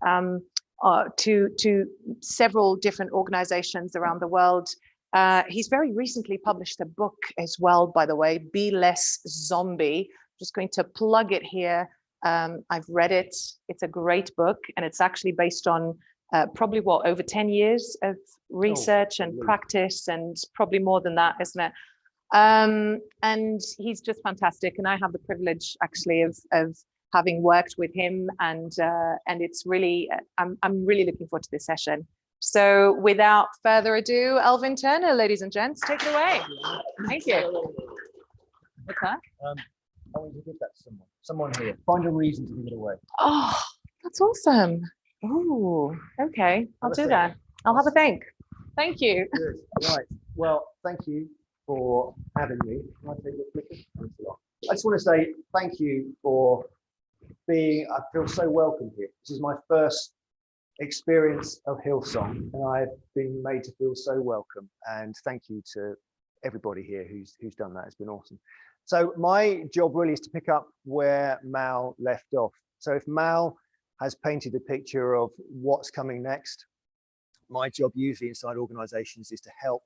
to several different organizations around the world. He's very recently published a book as well, by the way, Be Less Zombie. I'm just going to plug it here. I've read it. It's a great book, and it's actually based on probably over 10 years of research and practice, and probably more than that, isn't it? And he's just fantastic. And I have the privilege actually of having worked with him, and it's really, I'm really looking forward to this session. So without further ado, Elvin Turner, ladies and gents, take it away. Thank you. What's that? I want you to give that to someone here. Find a reason to give it away. Oh, that's awesome. Oh, okay. I'll do that. I'll have a think. Thank you. Good. Right. Well, thank you for having me. Can I take your clicker? Thanks a lot. I just want to say thank you for being, I feel so welcome here. This is my first experience of Hillsong, and I've been made to feel so welcome. And thank you to everybody here who's done that. It's been awesome. So my job really is to pick up where Mal left off. So if Mal has painted a picture of what's coming next, my job usually inside organizations is to help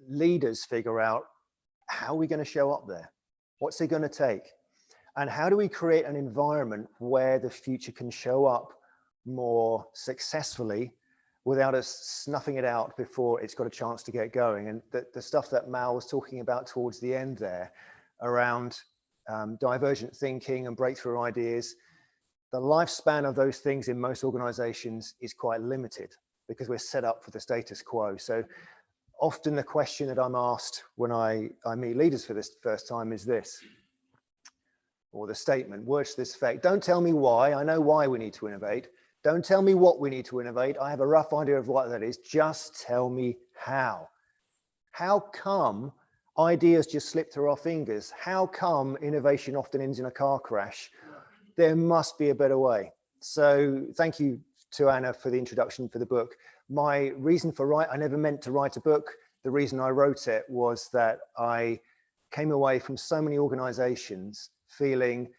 leaders figure out how are we going to show up there? What's it going to take? And how do we create an environment where the future can show up more successfully without us snuffing it out before it's got a chance to get going? And the stuff that Mal was talking about towards the end there around divergent thinking and breakthrough ideas, the lifespan of those things in most organizations is quite limited because we're set up for the status quo. So often the question that I'm asked when I meet leaders for this first time is this, or the statement, words to this effect: don't tell me why, I know why we need to innovate. Don't tell me what we need to innovate, I have a rough idea of what that is, just tell me how. How come ideas just slip through our fingers? How come innovation often ends in a car crash? There must be a better way. So thank you to Anna for the introduction for the book. My reason for I never meant to write a book. The reason I wrote it was that I came away from so many organizations feeling,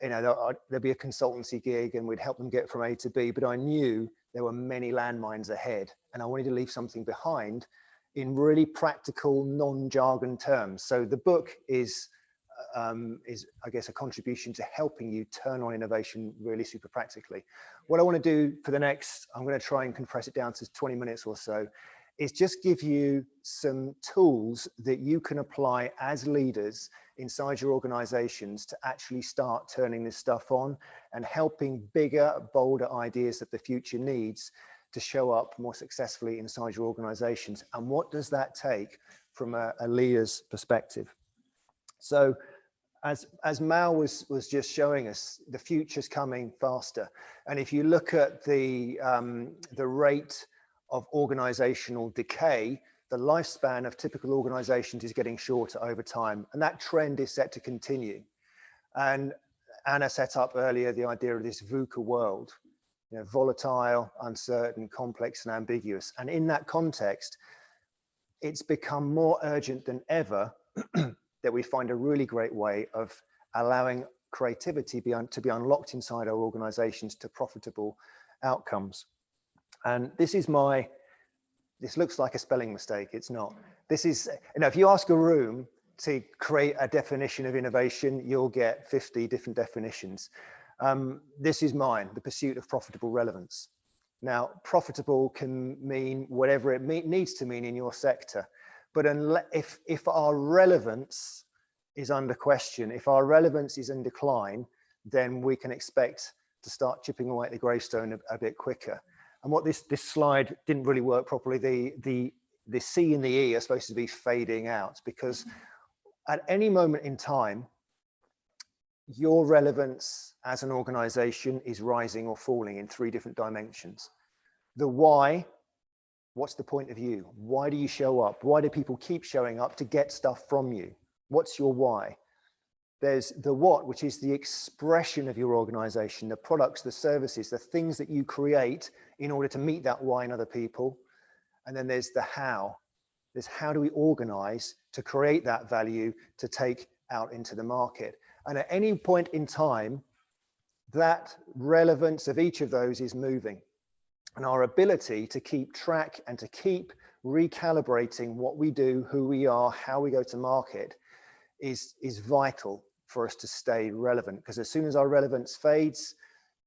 you know, there'd be a consultancy gig and we'd help them get from A to B, but I knew there were many landmines ahead and I wanted to leave something behind in really practical, non-jargon terms. So the book is I guess a contribution to helping you turn on innovation really super practically. What I want to do for the next, I'm going to try and compress it down to 20 minutes or so, is just give you some tools that you can apply as leaders inside your organizations to actually start turning this stuff on and helping bigger, bolder ideas that the future needs to show up more successfully inside your organizations. And what does that take from a leader's perspective? So as Mal was just showing us, the future's coming faster. And if you look at the rate of organizational decay, the lifespan of typical organizations is getting shorter over time. And that trend is set to continue. And Anna set up earlier the idea of this VUCA world, you know, volatile, uncertain, complex, and ambiguous. And in that context, it's become more urgent than ever that we find a really great way of allowing creativity to be unlocked inside our organizations to profitable outcomes. And this looks like a spelling mistake, it's not. This is, you know, if you ask a room to create a definition of innovation, you'll get 50 different definitions. This is mine, the pursuit of profitable relevance. Now, profitable can mean whatever it needs to mean in your sector. But if our relevance is under question, if our relevance is in decline, then we can expect to start chipping away at the gravestone a bit quicker. And what this slide didn't really work properly. The C and the E are supposed to be fading out because at any moment in time, your relevance as an organization is rising or falling in 3 different dimensions. The why. What's the point of view? Why do you show up? Why do people keep showing up to get stuff from you? What's your why? There's the what, which is the expression of your organization, the products, the services, the things that you create in order to meet that why in other people. And then there's the how. There's how do we organize to create that value to take out into the market. And at any point in time, that relevance of each of those is moving. And our ability to keep track and to keep recalibrating what we do, who we are, how we go to market is vital for us to stay relevant. Because as soon as our relevance fades,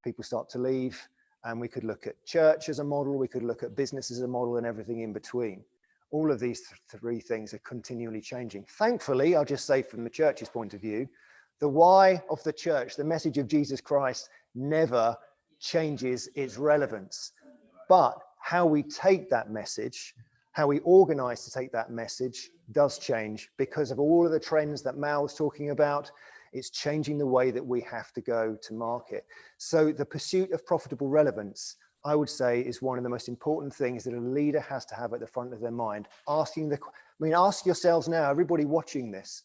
people start to leave, and we could look at church as a model, we could look at business as a model, and everything in between. All of these three things are continually changing. Thankfully, I'll just say from the church's point of view, the why of the church, the message of Jesus Christ, never changes its relevance. But how we take that message, how we organize to take that message does change because of all of the trends that Mal was talking about. It's changing the way that we have to go to market. So the pursuit of profitable relevance, I would say, is one of the most important things that a leader has to have at the front of their mind. Ask yourselves now, everybody watching this,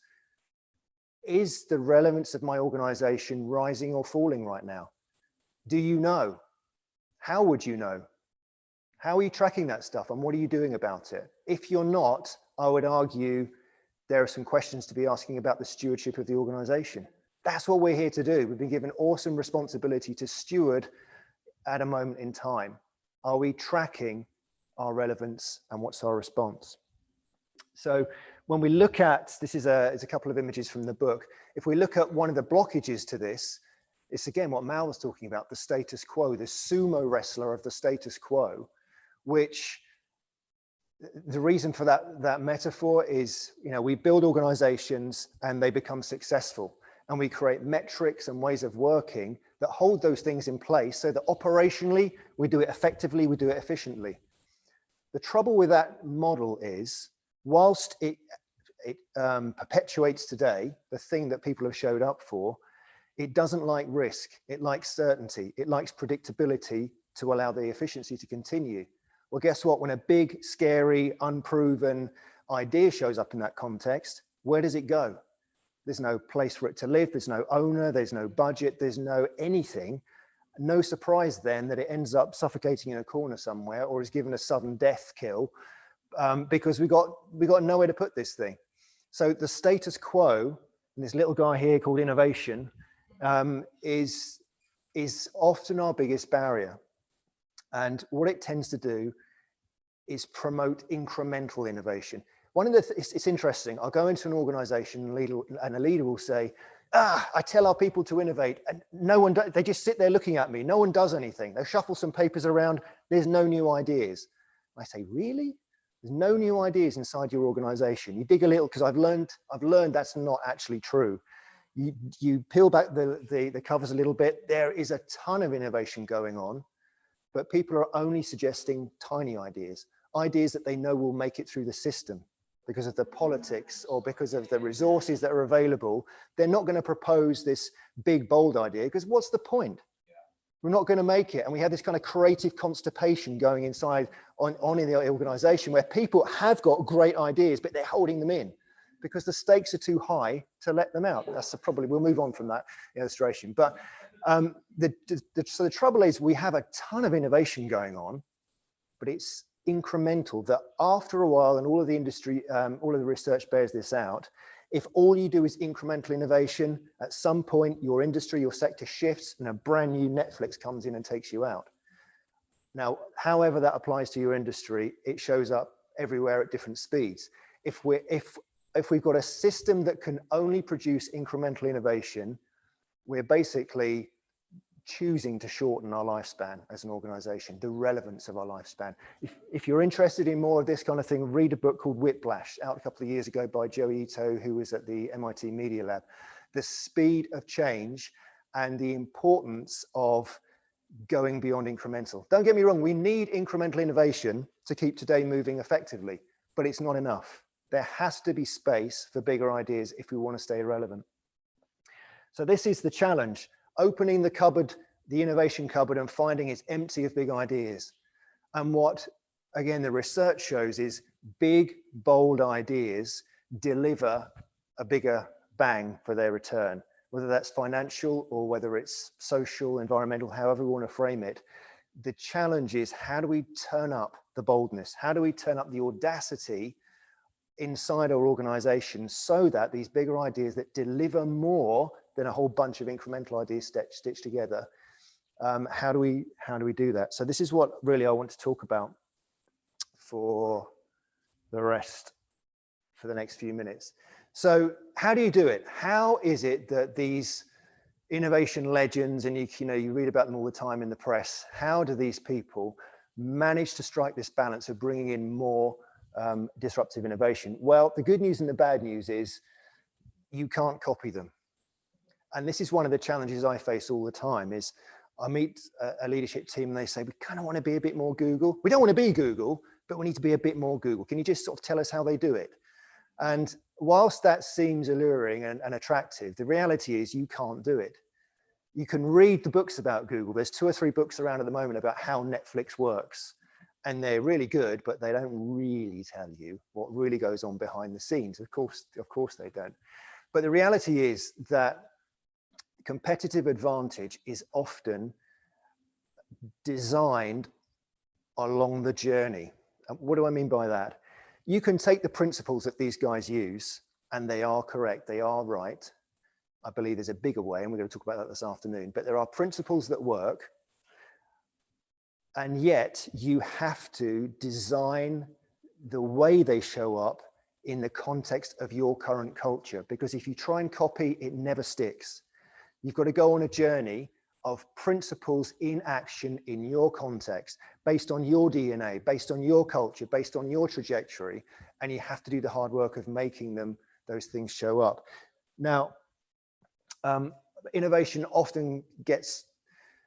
is the relevance of my organization rising or falling right now? Do you know? How would you know? How are you tracking that stuff, and what are you doing about it? If you're not, I would argue there are some questions to be asking about the stewardship of the organization. That's what we're here to do. We've been given awesome responsibility to steward at a moment in time. Are we tracking our relevance, and what's our response? So when we look at, this is a couple of images from the book. If we look at one of the blockages to this, it's again what Mal was talking about, the status quo, the sumo wrestler of the status quo, which the reason for that metaphor is, we build organizations and they become successful, and we create metrics and ways of working that hold those things in place so that operationally we do it effectively, we do it efficiently. The trouble with that model is, whilst it perpetuates today the thing that people have showed up for, it doesn't like risk. It likes certainty. It likes predictability to allow the efficiency to continue. Well, guess what? When a big, scary, unproven idea shows up in that context, where does it go? There's no place for it to live. There's no owner. There's no budget. There's no anything. No surprise then that it ends up suffocating in a corner somewhere, or is given a sudden death kill because we got nowhere to put this thing. So the status quo, and this little guy here called innovation, is often our biggest barrier. And what it tends to do is promote incremental innovation. It's interesting. I'll go into an organization and a leader will say, I tell our people to innovate, and no one they just sit there looking at me. No one does anything. They shuffle some papers around. There's no new ideas. I say, really? There's no new ideas inside your organization. You dig a little, because I've learned that's not actually true. You peel back the covers a little bit. There is a ton of innovation going on, but people are only suggesting tiny ideas that they know will make it through the system because of the politics or because of the resources that are available. They're not going to propose this big, bold idea, because what's the point? We're not going to make it. And we have this kind of creative constipation going inside on in the organization, where people have got great ideas, but they're holding them in because the stakes are too high to let them out. That's probably, we'll move on from that illustration. But so the trouble is, we have a ton of innovation going on, but it's incremental, that after a while, and all of the industry, all of the research bears this out, if all you do is incremental innovation, at some point your industry, your sector shifts and a brand new Netflix comes in and takes you out. Now, however that applies to your industry, it shows up everywhere at different speeds. If we've got a system that can only produce incremental innovation, we're basically choosing to shorten our lifespan as an organization, the relevance of our lifespan. If you're interested in more of this kind of thing, read a book called Whiplash, out a couple of years ago by Joey Ito, who was at the MIT Media Lab. The speed of change and the importance of going beyond incremental. Don't get me wrong, we need incremental innovation to keep today moving effectively, but it's not enough. There has to be space for bigger ideas if we want to stay relevant. So this is the challenge. Opening the cupboard, the innovation cupboard, and finding it's empty of big ideas. And what, again, the research shows is big, bold ideas deliver a bigger bang for their return, whether that's financial or whether it's social, environmental, however we want to frame it. The challenge is, how do we turn up the boldness? How do we turn up the audacity inside our organizations so that these bigger ideas that deliver more than a whole bunch of incremental ideas stitched together, how do we do that? So this is what really I want to talk about for the next few minutes. So how do you do it? How is it that these innovation legends, and you read about them all the time in the press, how do these people manage to strike this balance of bringing in more disruptive innovation? Well, the good news and the bad news is you can't copy them. And this is one of the challenges I face all the time is I meet a leadership team and they say, we kind of want to be a bit more Google. We don't want to be Google, but we need to be a bit more Google. Can you just sort of tell us how they do it? And whilst that seems alluring and attractive, the reality is you can't do it. You can read the books about Google. There's 2 or 3 books around at the moment about how Netflix works. And they're really good, but they don't really tell you what really goes on behind the scenes. Of course they don't. But the reality is that competitive advantage is often designed along the journey. And what do I mean by that? You can take the principles that these guys use, and they are correct, they are right. I believe there's a bigger way, and we're going to talk about that this afternoon, but there are principles that work, and yet you have to design the way they show up in the context of your current culture, because if you try and copy, it never sticks. You've got to go on a journey of principles in action in your context, based on your DNA, based on your culture, based on your trajectory, and you have to do the hard work of making those things show up. Now, innovation often gets,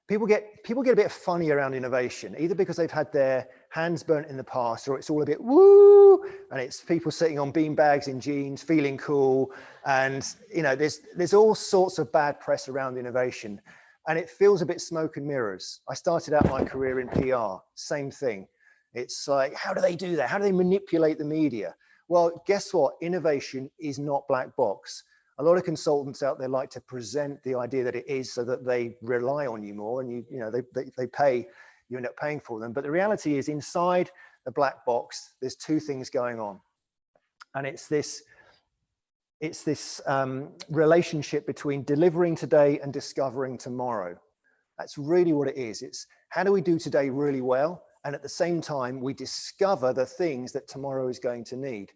people get a bit funny around innovation, either because they've had their hands burnt in the past, or it's all a bit woo, and it's people sitting on bean bags in jeans, feeling cool, and there's all sorts of bad press around innovation. And it feels a bit smoke and mirrors. I started out my career in PR, same thing. It's like, how do they do that? How do they manipulate the media? Well, guess what? Innovation is not black box. A lot of consultants out there like to present the idea that it is so that they rely on you more, and they pay, you end up paying for them. But the reality is inside the black box, there's 2 things going on. And it's this relationship between delivering today and discovering tomorrow. That's really what it is. It's how do we do today really well, and at the same time we discover the things that tomorrow is going to need.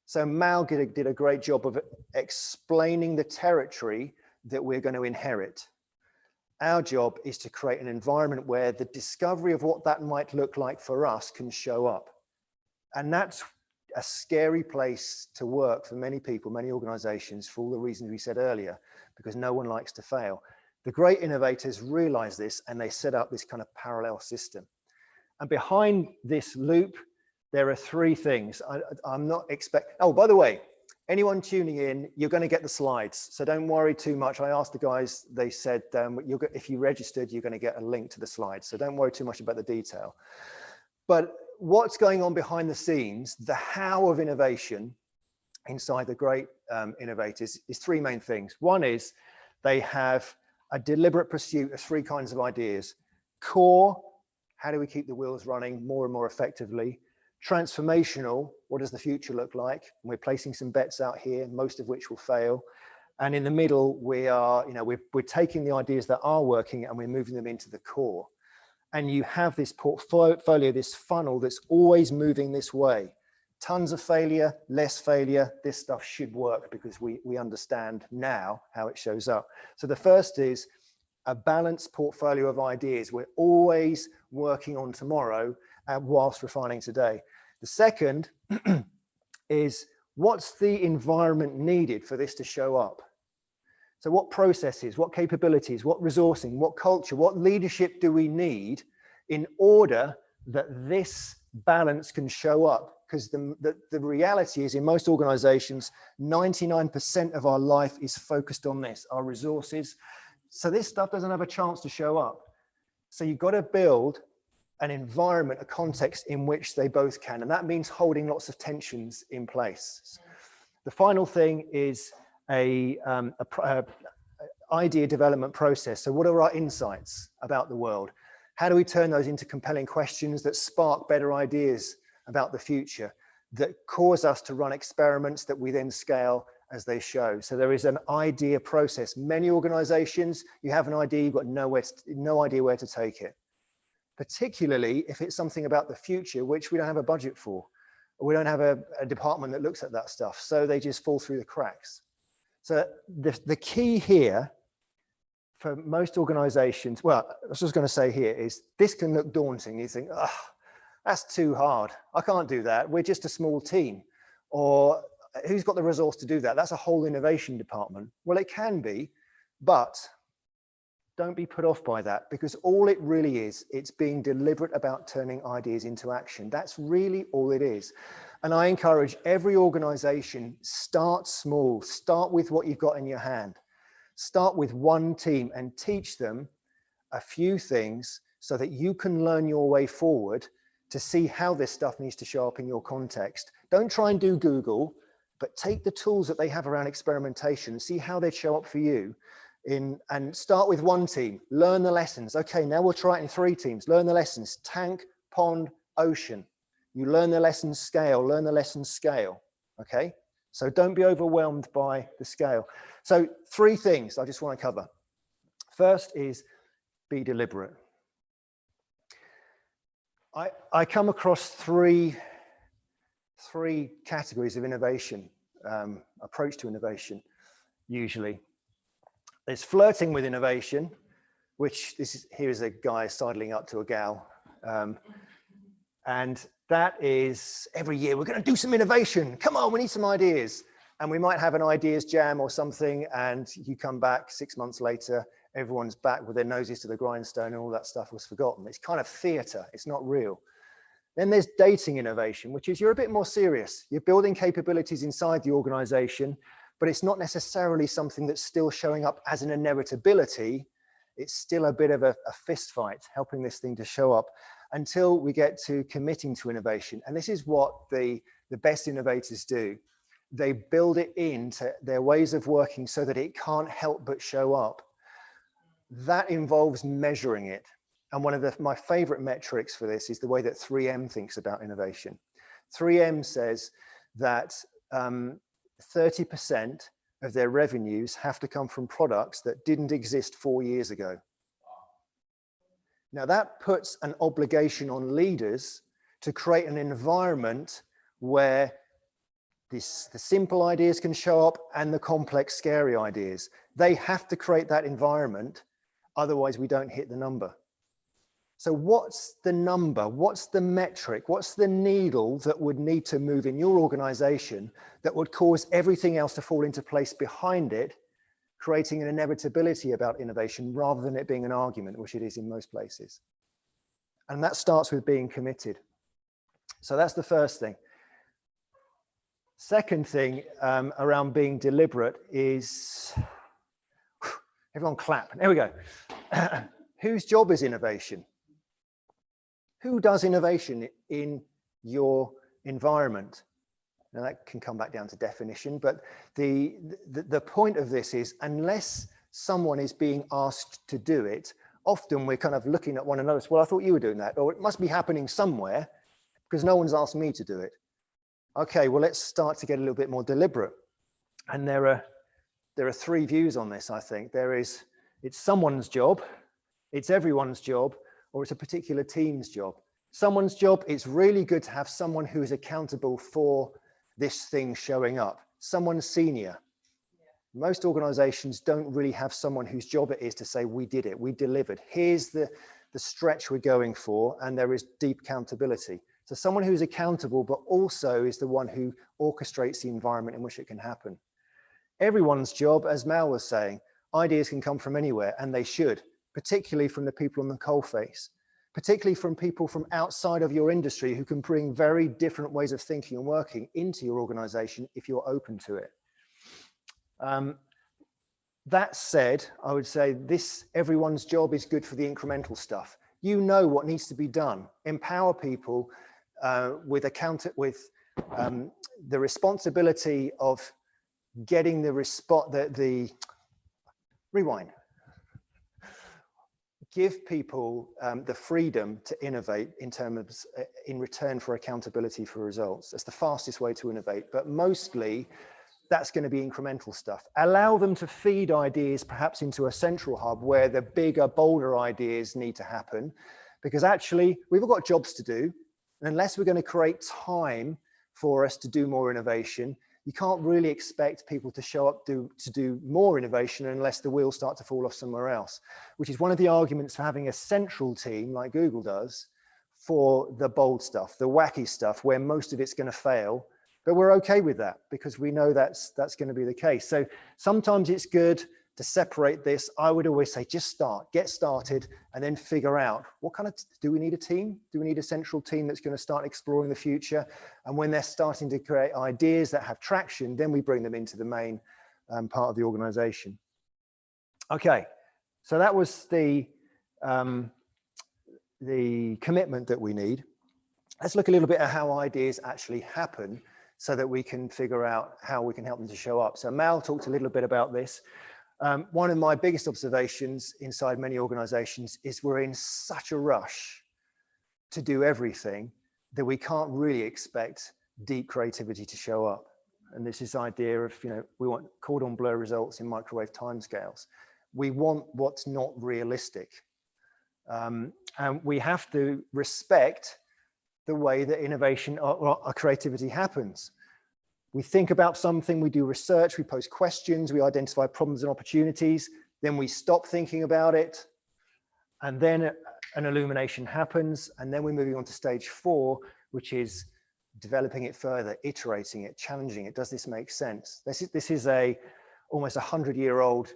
So Mal did a great job of explaining the territory that we're going to inherit. Our job is to create an environment where the discovery of what that might look like for us can show up. And that's a scary place to work for many people, many organizations, for all the reasons we said earlier, because no one likes to fail. The great innovators realize this, and they set up this kind of parallel system. And behind this loop, there are 3 things. I'm not oh, by the way, anyone tuning in, you're going to get the slides, so don't worry too much. I asked the guys, they said, if you registered, you're going to get a link to the slides, so don't worry too much about the detail. But what's going on behind the scenes, the how of innovation inside the great innovators is 3 main things. One is they have a deliberate pursuit of 3 kinds of ideas. Core, how do we keep the wheels running more and more effectively? Transformational, what does the future look like? And we're placing some bets out here, most of which will fail. And in the middle, we are, we're taking the ideas that are working and we're moving them into the core. And you have this portfolio, this funnel that's always moving this way. Tons of failure, less failure. This stuff should work because we understand now how it shows up. So the first is a balanced portfolio of ideas. We're always working on tomorrow whilst refining today. The second is, what's the environment needed for this to show up? So what processes, what capabilities, what resourcing, what culture, what leadership do we need in order that this balance can show up? Because the reality is, in most organizations, 99% of our life is focused on this, our resources. So this stuff doesn't have a chance to show up. So you've got to build an environment, a context in which they both can. And that means holding lots of tensions in place. The final thing is a idea development process. So what are our insights about the world? How do we turn those into compelling questions that spark better ideas about the future? that cause us to run experiments that we then scale as they show. So there is an idea process. Many organizations, you have an idea, you've got no idea where to take it. Particularly if it's something about the future, which we don't have a budget for. Or we don't have a department that looks at that stuff. So they just fall through the cracks. So the key here for most organizations, well, I was just going to say here is this can look daunting. You think, oh, that's too hard. I can't do that. We're just a small team. Or who's got the resource to do that? That's a whole innovation department. Well, it can be, but don't be put off by that, because all it really is, it's being deliberate about turning ideas into action. That's really all it is. And I encourage every organization, start small, start with what you've got in your hand. Start with one team and teach them a few things so that you can learn your way forward to see how this stuff needs to show up in your context. Don't try and do Google, but take the tools that they have around experimentation and see how they show up for you. And start with one team, learn the lessons. Okay, now we'll try it in 3 teams. Learn the lessons, tank, pond, ocean. You learn the lessons, scale, learn the lessons, scale, okay? So don't be overwhelmed by the scale. So 3 things I just want to cover. First is be deliberate. I come across three categories of innovation, approach to innovation, usually. There's flirting with innovation, which here is a guy sidling up to a gal. And that is every year, we're going to do some innovation. Come on, we need some ideas. And we might have an ideas jam or something, and you come back 6 months later, everyone's back with their noses to the grindstone and all that stuff was forgotten. It's kind of theater, it's not real. Then there's dating innovation, which is you're a bit more serious. You're building capabilities inside the organization, but it's not necessarily something that's still showing up as an inevitability. It's still a bit of a fist fight, helping this thing to show up until we get to committing to innovation. And this is what the best innovators do. They build it into their ways of working so that it can't help but show up. That involves measuring it. And one of my favorite metrics for this is the way that 3M thinks about innovation. 3M says that 30% of their revenues have to come from products that didn't exist 4 years ago. Now that puts an obligation on leaders to create an environment where the simple ideas can show up and the complex, scary ideas. They have to create that environment, otherwise we don't hit the number. So what's the number? What's the metric? What's the needle that would need to move in your organization that would cause everything else to fall into place behind it, creating an inevitability about innovation rather than it being an argument, which it is in most places? And that starts with being committed. So that's the first thing. Second thing around being deliberate is, everyone clap, there we go. Whose job is innovation? Who does innovation in your environment? Now that can come back down to definition, but the point of this is unless someone is being asked to do it, often we're kind of looking at one another, well, I thought you were doing that, or it must be happening somewhere because no one's asked me to do it. Okay, well, let's start to get a little bit more deliberate. And there are 3 views on this, I think. It's someone's job, it's everyone's job, or it's a particular team's job. Someone's job, it's really good to have someone who is accountable for this thing showing up. Someone senior. Most organizations don't really have someone whose job it is to say, we did it, we delivered. Here's the stretch we're going for, and there is deep accountability. So someone who's accountable, but also is the one who orchestrates the environment in which it can happen. Everyone's job, as Mal was saying, ideas can come from anywhere, and they should, particularly from the people on the coalface, particularly from people from outside of your industry who can bring very different ways of thinking and working into your organization if you're open to it. That said, I would say everyone's job is good for the incremental stuff. You know what needs to be done. Empower people with the responsibility of getting give people the freedom to innovate in return for accountability for results. That's the fastest way to innovate, but mostly that's going to be incremental stuff. Allow them to feed ideas perhaps into a central hub where the bigger, bolder ideas need to happen, because actually we've all got jobs to do. And unless we're going to create time for us to do more innovation, you can't really expect people to show up to do more innovation unless the wheels start to fall off somewhere else, which is one of the arguments for having a central team like Google does for the bold stuff, the wacky stuff where most of it's going to fail. But we're okay with that because we know that's going to be the case. So sometimes it's good to separate this. I would always say just get started, and then figure out what kind of, do we need a team? Do we need a central team that's going to start exploring the future? And when they're starting to create ideas that have traction, then we bring them into the main part of the organization. Okay, so that was the commitment that we need. Let's look a little bit at how ideas actually happen, so that we can figure out how we can help them to show up. So Mal talked a little bit about this. One of my biggest observations inside many organizations is we're in such a rush to do everything that we can't really expect deep creativity to show up. And this idea of, we want cordon bleu results in microwave timescales. We want what's not realistic. And we have to respect the way that innovation or creativity happens. We think about something, we do research, we pose questions, we identify problems and opportunities, then we stop thinking about it, and then an illumination happens, and then we're moving on to stage 4, which is developing it further, iterating it, challenging it. Does this make sense? This is almost 100-year-old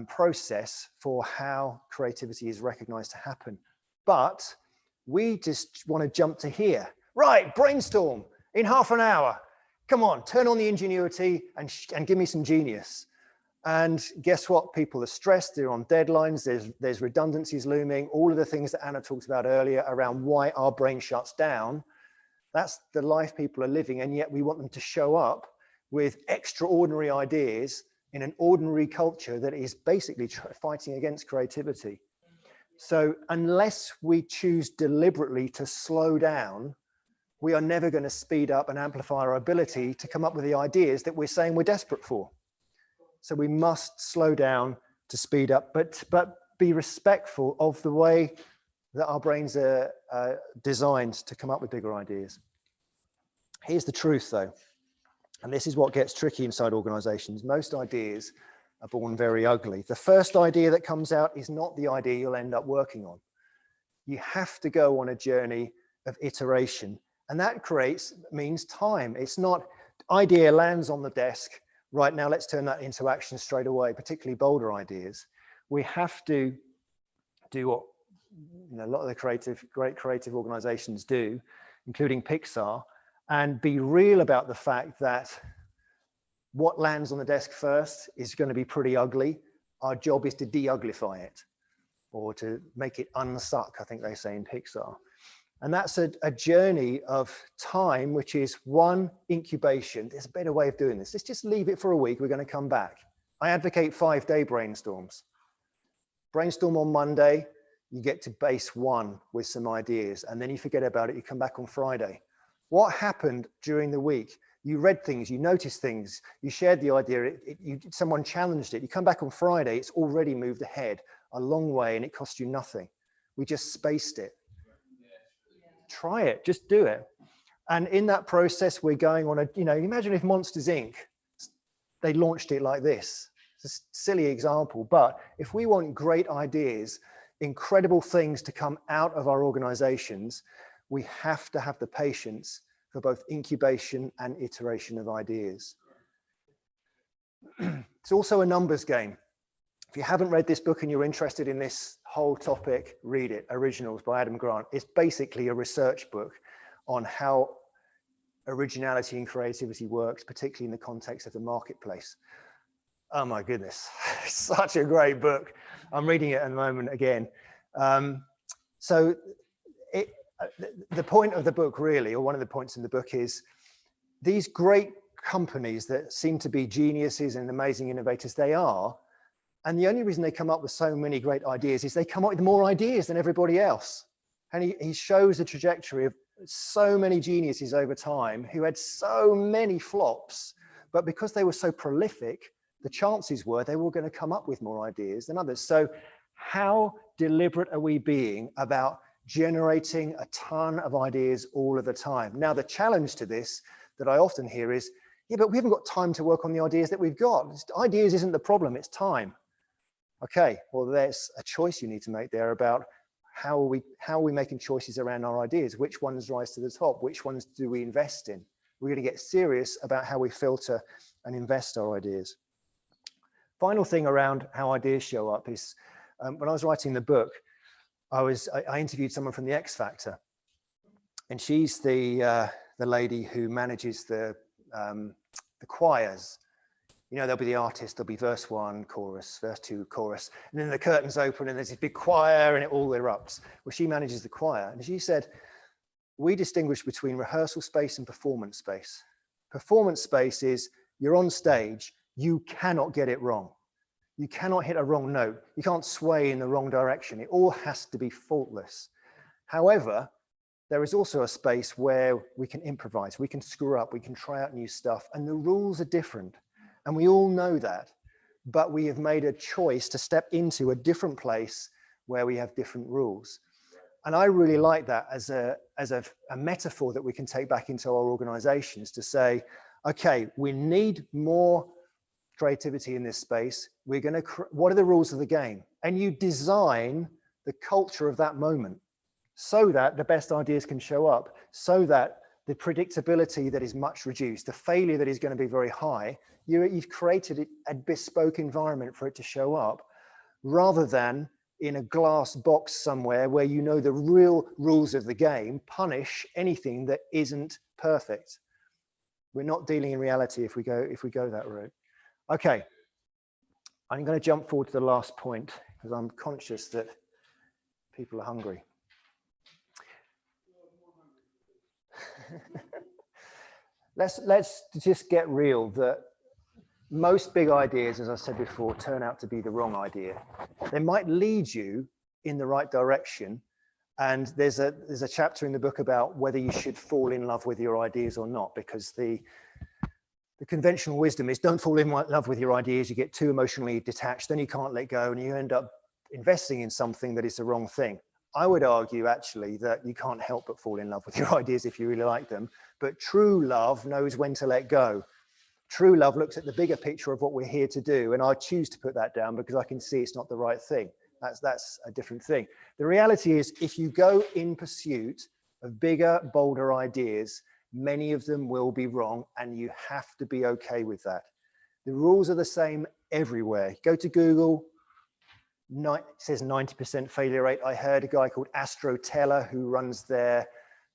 process for how creativity is recognized to happen. But we just want to jump to here. Right, brainstorm in half an hour. Come on, turn on the ingenuity and give me some genius. And guess what? People are stressed, they're on deadlines, there's redundancies looming, all of the things that Anna talked about earlier around why our brain shuts down. That's the life people are living, and yet we want them to show up with extraordinary ideas in an ordinary culture that is basically fighting against creativity. So unless we choose deliberately to slow down, we are never going to speed up and amplify our ability to come up with the ideas that we're saying we're desperate for. So we must slow down to speed up, but be respectful of the way that our brains are designed to come up with bigger ideas. Here's the truth though, and this is what gets tricky inside organizations. Most ideas are born very ugly. The first idea that comes out is not the idea you'll end up working on. You have to go on a journey of iteration, and that means time. It's not idea lands on the desk, right now let's turn that into action straight away, particularly bolder ideas. We have to do what a lot of the great creative organizations do, including Pixar, and be real about the fact that what lands on the desk first is going to be pretty ugly. Our job is to de-uglify it, or to make it unsuck, I think they say in Pixar. And that's a journey of time, which is one, incubation. There's a better way of doing this. Let's just leave it for a week. We're going to come back. I advocate 5-day brainstorms. Brainstorm on Monday, you get to base 1 with some ideas, and then you forget about it. You come back on Friday. What happened during the week? You read things, you noticed things, you shared the idea, someone challenged it. You come back on Friday, it's already moved ahead a long way, and it cost you nothing. We just spaced it. Try it, just do it. And in that process, we're going on imagine if Monsters Inc., they launched it like this. It's a silly example, but if we want great ideas, incredible things to come out of our organizations, we have to have the patience for both incubation and iteration of ideas. It's also a numbers game. If you haven't read this book and you're interested in this whole topic, read it, Originals by Adam Grant. It's basically a research book on how originality and creativity works, particularly in the context of the marketplace. Oh my goodness, such a great book. I'm reading it at the moment again. So the point of the book really, or one of the points in the book, is these great companies that seem to be geniuses and amazing innovators, they are, And the only reason they come up with so many great ideas is they come up with more ideas than everybody else. And he shows the trajectory of so many geniuses over time who had so many flops, but because they were so prolific, the chances were they were going to come up with more ideas than others. So how deliberate are we being about generating a ton of ideas all of the time? Now, the challenge to this that I often hear is, yeah, but we haven't got time to work on the ideas that we've got. Ideas isn't the problem, it's time. Okay, well, there's a choice you need to make there about how are we making choices around our ideas? Which ones rise to the top? Which ones do we invest in? We're going to get serious about how we filter and invest our ideas. Final thing around how ideas show up is when I was writing the book, I interviewed someone from the X Factor, and she's the lady who manages the choirs. You know, there'll be the artist, there'll be verse 1, chorus, verse 2, chorus, and then the curtains open and there's this big choir and it all erupts. Well, she manages the choir, and she said, we distinguish between rehearsal space and performance space. Performance space is you're on stage, you cannot get it wrong. You cannot hit a wrong note. You can't sway in the wrong direction. It all has to be faultless. However, there is also a space where we can improvise, we can screw up, we can try out new stuff, and the rules are different. And we all know that, but we have made a choice to step into a different place where we have different rules. And I really like that as a metaphor that we can take back into our organizations to say, okay, we need more creativity in this space. We're going to, what are the rules of the game? And you design the culture of that moment so that the best ideas can show up, so that the predictability that is much reduced, the failure that is going to be very high, you've created a bespoke environment for it to show up, rather than in a glass box somewhere where you know the real rules of the game punish anything that isn't perfect. We're not dealing in reality if we go that route. Okay, I'm going to jump forward to the last point because I'm conscious that people are hungry. Let's just get real that most big ideas, as I said before, turn out to be the wrong idea. They might lead you in the right direction. And there's a chapter in the book about whether you should fall in love with your ideas or not, because the conventional wisdom is don't fall in love with your ideas. You get too emotionally detached, then you can't let go, and you end up investing in something that is the wrong thing. I would argue actually that you can't help but fall in love with your ideas if you really like them, but true love knows when to let go. True love looks at the bigger picture of what we're here to do, and I choose to put that down because I can see it's not the right thing. That's a different thing. The reality is, if you go in pursuit of bigger, bolder ideas, many of them will be wrong, and you have to be okay with that. The rules are the same everywhere. Go to Google, it says 90% failure rate. I heard a guy called Astro Teller, who runs their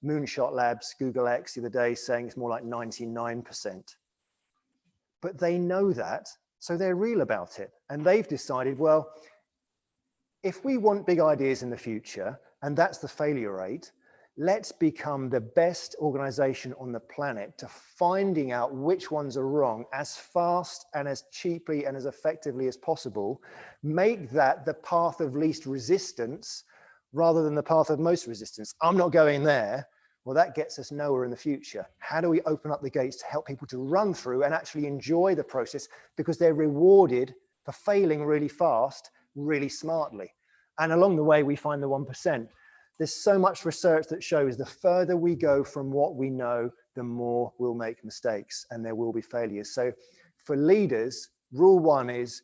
Moonshot Labs, Google X, the other day, saying it's more like 99%. But they know that, so they're real about it. And they've decided, well, if we want big ideas in the future, and that's the failure rate, let's become the best organization on the planet to finding out which ones are wrong as fast and as cheaply and as effectively as possible. Make that the path of least resistance rather than the path of most resistance. I'm not going there. Well, that gets us nowhere in the future. How do we open up the gates to help people to run through and actually enjoy the process, because they're rewarded for failing really fast, really smartly. And along the way, we find the 1%. There's so much research that shows the further we go from what we know, the more we'll make mistakes and there will be failures. So for leaders, rule one is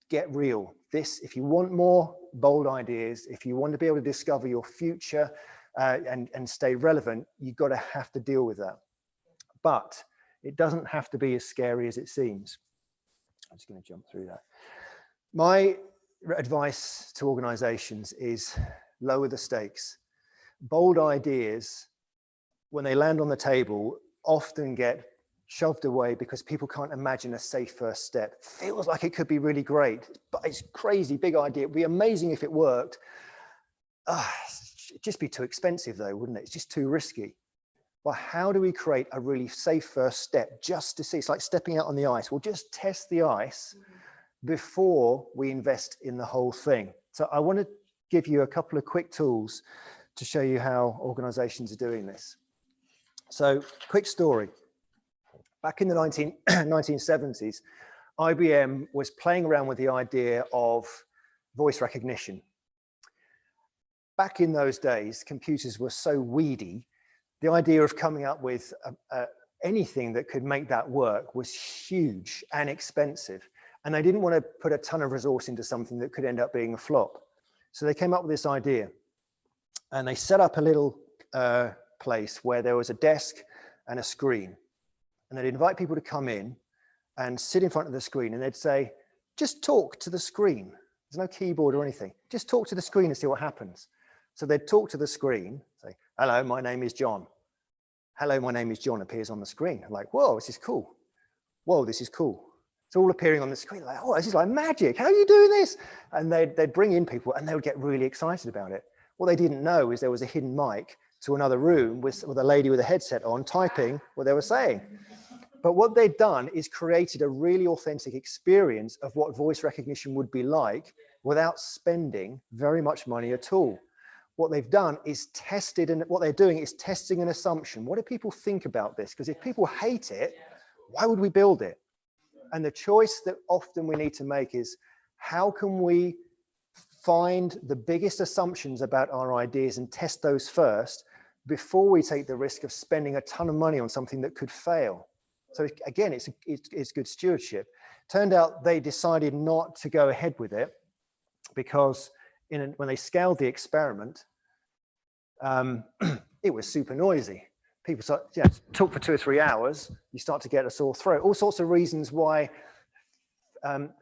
get real. If you want more bold ideas, if you want to be able to discover your future and stay relevant, you've got to have to deal with that. But it doesn't have to be as scary as it seems. I'm just going to jump through that. My advice to organizations is lower the stakes. Bold ideas, when they land on the table, often get shoved away because people can't imagine a safe first step. Feels like it could be really great, but it's crazy big idea. It'd be amazing if it worked. It'd just be too expensive though, wouldn't it? It's just too risky. Well, how do we create a really safe first step just to see? It's like stepping out on the ice. We'll just test the ice. before we invest in the whole thing. So I want to give you a couple of quick tools to show you how organizations are doing this. So quick story. Back in the 1970s, IBM was playing around with the idea of voice recognition. Back in those days, computers were so weedy, the idea of coming up with anything that could make that work was huge and expensive. And they didn't want to put a ton of resource into something that could end up being a flop. So they came up with this idea. And they set up a little place where there was a desk and a screen. And they'd invite people to come in and sit in front of the screen, and they'd say, just talk to the screen. There's no keyboard or anything. Just talk to the screen and see what happens. So they'd talk to the screen, say, hello, my name is John. Hello, my name is John appears on the screen. I'm like, whoa, this is cool. Whoa, this is cool. It's all appearing on the screen. Like, oh, this is like magic. How are you doing this? And they'd bring in people and they would get really excited about it. What they didn't know is there was a hidden mic to another room with a lady with a headset on typing what they were saying. But what they'd done is created a really authentic experience of what voice recognition would be like without spending very much money at all. What they've done is tested, and what they're doing is testing an assumption. What do people think about this? Because if people hate it, why would we build it? And the choice that often we need to make is, how can we find the biggest assumptions about our ideas and test those first before we take the risk of spending a ton of money on something that could fail? So again, it's good stewardship. Turned out they decided not to go ahead with it because when they scaled the experiment, it was super noisy. People start, talk for 2 or 3 hours, you start to get a sore throat. All sorts of reasons why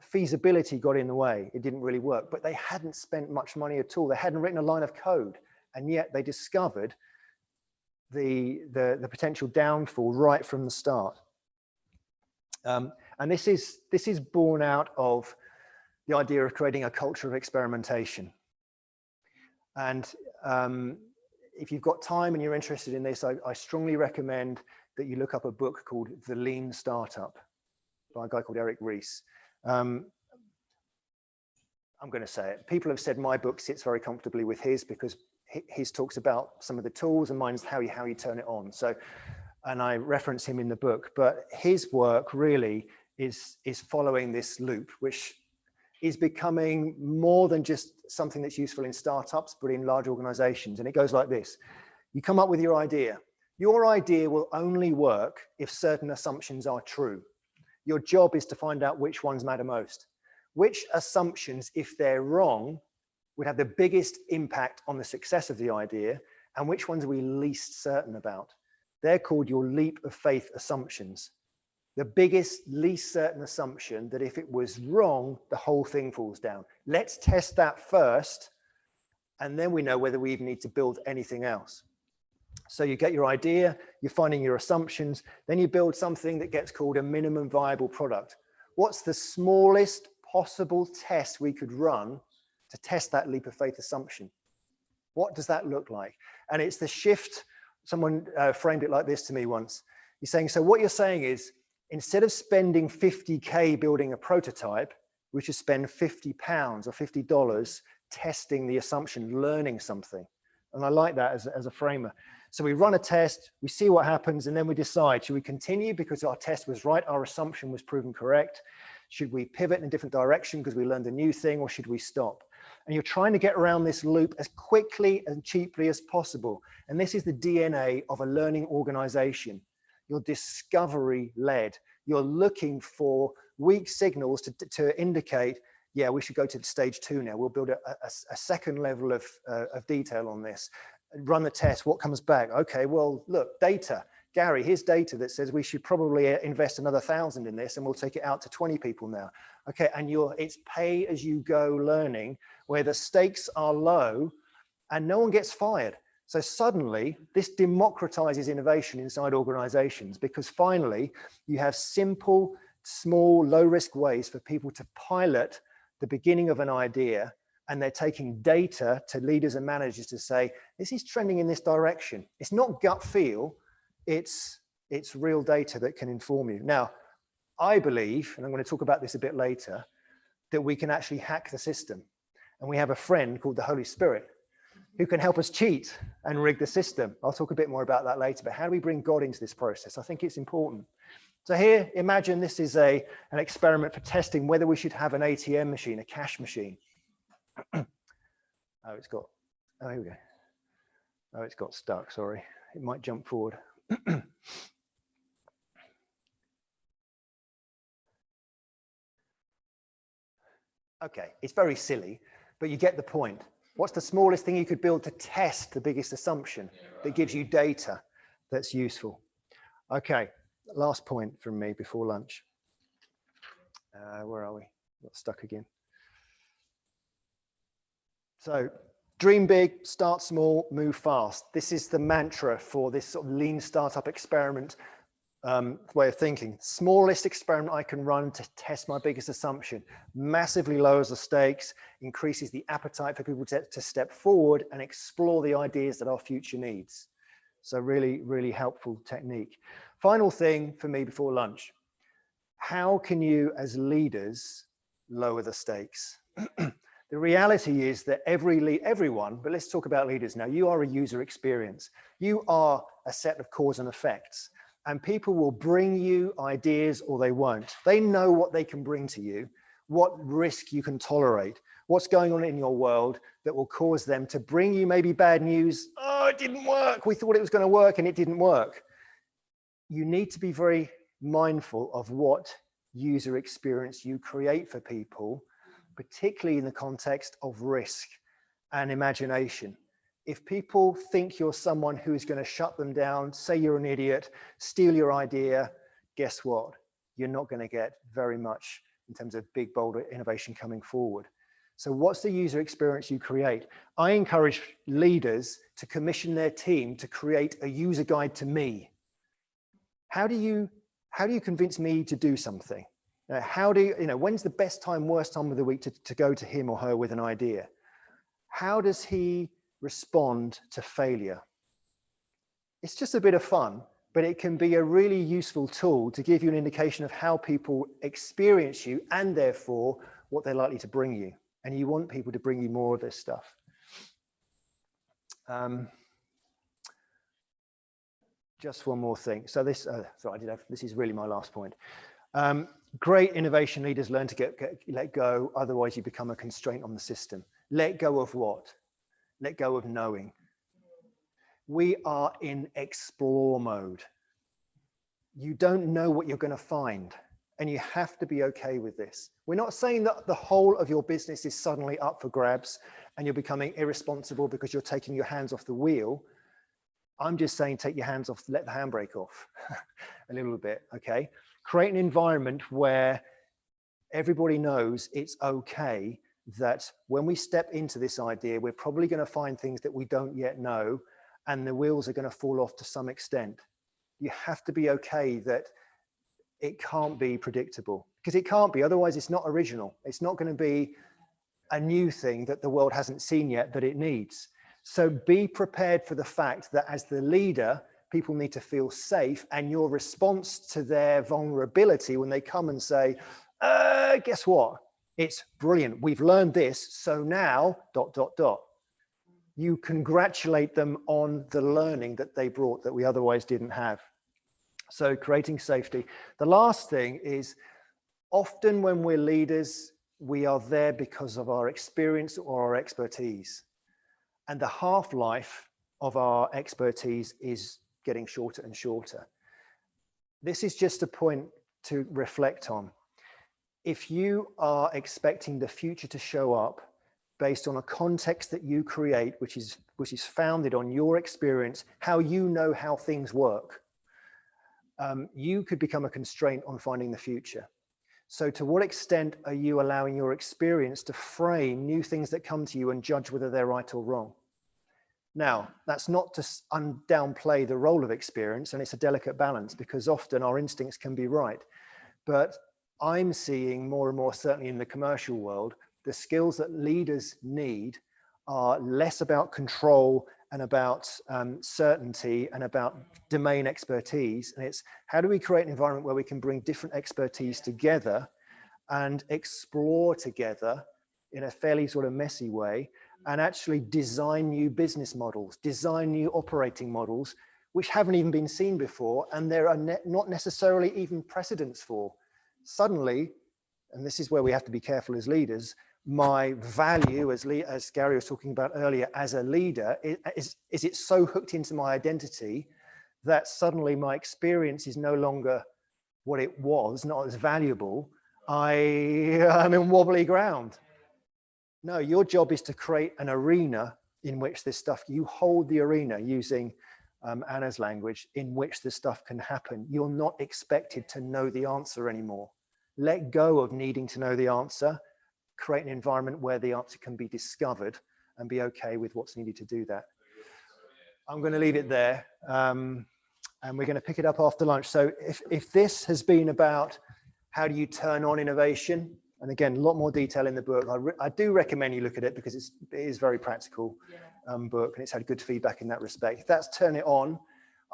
feasibility got in the way. It didn't really work, but they hadn't spent much money at all. They hadn't written a line of code, and yet they discovered the potential downfall right from the start. And this is born out of the idea of creating a culture of experimentation. And if you've got time and you're interested in this, I strongly recommend that you look up a book called The Lean Startup by a guy called Eric Ries. I'm going to say it. People have said my book sits very comfortably with his because his talks about some of the tools and mine's how you turn it on. So, and I reference him in the book, but his work really is following this loop, which is becoming more than just something that's useful in startups, but in large organizations. And it goes like this. You come up with your idea. Your idea will only work if certain assumptions are true. Your job is to find out which ones matter most. Which assumptions, if they're wrong, would have the biggest impact on the success of the idea, and which ones are we least certain about? They're called your leap of faith assumptions. The biggest, least certain assumption that if it was wrong, the whole thing falls down. Let's test that first, and then we know whether we even need to build anything else. So you get your idea, you're finding your assumptions, then you build something that gets called a minimum viable product. What's the smallest possible test we could run to test that leap of faith assumption? What does that look like? And it's the shift. Someone framed it like this to me once. He's saying, so what you're saying is, instead of spending 50K building a prototype, we should spend £50 or $50 testing the assumption, learning something. And I like that as a framer. So we run a test, we see what happens, and then we decide, should we continue because our test was right, our assumption was proven correct? Should we pivot in a different direction because we learned a new thing, or should we stop? And you're trying to get around this loop as quickly and cheaply as possible. And this is the DNA of a learning organization. You're discovery led. You're looking for weak signals to indicate, yeah, we should go to stage 2 now. We'll build a second level of detail on this. Run the test, what comes back? Okay, well, look, data. Gary, here's data that says we should probably invest another 1,000 in this, and we'll take it out to 20 people now. Okay, and it's pay as you go learning where the stakes are low and no one gets fired. So suddenly this democratizes innovation inside organizations, because finally you have simple, small, low risk ways for people to pilot the beginning of an idea, and they're taking data to leaders and managers to say, this is trending in this direction. It's not gut feel, it's real data that can inform you. Now, I believe, and I'm going to talk about this a bit later, that we can actually hack the system. And we have a friend called the Holy Spirit who can help us cheat and rig the system. I'll talk a bit more about that later, but how do we bring God into this process? I think it's important. So here, imagine this is an experiment for testing whether we should have an ATM machine, a cash machine. Oh, here we go. Oh, it's got stuck, sorry. It might jump forward. Okay, it's very silly, but you get the point. What's the smallest thing you could build to test the biggest assumption that gives you data that's useful? Okay, last point from me before lunch. Where are we? Got stuck again. So, dream big, start small, move fast. This is the mantra for this sort of lean startup experiment way of thinking. Smallest experiment I can run to test my biggest assumption massively lowers the stakes, increases the appetite for people to step forward and explore the ideas that our future needs. So really, really helpful technique. Final thing for me before lunch. How can you as leaders lower the stakes? The reality is that everyone, but let's talk about leaders now, you are a user experience. You are a set of cause and effects, and people will bring you ideas or they won't. They know what they can bring to you, what risk you can tolerate, what's going on in your world that will cause them to bring you maybe bad news. Oh, it didn't work. We thought it was going to work and it didn't work. You need to be very mindful of what user experience you create for people, particularly in the context of risk and imagination. If people think you're someone who is going to shut them down, say you're an idiot, steal your idea, guess what? You're not going to get very much in terms of big, bold innovation coming forward. So what's the user experience you create? I encourage leaders to commission their team to create a user guide to me. How do you convince me to do something? How do you, when's the best time, worst time of the week to go to him or her with an idea? How does he respond to failure? It's just a bit of fun, but it can be a really useful tool to give you an indication of how people experience you and therefore what they're likely to bring you. And you want people to bring you more of this stuff. Just one more thing. So this, this is really my last point. Great innovation leaders learn to let go, otherwise you become a constraint on the system. Let go of what? Let go of knowing. We are in explore mode. You don't know what you're going to find, and you have to be okay with this. We're not saying that the whole of your business is suddenly up for grabs and you're becoming irresponsible because you're taking your hands off the wheel. I'm just saying take your hands off, let the handbrake off a little bit, okay? Create an environment where everybody knows it's okay that when we step into this idea, we're probably going to find things that we don't yet know, and the wheels are going to fall off to some extent. You have to be okay that it can't be predictable, because it can't be, otherwise it's not original. It's not going to be a new thing that the world hasn't seen yet that it needs. So be prepared for the fact that as the leader, people need to feel safe, and your response to their vulnerability when they come and say, guess what? It's brilliant. We've learned this. So now ... You congratulate them on the learning that they brought that we otherwise didn't have. So creating safety. The last thing is, often when we're leaders, we are there because of our experience or our expertise. And the half-life of our expertise is getting shorter and shorter. This is just a point to reflect on. If you are expecting the future to show up based on a context that you create, which is founded on your experience, how you know how things work, you could become a constraint on finding the future. So to what extent are you allowing your experience to frame new things that come to you and judge whether they're right or wrong? Now, that's not to downplay the role of experience, and it's a delicate balance because often our instincts can be right. But I'm seeing more and more, certainly in the commercial world, the skills that leaders need are less about control and about certainty and about domain expertise. And it's how do we create an environment where we can bring different expertise together and explore together in a fairly sort of messy way, and actually design new business models, design new operating models, which haven't even been seen before, and there are not necessarily even precedents for. Suddenly, and this is where we have to be careful as leaders, my value, as Gary was talking about earlier, as a leader, is it so hooked into my identity that suddenly my experience is no longer what it was, not as valuable. I'm in wobbly ground. No, your job is to create an arena in which this stuff, you hold the arena, using Anna's language, in which this stuff can happen. You're not expected to know the answer anymore. Let go of needing to know the answer, create an environment where the answer can be discovered, and be okay with what's needed to do that. I'm going to leave it there, and we're going to pick it up after lunch. So if this has been about how do you turn on innovation, and again, a lot more detail in the book. I do recommend you look at it, because it is very practical book, and it's had good feedback in that respect. If that's turn it on,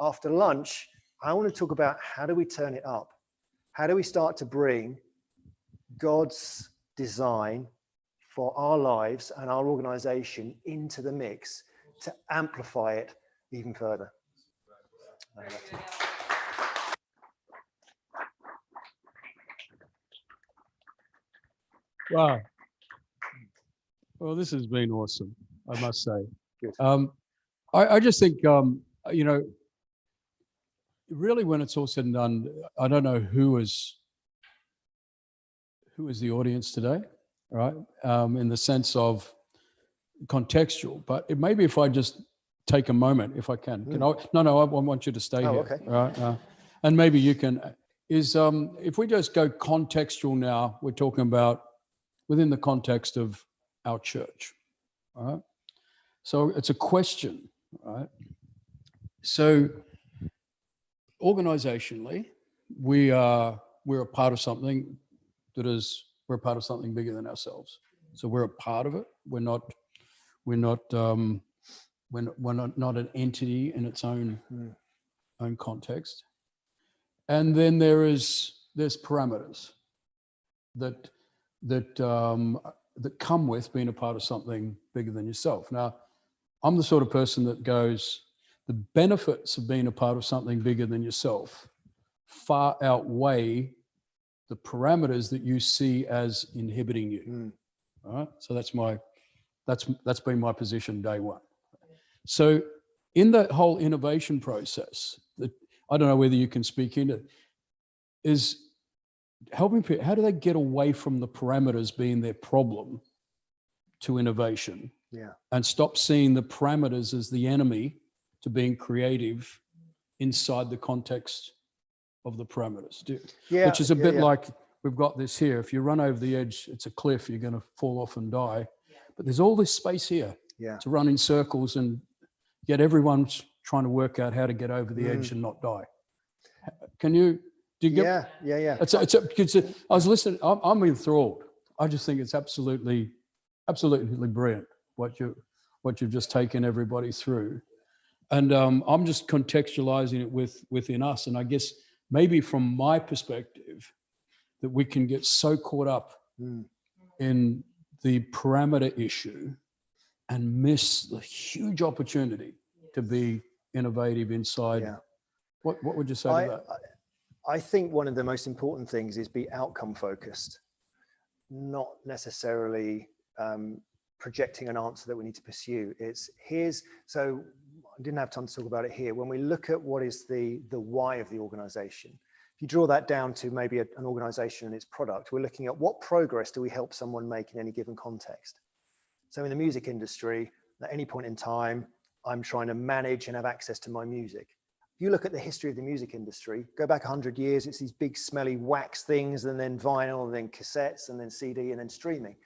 after lunch, I want to talk about how do we turn it up? How do we start to bring God's design for our lives and our organization into the mix to amplify it even further? Wow. Well, this has been awesome, I must say. Good. I just think, you know, really when it's all said and done, I don't know who is the audience today, right? In the sense of contextual, but it maybe if I just take a moment, if I can. No, I want you to stay here. Okay. Right? And maybe you can, if we just go contextual now, we're talking about within the context of our church, all right? So it's a question, right? So organizationally, we're a part of something we're a part of something bigger than ourselves. So we're a part of it. We're not an entity in its own context. And then there's parameters that come with being a part of something bigger than yourself. Now, I'm the sort of person that goes, the benefits of being a part of something bigger than yourself far outweigh the parameters that you see as inhibiting you. All right? So that's been my position day one. So in that whole innovation process, that I don't know whether you can speak into, is helping people, how do they get away from the parameters being their problem to innovation? Yeah. And stop seeing the parameters as the enemy to being creative inside the context of the parameters. Which is a bit like, we've got this here. If you run over the edge, it's a cliff, you're going to fall off and die. But there's all this space here to run in circles, and yet everyone's trying to work out how to get over the edge and not die. Do you get? Yeah. I was listening. I'm enthralled. I just think it's absolutely brilliant what you've just taken everybody through, and I'm just contextualizing it within us. And I guess maybe from my perspective, that we can get so caught up in the parameter issue and miss the huge opportunity to be innovative inside. Yeah. What would you say to that? I think one of the most important things is be outcome focused, not necessarily projecting an answer that we need to pursue. So I didn't have time to talk about it here. When we look at what is the why of the organization, if you draw that down to maybe an organization and its product, we're looking at what progress do we help someone make in any given context. So in the music industry, at any point in time, I'm trying to manage and have access to my music. If you look at the history of the music industry, go back 100 years, it's these big smelly wax things, and then vinyl, and then cassettes, and then CD, and then streaming.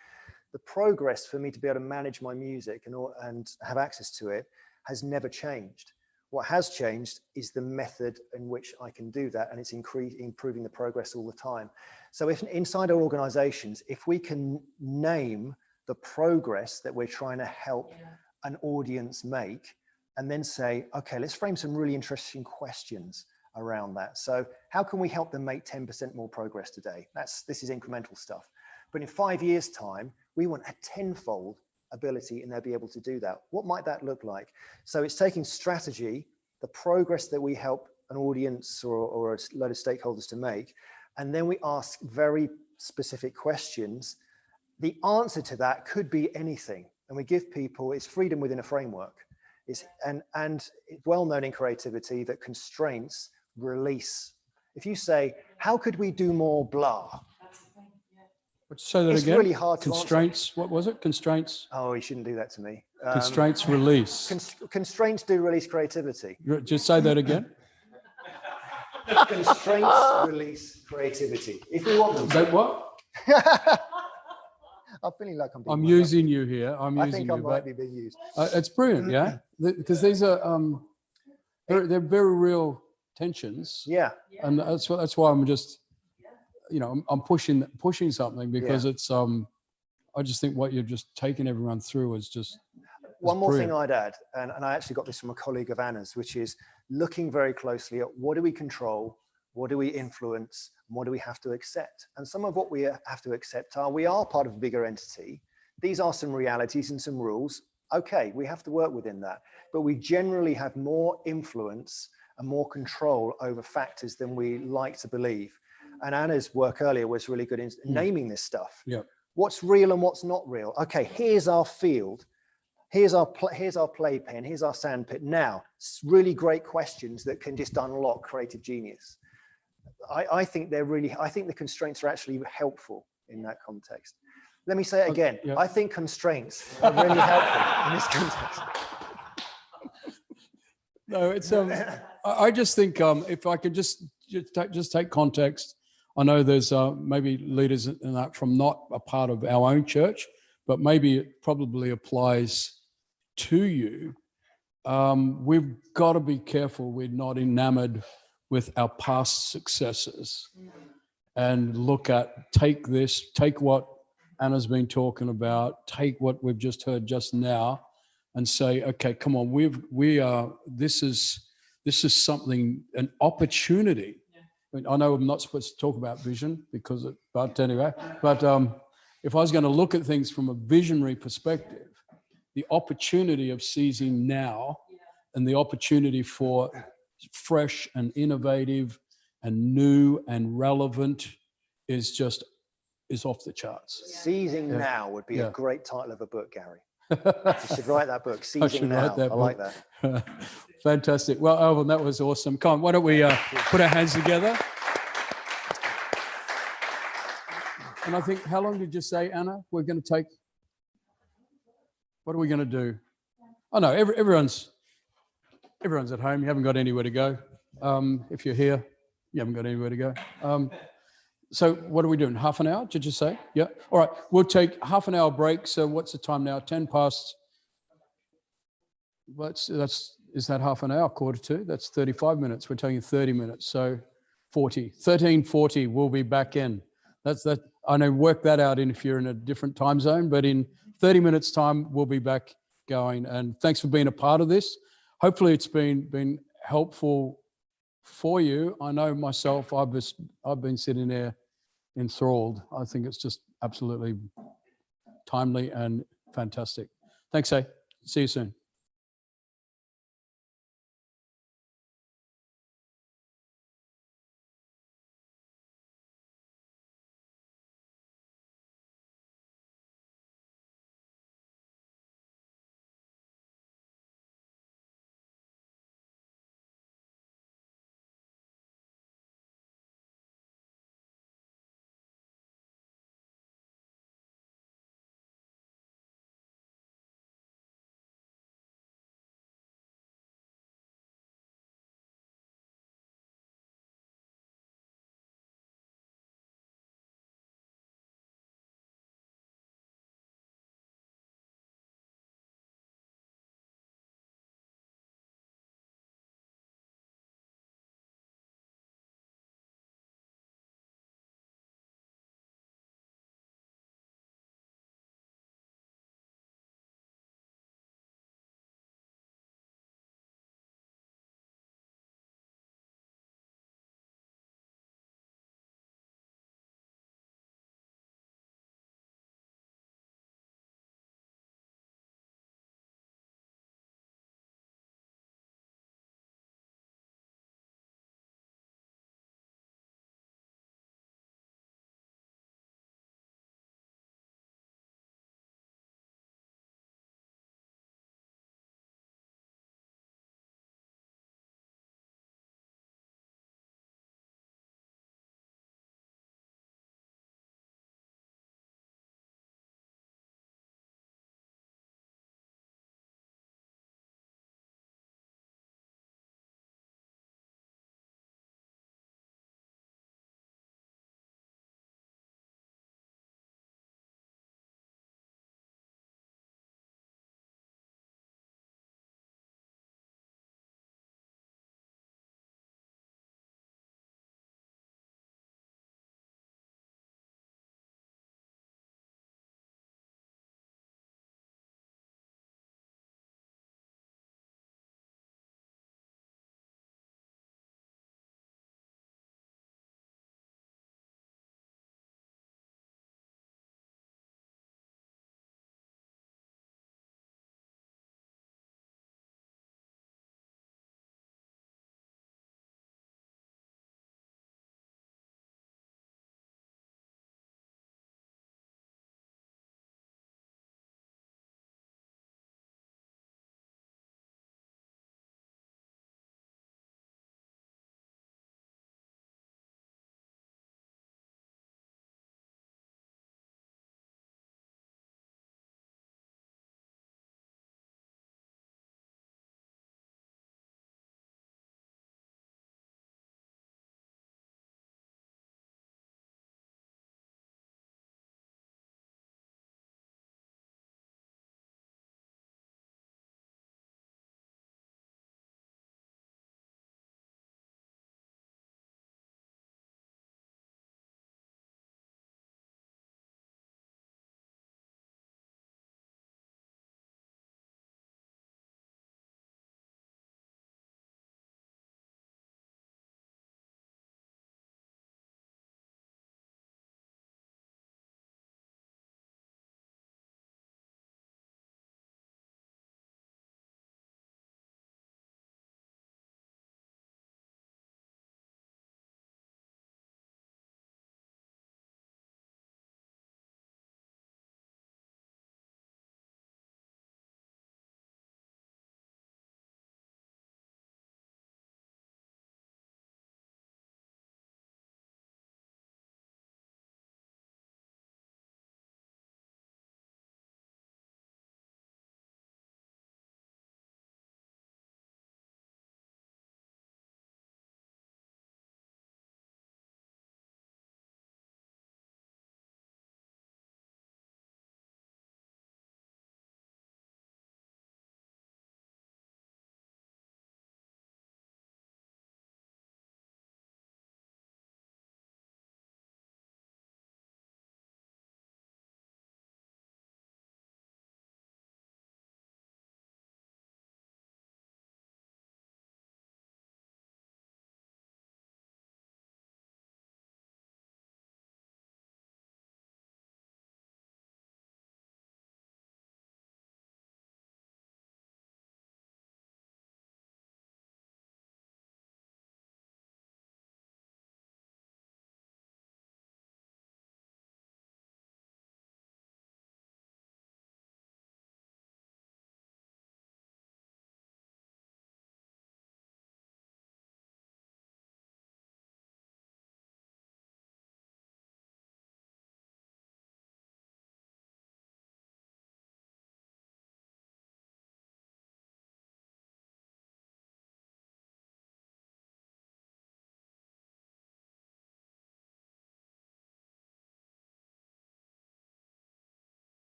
The progress for me to be able to manage my music and have access to it has never changed. What has changed is the method in which I can do that, and it's improving the progress all the time. So if inside our organizations, if we can name the progress that we're trying to help an audience make, and then say, okay, let's frame some really interesting questions around that. So how can we help them make 10% more progress today? This is incremental stuff. But in 5 years' time, we want a tenfold ability and they'll be able to do that. What might that look like? So it's taking strategy, the progress that we help an audience or a load of stakeholders to make, and then we ask very specific questions. The answer to that could be anything. And we give people, it's freedom within a framework. And it's well known in creativity that constraints release. If you say, how could we do more blah? Say that it's again. Really hard to Constraints. answer. What was it? Constraints. Oh, you shouldn't do that to me. Constraints release. Constraints do release creativity. Just say that again. Constraints release creativity. If we want them Say what? I'm feeling like I'm using you here. I think I might be being used. It's brilliant, yeah, because these are they're very real tensions. Yeah, and that's why I'm just, I'm pushing something because it's I just think what you've just taken everyone through is just one more brilliant. thing I'd add, and I actually got this from a colleague of Anna's, which is looking very closely at what do we control, what do we influence, and what do we have to accept? And some of what we have to accept are, we are part of a bigger entity. These are some realities and some rules. Okay, we have to work within that. But we generally have more influence and more control over factors than we like to believe. And Anna's work earlier was really good in naming this stuff. Yeah. What's real and what's not real? Okay, here's our field. Here's our playpen. Here's our sandpit. Now, really great questions that can just unlock creative genius. I think the constraints are actually helpful in that context. Let me say it again. Yeah. I think constraints are really helpful in this context. No, it's I just think if I could just take context. I know there's maybe leaders in that from not a part of our own church, but maybe it probably applies to you. We've got to be careful we're not enamored with our past successes and take what Anna's been talking about, take what we've just heard just now and say, okay, come on, this is something, an opportunity. I mean, I know I'm not supposed to talk about vision but anyway, if I was going to look at things from a visionary perspective, the opportunity of seizing now and the opportunity for fresh and innovative and new and relevant is off the charts. Seizing Now would be a great title of a book, Gary. You should write that book, Seizing Now. I like that. Fantastic. Well, Alvin, that was awesome. Come on, why don't we put our hands together? And I think, how long did you say, Anna, we're going to take? What are we going to do? Oh, no, everyone's at home. You haven't got anywhere to go. If you're here, you haven't got anywhere to go. So what are we doing? Half an hour, did you say? Yeah. All right, we'll take half an hour break. So what's the time now? 10 past. Is that half an hour, quarter to? That's 35 minutes. We're taking 30 minutes. So 13:40, we'll be back in. That's that. I know, work that out if you're in a different time zone, but in 30 minutes time, we'll be back going. And thanks for being a part of this. Hopefully it's been helpful for you. I know myself, I've been sitting there enthralled. I think it's just absolutely timely and fantastic. Thanks, see you soon.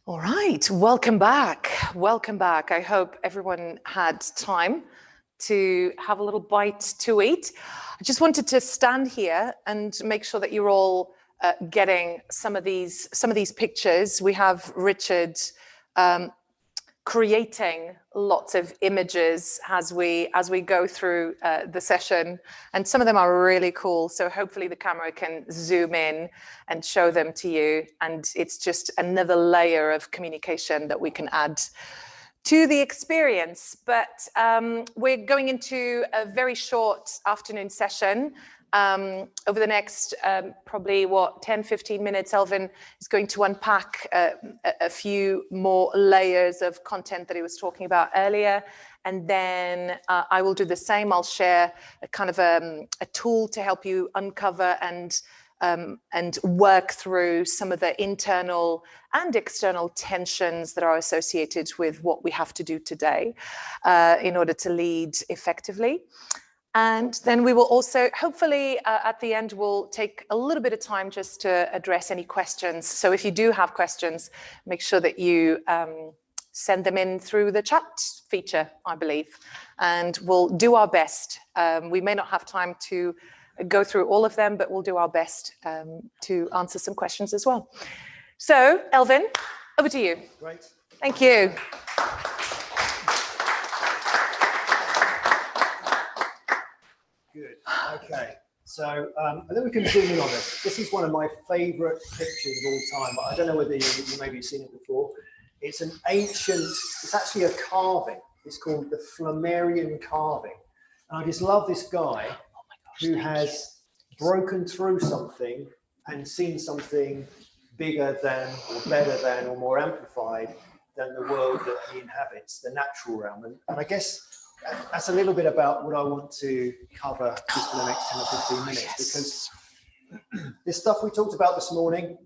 All right, welcome back. Welcome back. I hope everyone had time to have a little bite to eat. I just wanted to stand here and make sure that you're all getting some of these pictures. We have Richard creating lots of images as we go through the session, and some of them are really cool. So hopefully the camera can zoom in and show them to you, and it's just another layer of communication that we can add to the experience. But we're going into a very short afternoon session. Over the next probably 10-15 minutes, Elvin is going to unpack a few more layers of content that he was talking about earlier, and then I will do the same. I'll share a kind of a tool to help you uncover and work through some of the internal and external tensions that are associated with what we have to do today in order to lead effectively. And then we will also, hopefully at the end, we'll take a little bit of time just to address any questions. So if you do have questions, make sure that you send them in through the chat feature, I believe, and we'll do our best. We may not have time to go through all of them, but we'll do our best to answer some questions as well. So, Elvin, over to you. Great. Thank you. Good. Okay. So I think we can zoom in on this. This is one of my favourite pictures of all time, but I don't know whether you maybe have seen it before. It's an ancient, it's actually a carving. It's called the Flammarion carving. And I just love this guy who has broken through something and seen something bigger than, or better than, or more amplified than the world that he inhabits, the natural realm. And I guess that's a little bit about what I want to cover just for the next 10 or 15 minutes, because this stuff we talked about this morning,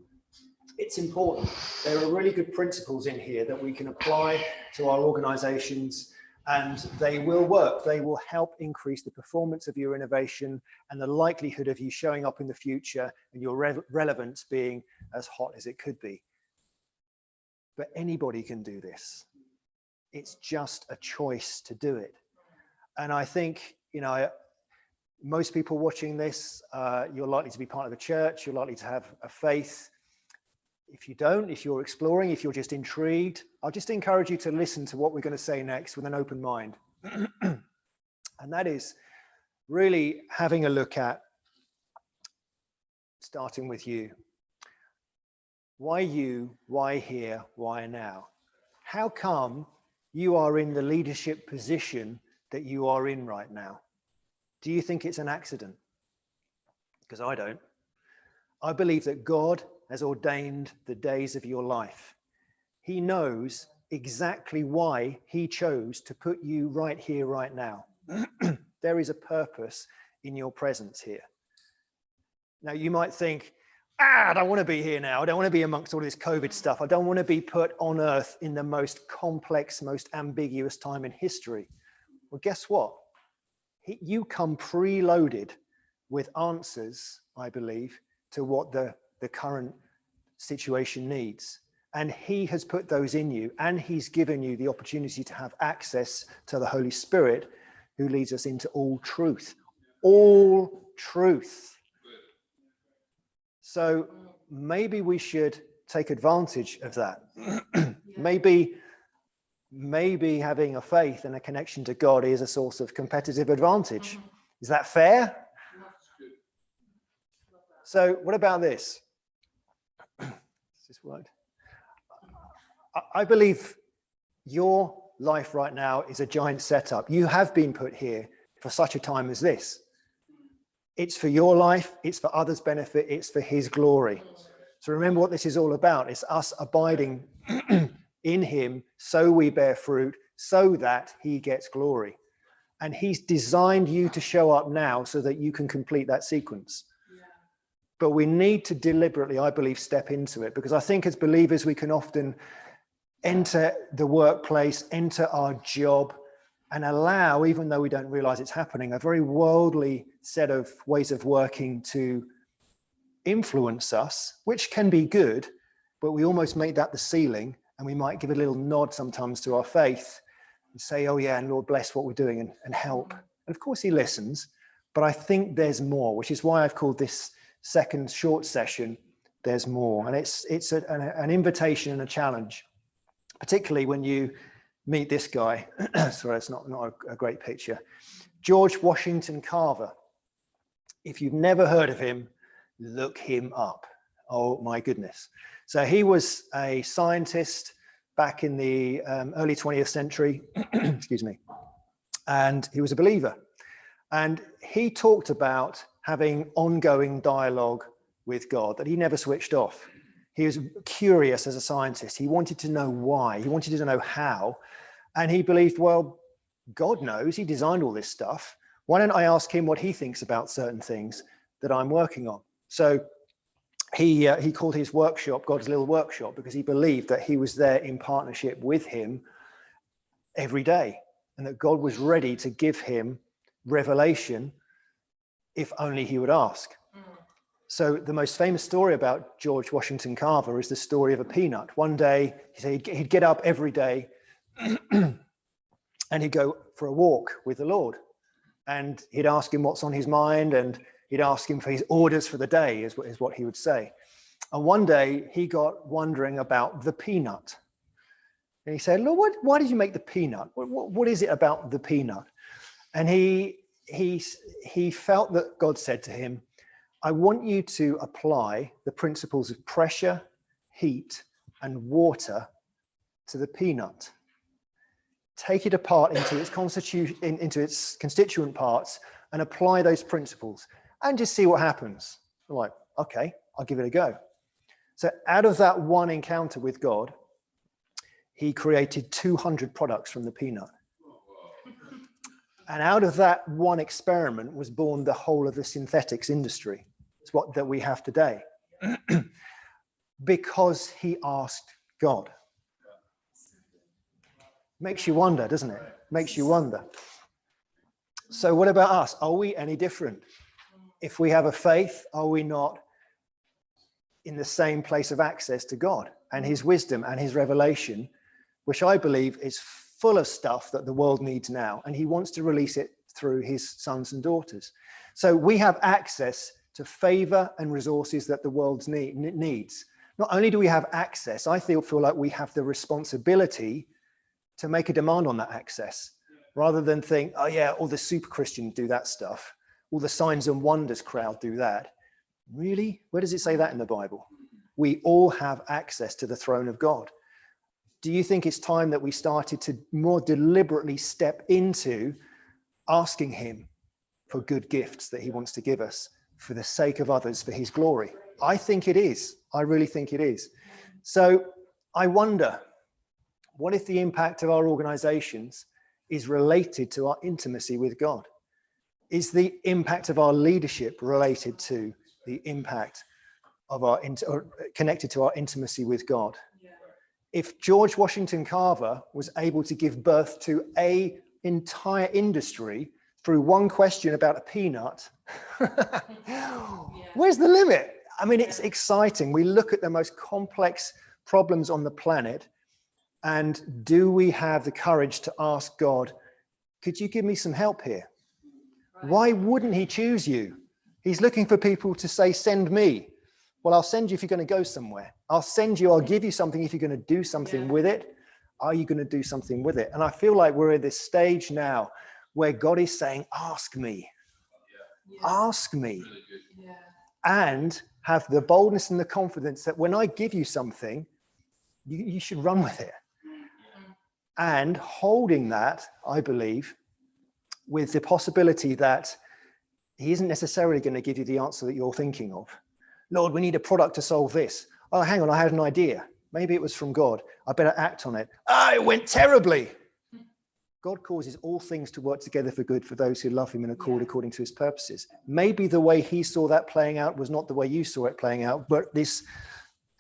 it's important. There are really good principles in here that we can apply to our organizations, and they will work. They will help increase the performance of your innovation and the likelihood of you showing up in the future and your relevance being as hot as it could be. But anybody can do this. It's just a choice to do it. And I think, you know, most people watching this, you're likely to be part of a church, you're likely to have a faith. If you don't, if you're exploring, if you're just intrigued, I'll just encourage you to listen to what we're going to say next with an open mind. And that is really having a look at, starting with you. Why you? Why here? Why now? How come you are in the leadership position that you are in right now? Do you think it's an accident? Because I don't. I believe that God has ordained the days of your life. He knows exactly why he chose to put you right here, right now. There is a purpose in your presence here. Now you might think, I don't want to be here now. I don't want to be amongst all this COVID stuff. I don't want to be put on earth in the most complex, most ambiguous time in history. Well, guess what? You come preloaded with answers, I believe, to what the current situation needs. And he has put those in you, and he's given you the opportunity to have access to the Holy Spirit, who leads us into all truth. All truth. So maybe we should take advantage of that. Maybe having a faith and a connection to God is a source of competitive advantage. Is that fair? So what about this? Is this right? I believe your life right now is a giant setup. You have been put here for such a time as this. It's for your life, it's for others' benefit, it's for his glory. So remember what this is all about. It's us abiding in him so we bear fruit, so that he gets glory. And he's designed you to show up now so that you can complete that sequence. But we need to deliberately, I believe, step into it, because I think as believers, we can often enter the workplace, enter our job, and allow, even though we don't realize it's happening, a very worldly set of ways of working to influence us, which can be good, but we almost make that the ceiling, and we might give a little nod sometimes to our faith and say, oh yeah, and Lord bless what we're doing and help. And of course he listens, but I think there's more, which is why I've called this second short session, There's More. And it's an invitation and a challenge, particularly when you meet this guy. Sorry, it's not a great picture. George Washington Carver. If you've never heard of him, look him up. Oh my goodness. So he was a scientist back in the early 20th century, excuse me, and he was a believer. And he talked about having ongoing dialogue with God, that he never switched off. He was curious as a scientist. He wanted to know why. He wanted to know how. And he believed, well, God knows, he designed all this stuff. Why don't I ask him what he thinks about certain things that I'm working on? So he called his workshop God's Little Workshop, because he believed that he was there in partnership with him every day, and that God was ready to give him revelation if only he would ask. So the most famous story about George Washington Carver is the story of a peanut. One day, he said he'd get up every day and he'd go for a walk with the Lord. And he'd ask him what's on his mind, and he'd ask him for his orders for the day, is what he would say. And one day he got wondering about the peanut. And he said, Lord, why did you make the peanut? What is it about the peanut? And he felt that God said to him, I want you to apply the principles of pressure, heat, and water to the peanut. Take it apart into its constituent parts and apply those principles and just see what happens. I'm like, okay, I'll give it a go. So out of that one encounter with God, he created 200 products from the peanut. And out of that one experiment was born the whole of the synthetics industry. It's what that we have today. Because he asked God. Makes you wonder, doesn't it? Makes you wonder. So what about us? Are we any different? If we have a faith, are we not in the same place of access to God and his wisdom and his revelation, which I believe is full of stuff that the world needs now, and he wants to release it through his sons and daughters. So we have access to favor and resources that the world needs. Not only do we have access, I feel like we have the responsibility to make a demand on that access, rather than think, oh yeah, all the super Christians do that stuff. All the signs and wonders crowd do that. Really? Where does it say that in the Bible? We all have access to the throne of God. Do you think it's time that we started to more deliberately step into asking him for good gifts that he wants to give us for the sake of others, for his glory? I think it is. I really think it is. So I wonder, what if the impact of our organizations is related to our intimacy with God? Is the impact of our leadership related to the impact of or connected to our intimacy with God? If George Washington Carver was able to give birth to an entire industry through one question about a peanut, where's the limit? I mean, it's exciting. We look at the most complex problems on the planet, and do we have the courage to ask God, could you give me some help here? Why wouldn't he choose you? He's looking for people to say, send me. Well, I'll send you if you're going to go somewhere. I'll give you something if you're going to do something with it. Are you going to do something with it? And I feel like we're at this stage now where God is saying, ask me. Ask me. And have the boldness and the confidence that when I give you something, you should run with it. And holding that, I believe, with the possibility that he isn't necessarily going to give you the answer that you're thinking of. Lord, we need a product to solve this. Oh, hang on, I had an idea. Maybe it was from God. I better act on it. Ah, it went terribly. God causes all things to work together for good for those who love him and are called according to his purposes. Maybe the way he saw that playing out was not the way you saw it playing out, but this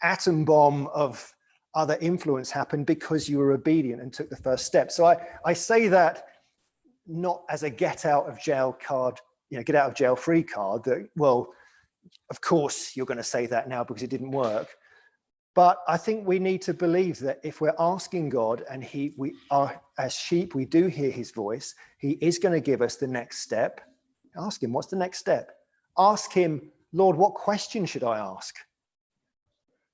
atom bomb of other influence happened because you were obedient and took the first step. So I say that not as a get out of jail card, get out of jail free card that, well, of course you're going to say that now because it didn't work. But I think we need to believe that if we're asking God and we are as sheep, we do hear his voice, he is going to give us the next step. Ask him, what's the next step? Ask him, Lord, what question should I ask?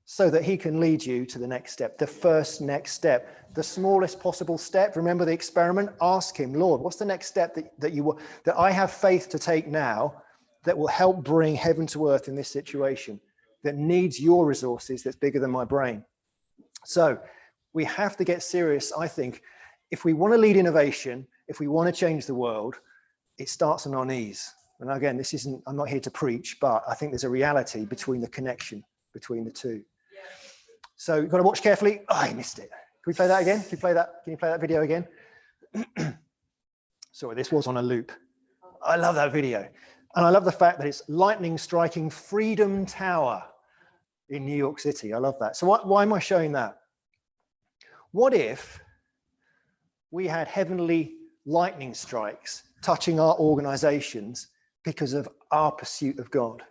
So that he can lead you to the next step, the first next step, the smallest possible step. Remember the experiment? Ask him, Lord, what's the next step that I have faith to take now that will help bring heaven to earth in this situation, that needs your resources, that's bigger than my brain. So we have to get serious, I think. If we want to lead innovation, if we want to change the world, it starts on our knees. And again, I'm not here to preach, but I think there's a reality between the connection between the two. So you've got to watch carefully. Oh, I missed it. Can we play that again? Can you play that video again? Sorry, this was on a loop. I love that video. And I love the fact that it's lightning striking Freedom Tower in New York City. I love that. So why am I showing that? What if we had heavenly lightning strikes touching our organizations because of our pursuit of God?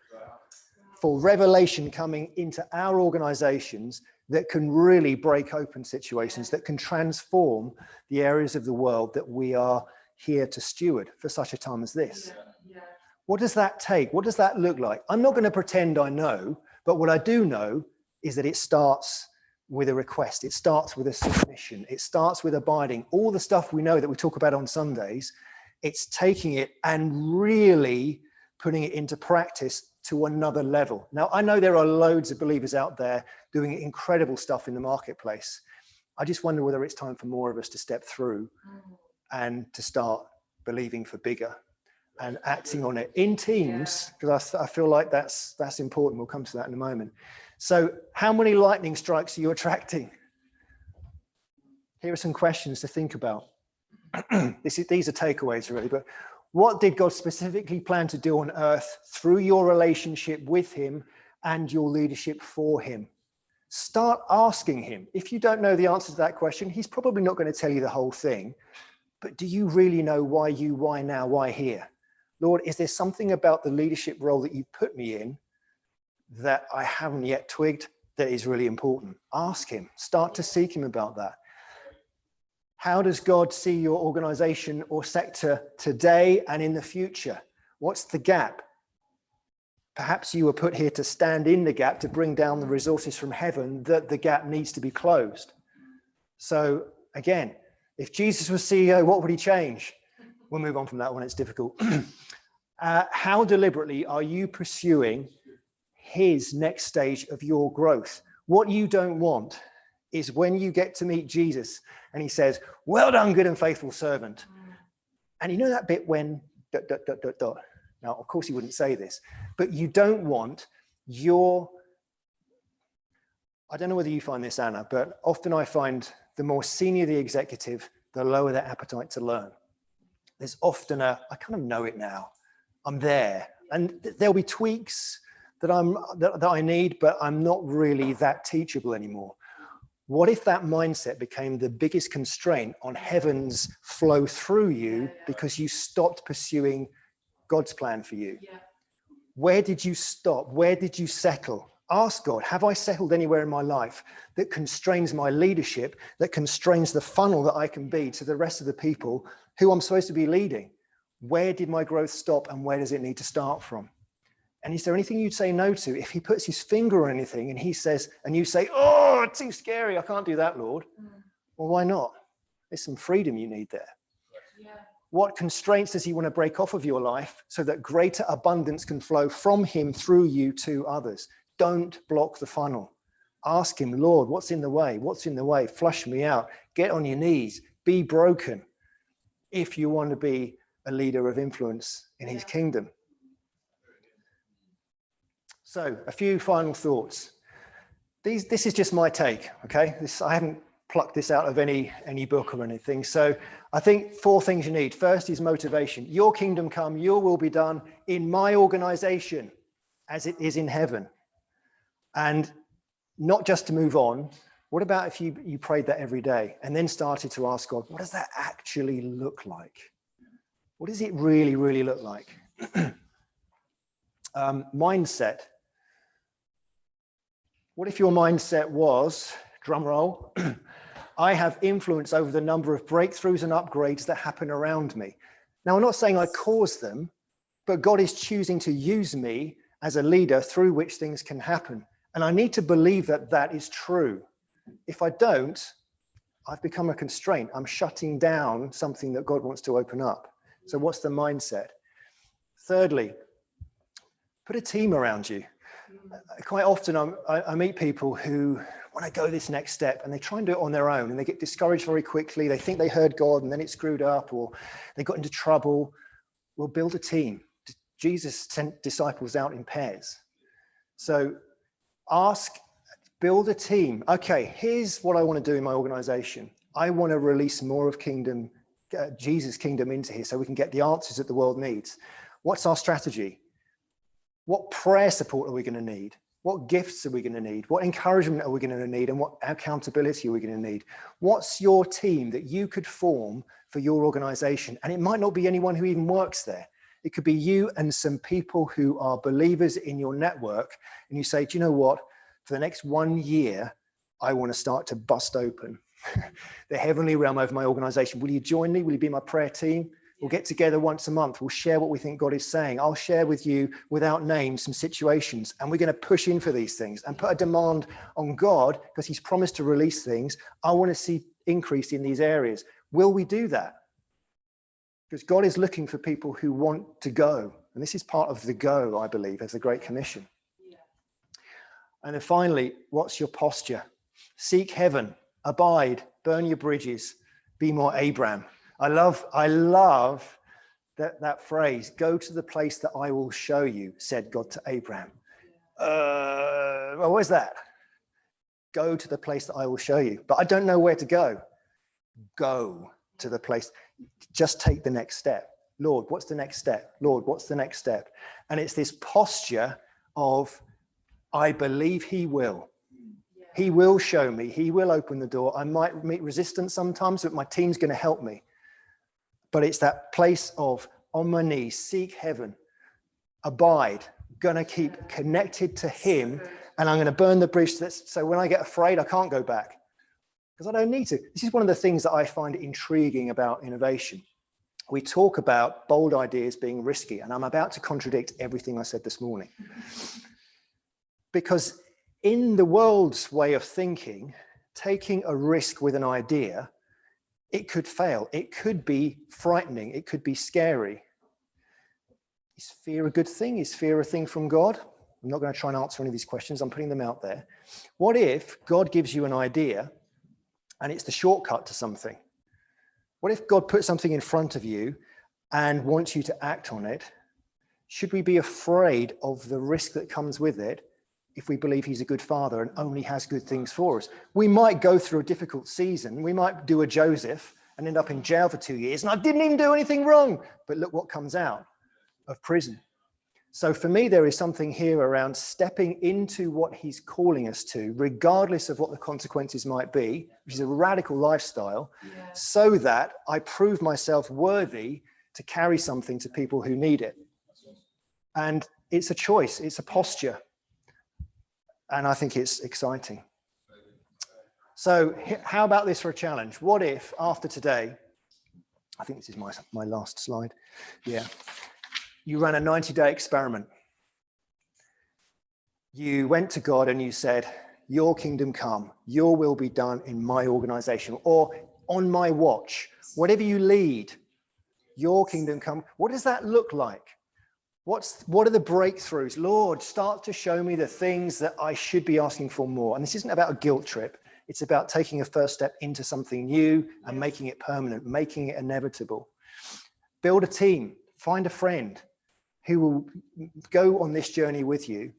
For revelation coming into our organizations that can really break open situations, that can transform the areas of the world that we are here to steward for such a time as this. What does that take? What does that look like? I'm not going to pretend I know, but what I do know is that it starts with a request. It starts with a submission. It starts with abiding. All the stuff we know that we talk about on Sundays, it's taking it and really putting it into practice to another level. Now, I know there are loads of believers out there doing incredible stuff in the marketplace. I just wonder whether it's time for more of us to step through and to start believing for bigger and acting on it in teams, because I feel like that's important. We'll come to that in a moment. So how many lightning strikes are you attracting? Here are some questions to think about. These are takeaways really, but what did God specifically plan to do on earth through your relationship with him and your leadership for him? Start asking him. If you don't know the answer to that question, he's probably not going to tell you the whole thing, but do you really know why now, why here? Lord, is there something about the leadership role that you put me in that I haven't yet twigged that is really important? Ask him. Start to seek him about that. How does God see your organization or sector today and in the future? What's the gap? Perhaps you were put here to stand in the gap, to bring down the resources from heaven, that the gap needs to be closed. So again, if Jesus was CEO, what would he change? We'll move on from that one, it's difficult. How deliberately are you pursuing his next stage of your growth? What you don't want is when you get to meet Jesus and he says, well done, good and faithful servant. And you know that bit when ... Now, of course he wouldn't say this, but you don't want I don't know whether you find this, Anna, but often I find the more senior the executive, the lower their appetite to learn. There's often I kind of know it now. I'm there. And there'll be tweaks that I need, but I'm not really that teachable anymore. What if that mindset became the biggest constraint on heaven's flow through you because you stopped pursuing God's plan for you? Where did you stop? Where did you settle? Ask God, have I settled anywhere in my life that constrains my leadership, that constrains the funnel that I can be to the rest of the people who I'm supposed to be leading? Where did my growth stop and where does it need to start from? And is there anything you'd say no to? If he puts his finger on anything and he says, and you say, oh, it's too scary, I can't do that, Lord. Well, why not? There's some freedom you need there. What constraints does he want to break off of your life so that greater abundance can flow from him through you to others? Don't block the funnel. Ask him, Lord, what's in the way? What's in the way? Flush me out. Get on your knees. Be broken if you want to be a leader of influence in his kingdom. So a few final thoughts. This is just my take, okay? I haven't plucked this out of any book or anything. So I think 4 things you need. First is motivation. Your kingdom come, your will be done in my organization as it is in heaven. And not just to move on. What about if you prayed that every day and then started to ask God, what does that actually look like? What does it really, really look like? Mindset. What if your mindset was, drum roll, I have influence over the number of breakthroughs and upgrades that happen around me. Now, I'm not saying I caused them, but God is choosing to use me as a leader through which things can happen. And I need to believe that that is true. If I don't, I've become a constraint. I'm shutting down something that God wants to open up. So what's the mindset? Thirdly, put a team around you. Quite often I meet people who want to go this next step and they try and do it on their own and they get discouraged very quickly. They think they heard God and then it screwed up or they got into trouble. We'll build a team. Jesus sent disciples out in pairs. So build a team. Okay, here's what I want to do in my organization. I want to release more of Jesus' kingdom into here so we can get the answers that the world needs. What's our strategy? What prayer support are we going to need? What gifts are we going to need? What encouragement are we going to need? And what accountability are we going to need? What's your team that you could form for your organization? And it might not be anyone who even works there. It could be you and some people who are believers in your network. And you say, do you know what? For the next 1 year, I want to start to bust open the heavenly realm over my organization. Will you join me? Will you be my prayer team? We'll get together once a month. We'll share what we think God is saying. I'll share with you without names some situations, and we're going to push in for these things and put a demand on God because he's promised to release things. I want to see increase in these areas. Will we do that? Because God is looking for people who want to go. And this is part of the go, I believe, as the Great Commission. And then finally, what's your posture? Seek heaven, abide, burn your bridges, be more Abraham. I love that phrase, go to the place that I will show you, said God to Abraham. Well, where's that? Go to the place that I will show you. But I don't know where to go. Go to the place. Just take the next step. Lord, what's the next step? Lord, what's the next step? And it's this posture of, I believe he will. He will show me. He will open the door. I might meet resistance sometimes, but my team's going to help me. But it's that place of on my knees, seek heaven, abide, going to keep connected to him, and I'm going to burn the bridge so when I get afraid, I can't go back because I don't need to. This is one of the things that I find intriguing about innovation. We talk about bold ideas being risky, and I'm about to contradict everything I said this morning. Because in the world's way of thinking, taking a risk with an idea, it could fail. It could be frightening. It could be scary. Is fear a good thing? Is fear a thing from God? I'm not going to try and answer any of these questions. I'm putting them out there. What if God gives you an idea and it's the shortcut to something? What if God puts something in front of you and wants you to act on it? Should we be afraid of the risk that comes with it if we believe he's a good father and only has good things for us? We might go through a difficult season. We might do a Joseph and end up in jail for 2 years. And I didn't even do anything wrong. But look what comes out of prison. So for me, there is something here around stepping into what he's calling us to, regardless of what the consequences might be, which is a radical lifestyle, so that I prove myself worthy to carry something to people who need it. And it's a choice. It's a posture. And I think it's exciting. So how about this for a challenge? What if after today, I think this is my last slide. Yeah. You ran a 90-day experiment. You went to God and you said, your kingdom come, your will be done in my organization or on my watch, whatever you lead, your kingdom come. What does that look like? What are the breakthroughs? Lord, start to show me the things that I should be asking for more. And this isn't about a guilt trip. It's about taking a first step into something new and making it permanent, making it inevitable. Build a team, find a friend who will go on this journey with you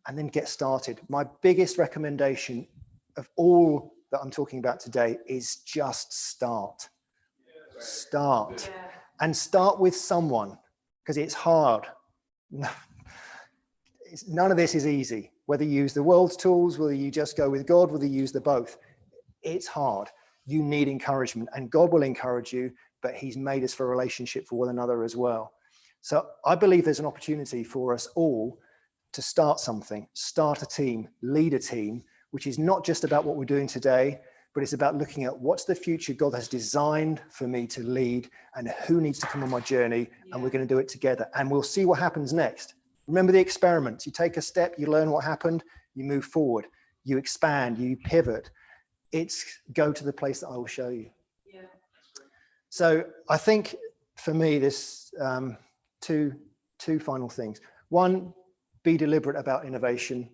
and then get started. My biggest recommendation of all that I'm talking about today is just start. Start. And start with someone, because it's hard. None of this is easy. Whether you use the world's tools, whether you just go with God, whether you use the both, it's hard. You need encouragement, and God will encourage you, but he's made us for a relationship for one another as well. So I believe there's an opportunity for us all to start something, start a team, lead a team, which is not just about what we're doing today, but it's about looking at what's the future God has designed for me to lead and who needs to come on my journey, and we're going to do it together. And we'll see what happens next. Remember the experiments. You take a step, you learn what happened, you move forward, you expand, you pivot. It's go to the place that I will show you. Yeah. So I think for me, this two final things. One, be deliberate about innovation,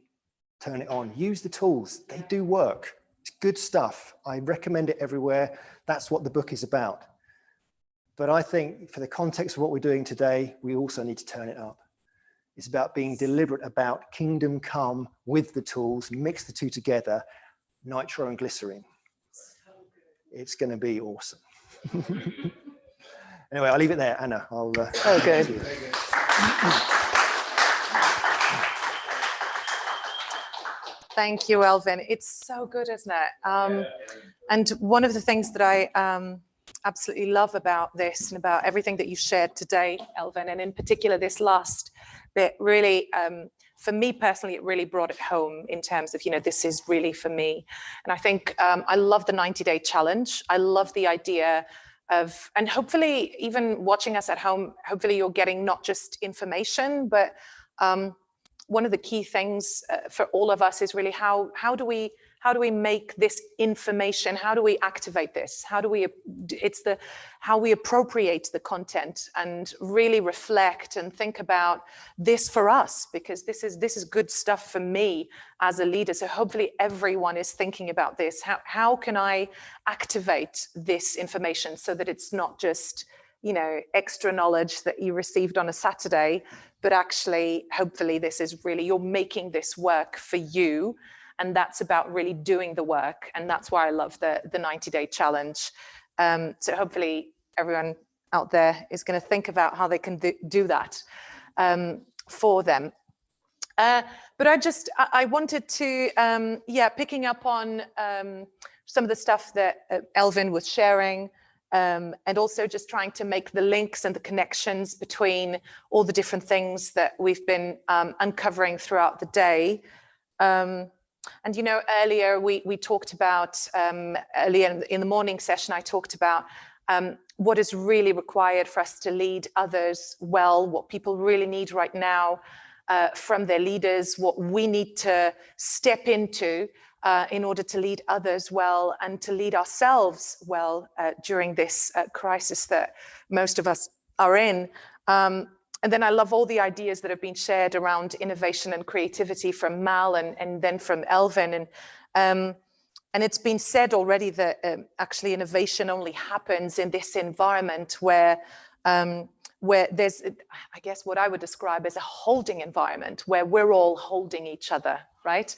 turn it on, use the tools, they do work. It's good stuff. I recommend it everywhere. That's what the book is about. But I think for the context of what we're doing today, we also need to turn it up. It's about being deliberate about kingdom come with the tools, mix the two together, nitro and glycerine. It's going to be awesome. Anyway, I'll leave it there. Anna, I'll... Oh, good. Thank you, Elvin. It's so good, isn't it? And one of the things that I absolutely love about this and about everything that you shared today, Elvin, and in particular this last bit, really, for me personally, it really brought it home in terms of, this is really for me. And I think I love the 90-day challenge. I love the idea of, and hopefully even watching us at home, hopefully you're getting not just information, but one of the key things for all of us is really how do we make this information, how do we activate this, how we appropriate the content and really reflect and think about this for us, because this is good stuff for me as a leader. So hopefully everyone is thinking about this. How can I activate this information so that it's not just extra knowledge that you received on a Saturday, but actually, hopefully this is really, you're making this work for you. And that's about really doing the work. And that's why I love the 90-day challenge. So hopefully everyone out there is going to think about how they can do that for them. But I wanted to, picking up on some of the stuff that Elvin was sharing, and also just trying to make the links and the connections between all the different things that we've been uncovering throughout the day. And earlier we talked about, earlier in the morning session, I talked about what is really required for us to lead others well, what people really need right now from their leaders, what we need to step into in order to lead others well and to lead ourselves well during this crisis that most of us are in. And then I love all the ideas that have been shared around innovation and creativity from Mal and then from Elvin. And it's been said already that actually innovation only happens in this environment where there's, I guess, what I would describe as a holding environment, where we're all holding each other, right?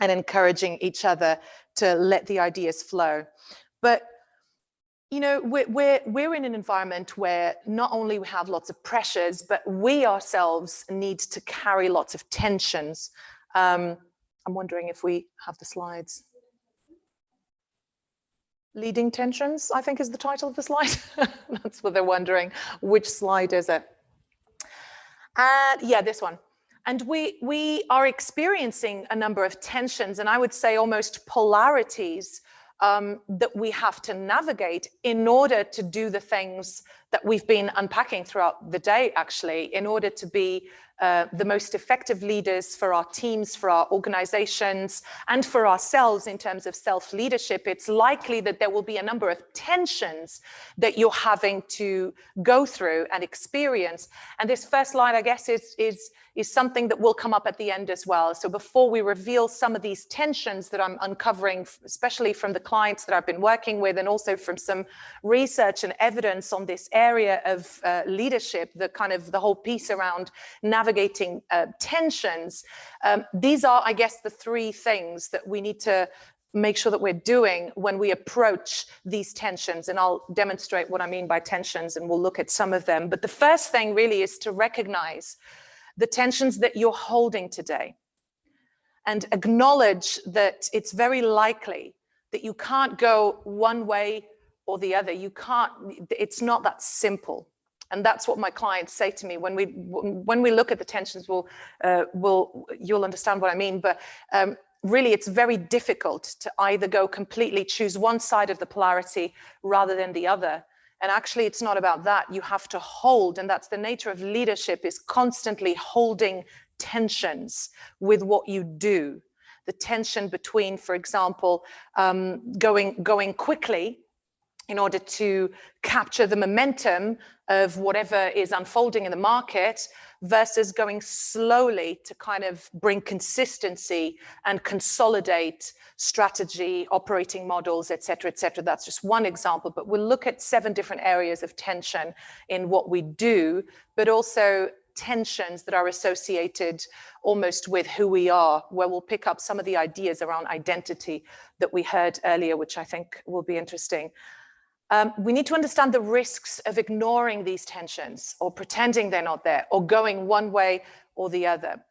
And encouraging each other to let the ideas flow. But we're in an environment where not only we have lots of pressures, but we ourselves need to carry lots of tensions. I'm wondering if we have the slides. Leading tensions, I think is the title of the slide. That's what they're wondering. Which slide is it? Yeah, this one. And we are experiencing a number of tensions, and I would say almost polarities that we have to navigate in order to do the things that we've been unpacking throughout the day, actually, in order to be the most effective leaders for our teams, for our organizations, and for ourselves in terms of self-leadership. It's likely that there will be a number of tensions that you're having to go through and experience. And this first slide, I guess, is something that will come up at the end as well. So before we reveal some of these tensions that I'm uncovering, especially from the clients that I've been working with, and also from some research and evidence on this area of leadership, the whole piece around navigating tensions. These are, I guess, the three things that we need to make sure that we're doing when we approach these tensions. And I'll demonstrate what I mean by tensions, and we'll look at some of them. But the first thing really is to recognize the tensions that you're holding today and acknowledge that it's very likely that you can't go one way or the other. You can't, it's not that simple. And that's what my clients say to me when we look at the tensions. You'll understand what I mean. But really, it's very difficult to either go completely choose one side of the polarity rather than the other. And actually, it's not about that. You have to hold, and that's the nature of leadership, is constantly holding tensions with what you do. The tension between, for example, going quickly in order to capture the momentum of whatever is unfolding in the market versus going slowly to kind of bring consistency and consolidate strategy, operating models, et cetera, et cetera. That's just one example, but we'll look at 7 different areas of tension in what we do, but also tensions that are associated almost with who we are, where we'll pick up some of the ideas around identity that we heard earlier, which I think will be interesting. We need to understand the risks of ignoring these tensions or pretending they're not there or going one way or the other.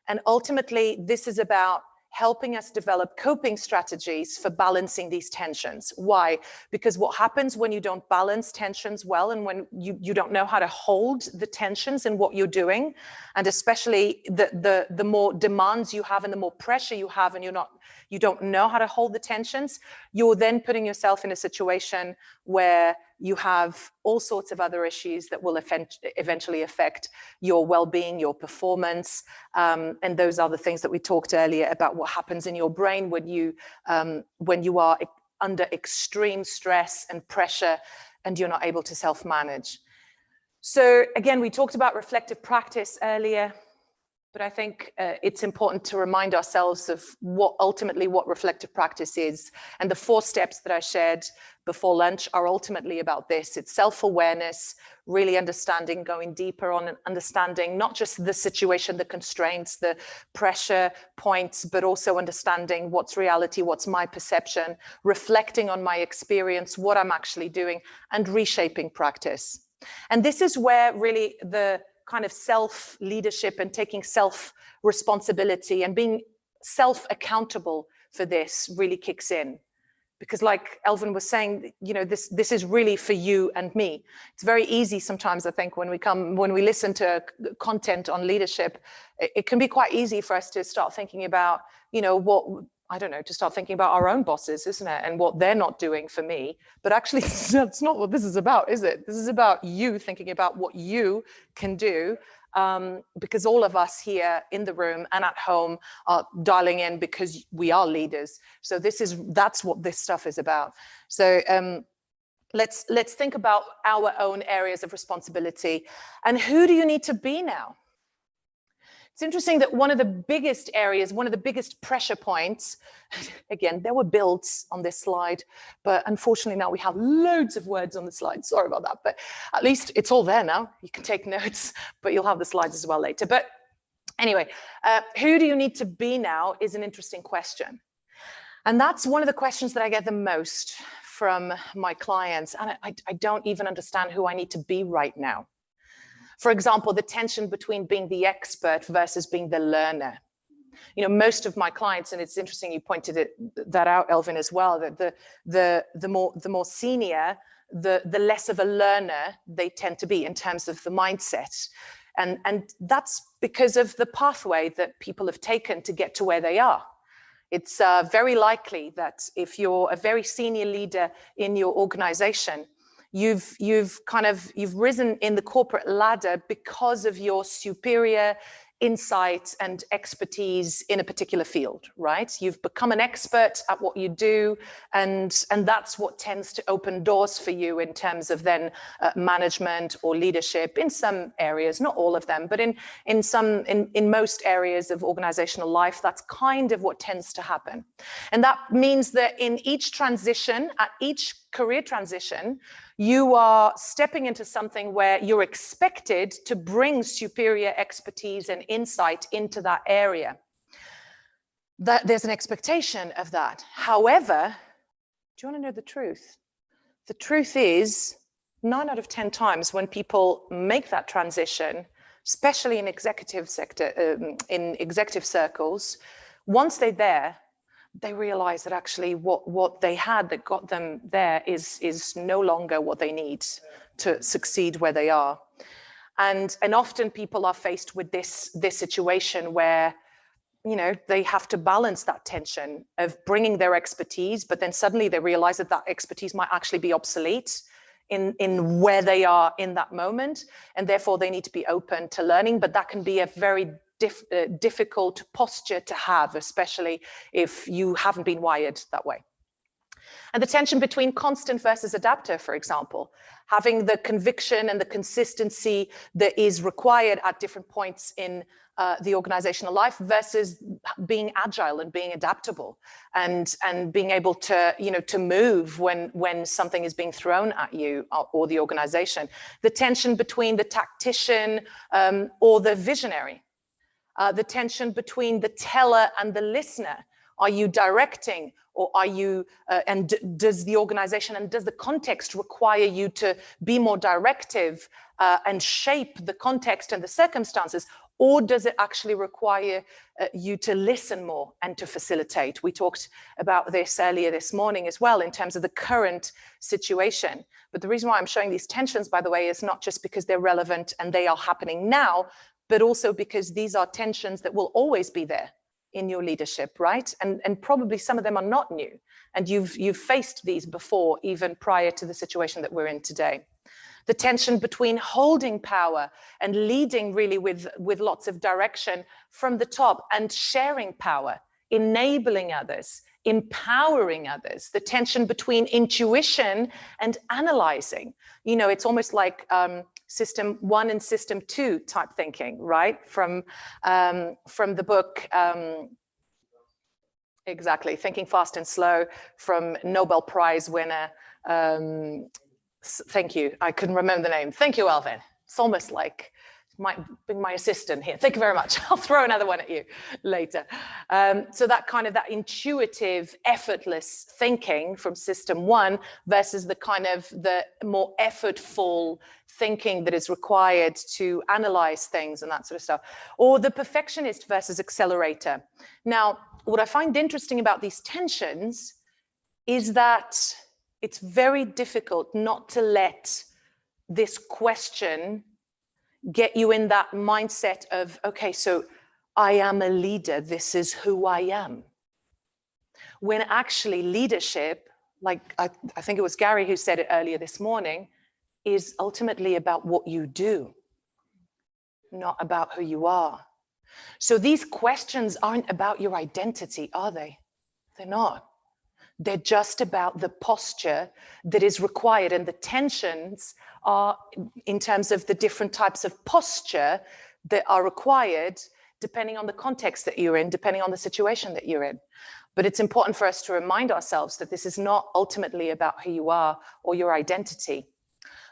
And ultimately, this is about helping us develop coping strategies for balancing these tensions. Why? Because what happens when you don't balance tensions well, and when you don't know how to hold the tensions in what you're doing, and especially the more demands you have and the more pressure you have, and you don't know how to hold the tensions, you're then putting yourself in a situation where you have all sorts of other issues that will eventually affect your well-being, your performance, and those are the things that we talked earlier about what happens in your brain when you are under extreme stress and pressure and you're not able to self-manage. So again, we talked about reflective practice earlier, but I think it's important to remind ourselves of what reflective practice is. And the 4 steps that I shared before lunch are ultimately about this. It's self-awareness, really understanding, going deeper on understanding not just the situation, the constraints, the pressure points, but also understanding what's reality, what's my perception, reflecting on my experience, what I'm actually doing, and reshaping practice. And this is where really the kind of self-leadership and taking self-responsibility and being self-accountable for this really kicks in. Because like Elvin was saying, this is really for you and me. It's very easy sometimes, I think, when we listen to content on leadership, it can be quite easy for us to start thinking about, to start thinking about our own bosses, isn't it? And what they're not doing for me. But actually, that's not what this is about, is it? This is about you thinking about what you can do, because all of us here in the room and at home are dialing in because we are leaders. So that's what this stuff is about. So let's think about our own areas of responsibility. And who do you need to be now? It's interesting that one of the biggest areas, one of the biggest pressure points, again, there were builds on this slide, but unfortunately now we have loads of words on the slide. Sorry about that, but at least it's all there now. You can take notes, but you'll have the slides as well later. But anyway, who do you need to be now is an interesting question. And that's one of the questions that I get the most from my clients. And I don't even understand who I need to be right now. For example, the tension between being the expert versus being the learner. Most of my clients, and it's interesting you pointed that out, Elvin, as well, that the more senior, the less of a learner they tend to be in terms of the mindset. And that's because of the pathway that people have taken to get to where they are. It's very likely that if you're a very senior leader in your organization, you've risen in the corporate ladder because of your superior insight and expertise in a particular field, right? You've become an expert at what you do, and that's what tends to open doors for you in terms of then management or leadership in some areas, not all of them, but in most areas of organizational life, that's kind of what tends to happen. And that means that in each transition, at each career transition, you are stepping into something where you're expected to bring superior expertise and insight into that area. There's an expectation of that. However, do you want to know the truth? The truth is 9 out of 10 times when people make that transition, especially in executive in executive circles, once they're there, they realize that actually what they had that got them there is no longer what they need to succeed where they are. And often people are faced with this situation where, you know, they have to balance that tension of bringing their expertise, but then suddenly they realize that expertise might actually be obsolete in where they are in that moment. And therefore they need to be open to learning, but that can be a very difficult posture to have, especially if you haven't been wired that way. And the tension between constant versus adaptive, for example, having the conviction and the consistency that is required at different points in the organizational life versus being agile and being adaptable and being able to, you know, to move when something is being thrown at you or the organization. The tension between the tactician or the visionary. The tension between the teller and the listener. Are you directing, or are you, and does the organization and does the context require you to be more directive and shape the context and the circumstances, or does it actually require you to listen more and to facilitate? We talked about this earlier this morning as well in terms of the current situation. But the reason why I'm showing these tensions, by the way, is not just because they're relevant and they are happening now, but also because these are tensions that will always be there in your leadership, right? And probably some of them are not new. And you've faced these before, even prior to the situation that we're in today. The tension between holding power and leading really with lots of direction from the top and sharing power, enabling others, empowering others. The tension between intuition and analyzing. You know, it's almost like system 1 and system 2 type thinking, right? From the book, exactly, Thinking Fast and Slow, from Nobel Prize winner. Thank you, I couldn't remember the name. Thank you, Alvin. It's almost like might be my assistant here. Thank you very much. I'll throw another one at you later. So that kind of that intuitive, effortless thinking from system 1 versus the kind of the more effortful thinking that is required to analyze things and that sort of stuff. Or the perfectionist versus accelerator. Now, what I find interesting about these tensions is that it's very difficult not to let this question get you in that mindset of, okay, so I am a leader, this is who I am. When actually leadership, like I think it was Gary who said it earlier this morning, is ultimately about what you do, not about who you are. So these questions aren't about your identity, are they? They're not. They're just about the posture that is required, and the tensions are in terms of the different types of posture that are required depending on the context that you're in, depending on the situation that you're in. But it's important for us to remind ourselves that this is not ultimately about who you are or your identity.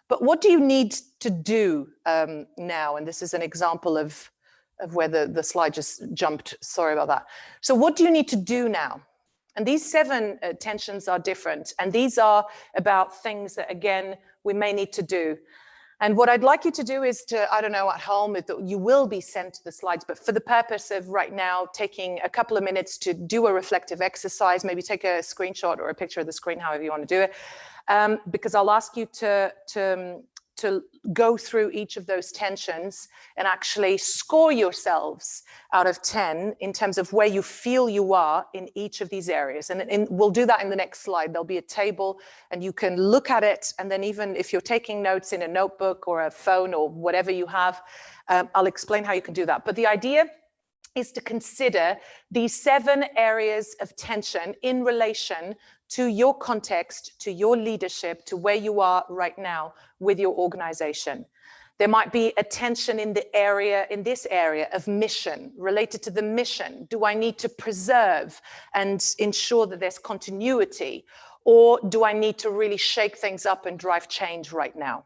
But what do you need to do now? And this is an example of where the slide just jumped. Sorry about that. So what do you need to do now? And these 7 tensions are different. And these are about things that, again, we may need to do. And what I'd like you to do is to, I don't know, at home, you will be sent the slides, but for the purpose of right now, taking a couple of minutes to do a reflective exercise, maybe take a screenshot or a picture of the screen, however you want to do it, because I'll ask you to go through each of those tensions and actually score yourselves out of 10 in terms of where you feel you are in each of these areas. And we'll do that in the next slide. There'll be a table and you can look at it. And then even if you're taking notes in a notebook or a phone or whatever you have, I'll explain how you can do that. But the idea is to consider these 7 areas of tension in relation to your context, to your leadership, to where you are right now with your organization. There might be a tension in this area of mission, related to the mission. Do I need to preserve and ensure that there's continuity? Or do I need to really shake things up and drive change right now?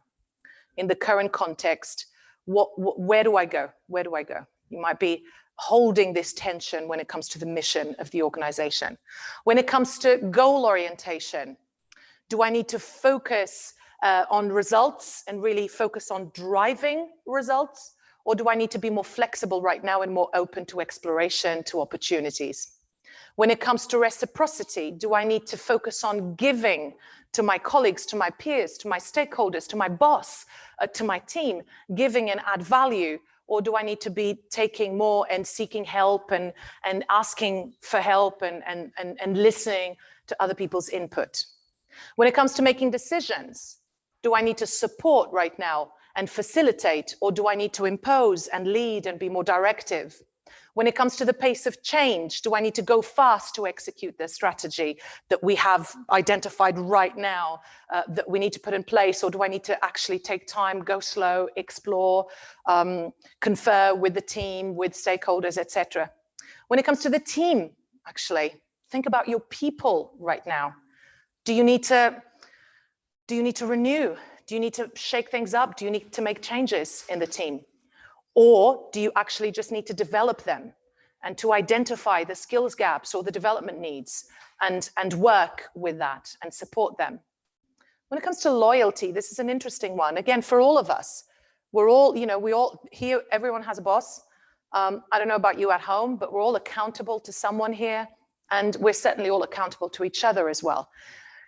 In the current context, where do I go? Where do I go? You might be holding this tension when it comes to the mission of the organization. When it comes to goal orientation, do I need to focus on results and really focus on driving results? Or do I need to be more flexible right now and more open to exploration, to opportunities? When it comes to reciprocity, do I need to focus on giving to my colleagues, to my peers, to my stakeholders, to my boss, to my team, giving and add value? Or do I need to be taking more and seeking help and asking for help and listening to other people's input? When it comes to making decisions, do I need to support right now and facilitate, or do I need to impose and lead and be more directive? When it comes to the pace of change, do I need to go fast to execute the strategy that we have identified right now that we need to put in place, or do I need to actually take time, go slow, explore, confer with the team, with stakeholders, etc.? When it comes to the team, actually, think about your people right now. Do you need to renew? Do you need to shake things up? Do you need to make changes in the team? Or do you actually just need to develop them and to identify the skills gaps or the development needs and work with that and support them? When it comes to loyalty, this is an interesting one. Again, for all of us, we're all, we all here, everyone has a boss. I don't know about you at home, but we're all accountable to someone here, and we're certainly all accountable to each other as well.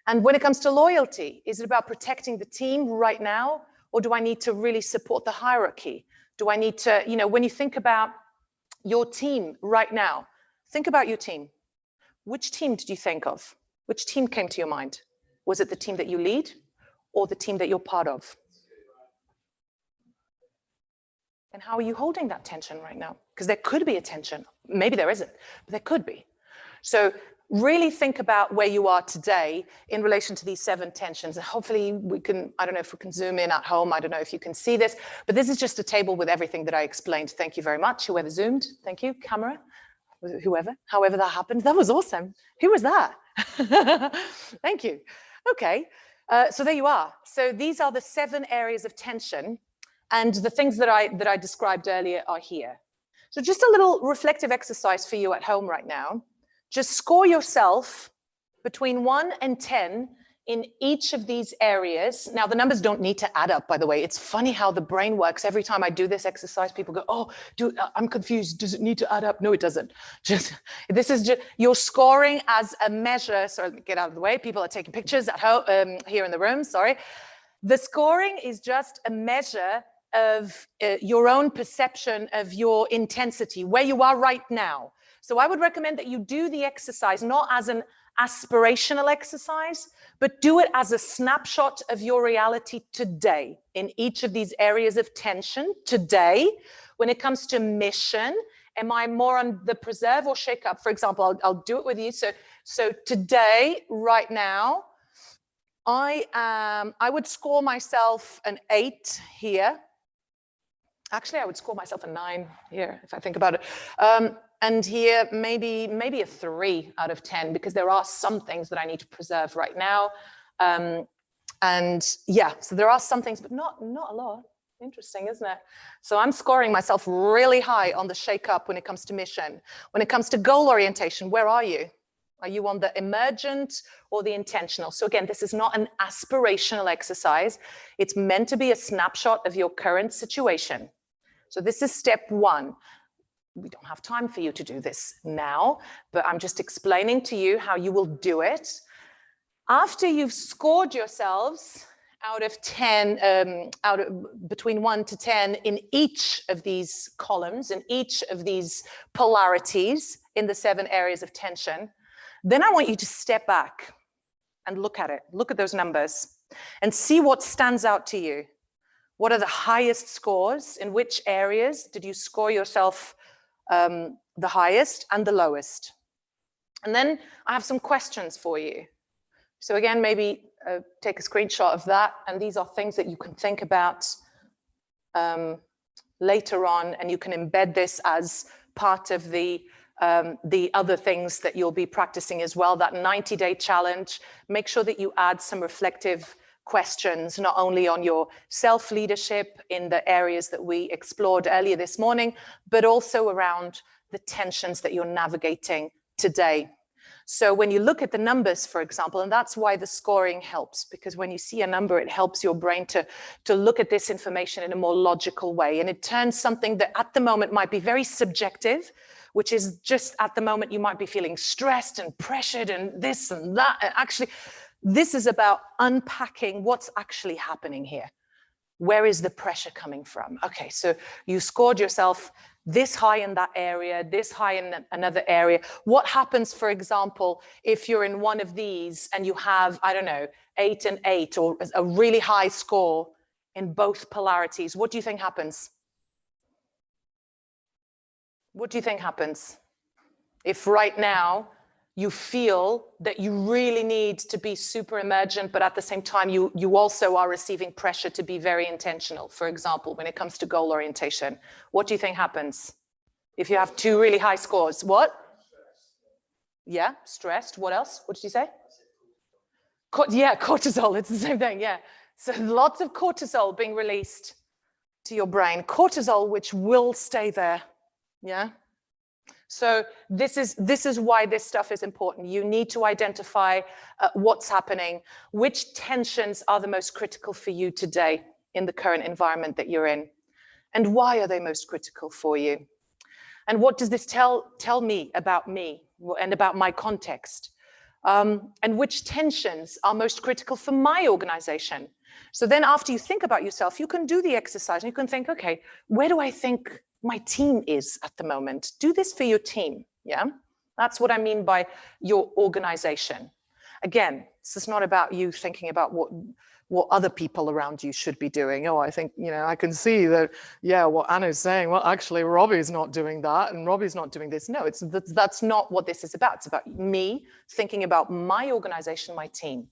And when it comes to loyalty, is it about protecting the team right now, or do I need to really support the hierarchy? Do I need to, when you think about your team right now, think about your team. Which team did you think of? Which team came to your mind? Was it the team that you lead or the team that you're part of? And how are you holding that tension right now? Because there could be a tension. Maybe there isn't, but there could be. So really think about where you are today in relation to these 7 tensions. And hopefully we can, I don't know if we can zoom in at home. I don't know if you can see this, but this is just a table with everything that I explained. Thank you very much. Whoever zoomed, thank you. Camera, however that happened. That was awesome. Who was that? Thank you. Okay, so there you are. So these are the 7 areas of tension, and the things that I described earlier are here. So just a little reflective exercise for you at home right now. Just score yourself between 1 and 10 in each of these areas. Now, the numbers don't need to add up, by the way. It's funny how the brain works. Every time I do this exercise, people go, oh, I'm confused. Does it need to add up? No, it doesn't. This is just, you're scoring as a measure. Sorry, let me get out of the way. People are taking pictures at home, here in the room, sorry. The scoring is just a measure of your own perception of your intensity, where you are right now. So I would recommend that you do the exercise not as an aspirational exercise, but do it as a snapshot of your reality today in each of these areas of tension today. When it comes to mission, am I more on the preserve or shake up? For example, I'll do it with you. So today, right now, I would score myself an 8 here. Actually, I would score myself a 9 here, if I think about it. And here, maybe a 3 out of 10, because there are some things that I need to preserve right now. And yeah, so there are some things, but not a lot. Interesting, isn't it? So I'm scoring myself really high on the shake up when it comes to mission. When it comes to goal orientation, where are you? Are you on the emergent or the intentional? So again, this is not an aspirational exercise. It's meant to be a snapshot of your current situation. So this is step 1. We don't have time for you to do this now, but I'm just explaining to you how you will do it. After you've scored yourselves out of 10, between 1 to 10 in each of these columns, in each of these polarities in the 7 areas of tension, then I want you to step back and look at it. Look at those numbers and see what stands out to you. What are the highest scores? In which areas did you score yourself the highest and the lowest? And then I have some questions for you. So again, maybe take a screenshot of that. And these are things that you can think about later on, and you can embed this as part of the other things that you'll be practicing as well, that 90-day challenge. Make sure that you add some reflective questions, not only on your self-leadership in the areas that we explored earlier this morning, but also around the tensions that you're navigating today. So when you look at the numbers, for example, and that's why the scoring helps, because when you see a number, it helps your brain to look at this information in a more logical way. And it turns something that at the moment might be very subjective, which is just at the moment you might be feeling stressed and pressured and this and that. And actually, this is about unpacking what's actually happening here. Where is the pressure coming from? Okay, so you scored yourself this high in that area, this high in another area. What happens, for example, if you're in one of these and you have, I don't know, 8 and 8 or a really high score in both polarities? What do you think happens? What do you think happens? If right now you feel that you really need to be super emergent, but at the same time, you also are receiving pressure to be very intentional. For example, when it comes to goal orientation, what do you think happens? If you have 2 really high scores, what? Yeah, stressed. What else? What did you say? Yeah, cortisol, it's the same thing, yeah. So lots of cortisol being released to your brain. Cortisol, which will stay there, yeah? So this is why this stuff is important. You need to identify what's happening, which tensions are the most critical for you today in the current environment that you're in, and why are they most critical for you? And what does this tell me and about my context? And which tensions are most critical for my organization? So then after you think about yourself, you can do the exercise and you can think, okay, where do I think my team is at the moment? Do this for your team, yeah? That's what I mean by your organization. Again, this is not about you thinking about what other people around you should be doing. Oh, I think, I can see that, yeah, what Anna's saying, well, actually, Robbie's not doing that and Robbie's not doing this. No, that's not what this is about. It's about me thinking about my organization, my team.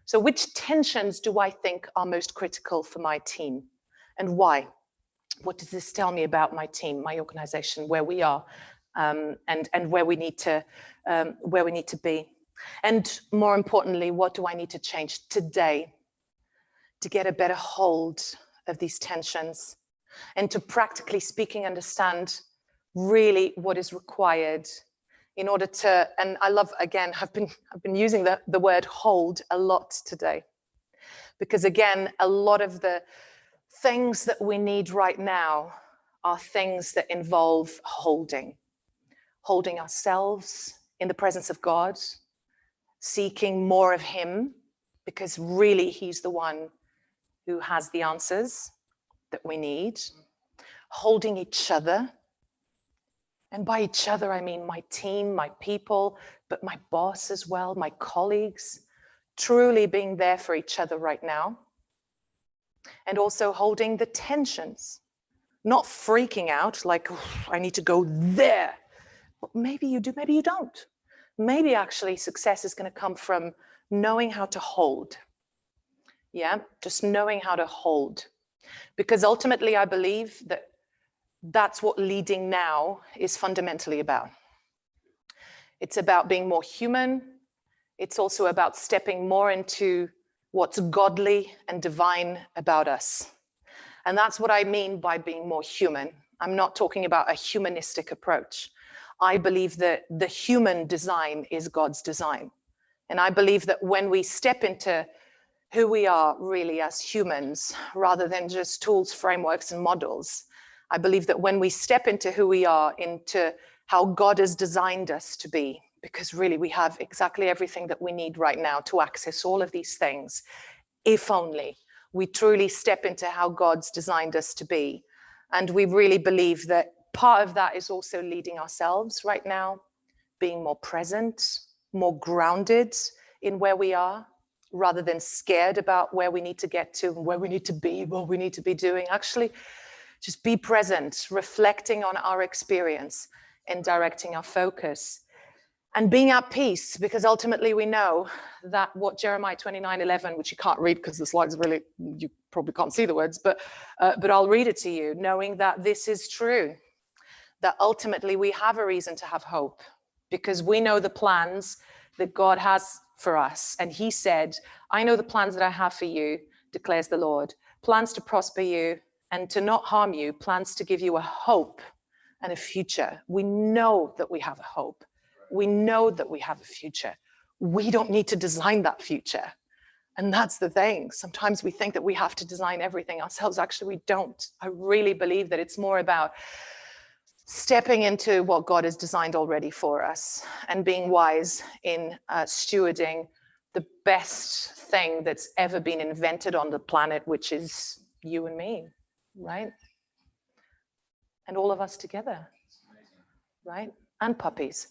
So which tensions do I think are most critical for my team and why? What does this tell me about my team, my organization, where we are, and where we need to be? And more importantly, what do I need to change today to get a better hold of these tensions and to, practically speaking, understand really what is required in order to, and I love, again, I've been using the word hold a lot today, because again, a lot of the things that we need right now are things that involve holding ourselves in the presence of God, seeking more of him, because really he's the one who has the answers that we need, holding each other. And by each other, I mean my team, my people, but my boss as well, my colleagues, truly being there for each other right now. And also holding the tensions, not freaking out like, oh, I need to go there. Well, maybe you do, maybe you don't. Maybe actually success is going to come from knowing how to hold. Yeah, just knowing how to hold. Because ultimately, I believe that that's what leading now is fundamentally about. It's about being more human. It's also about stepping more into what's godly and divine about us. And that's what I mean by being more human. I'm not talking about a humanistic approach. I believe that the human design is God's design. And I believe that when we step into who we are really as humans, rather than just tools, frameworks, and models, I believe that when we step into who we are, into how God has designed us to be, because really we have exactly everything that we need right now to access all of these things, if only we truly step into how God's designed us to be. And we really believe that part of that is also leading ourselves right now, being more present, more grounded in where we are, rather than scared about where we need to get to, where we need to be, what we need to be doing. Actually, just be present, reflecting on our experience and directing our focus. And being at peace, because ultimately we know that what Jeremiah 29:11, which you can't read because the slides really, you probably can't see the words, but I'll read it to you, knowing that this is true, that ultimately we have a reason to have hope, because we know the plans that God has for us. And he said, I know the plans that I have for you, declares the Lord, plans to prosper you and to not harm you, plans to give you a hope and a future. We know that we have a hope. We know that we have a future. We don't need to design that future. And that's the thing. Sometimes we think that we have to design everything ourselves. Actually, we don't. I really believe that it's more about stepping into what God has designed already for us and being wise in stewarding the best thing that's ever been invented on the planet, which is you and me, right? And all of us together, right? And puppies.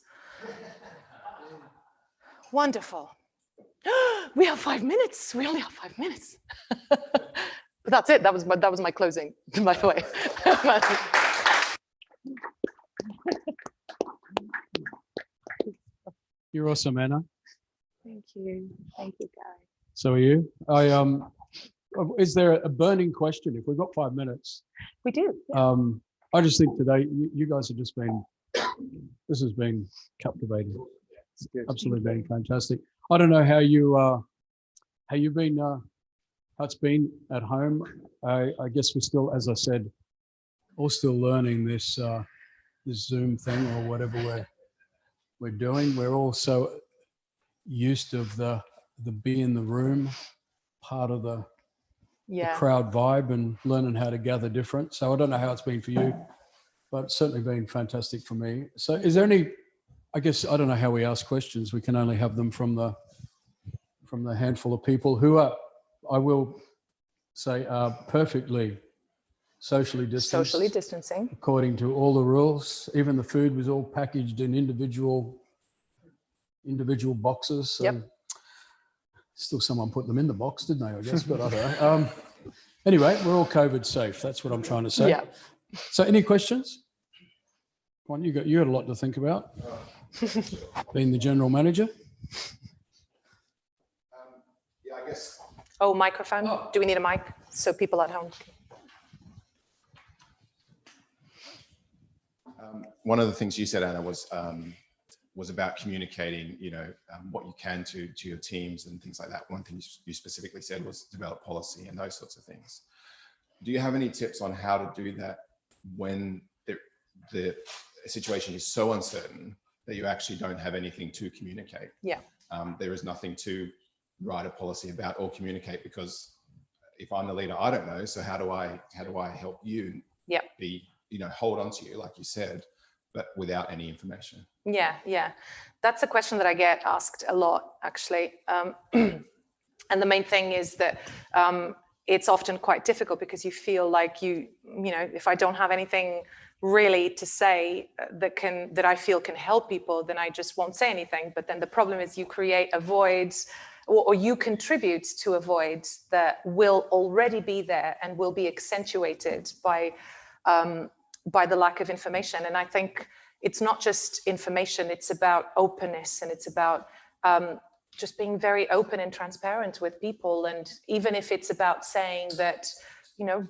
Wonderful. We have 5 minutes. We only have 5 minutes. But that's it. That was my closing, by the way. You're awesome, Anna. Thank you. Thank you, Gary. So are you. Is there a burning question? If we've got 5 minutes. We do. Yeah. I just think today you guys have just been. This has been captivating. Absolutely been fantastic. I don't know how you've been. How it's been at home. I guess we're still, as I said, all still learning this this Zoom thing or whatever we're doing. We're all so used to the be in the room part of the crowd vibe and learning how to gather different. So I don't know how it's been for you, but it's certainly been fantastic for me. So is there any, I guess, I don't know how we ask questions. We can only have them from the handful of people who are, I will say, perfectly socially distanced. Socially distancing. According to all the rules. Even the food was all packaged in individual boxes. So yep. Still someone put them in the box, didn't they, I guess, but I don't know. Anyway, we're all COVID safe. That's what I'm trying to say. Yeah. So any questions? Come on, you got a lot to think about. Being the general manager. Yeah, I guess. Oh, microphone. Oh. Do we need a mic so people at home? One of the things you said, Anna, was about communicating, what you can to your teams and things like that. One thing you specifically said was develop policy and those sorts of things. Do you have any tips on how to do that when the situation is so uncertain that you actually don't have anything to communicate? Yeah. There is nothing to write a policy about or communicate, because if I'm the leader, I don't know. So how do I help you be, hold on to you, like you said, but without any information? Yeah. That's a question that I get asked a lot, actually. And the main thing is that it's often quite difficult because you feel like if I don't have anything really to say that I feel can help people, then I just won't say anything. But then the problem is you create a void, or you contribute to a void that will already be there and will be accentuated by the lack of information. And I think it's not just information, it's about openness, and it's about just being very open and transparent with people. And even if it's about saying that,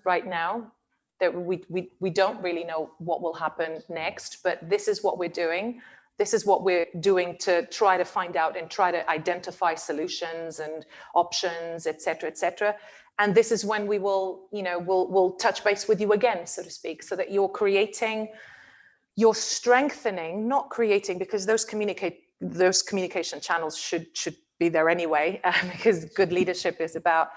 right now, that we don't really know what will happen next, but this is what we're doing. This is what we're doing to try to find out and try to identify solutions and options, et cetera, And this is when we will, we'll touch base with you again, so to speak, so that you're strengthening, not creating, because those communication channels should be there anyway, because good leadership is about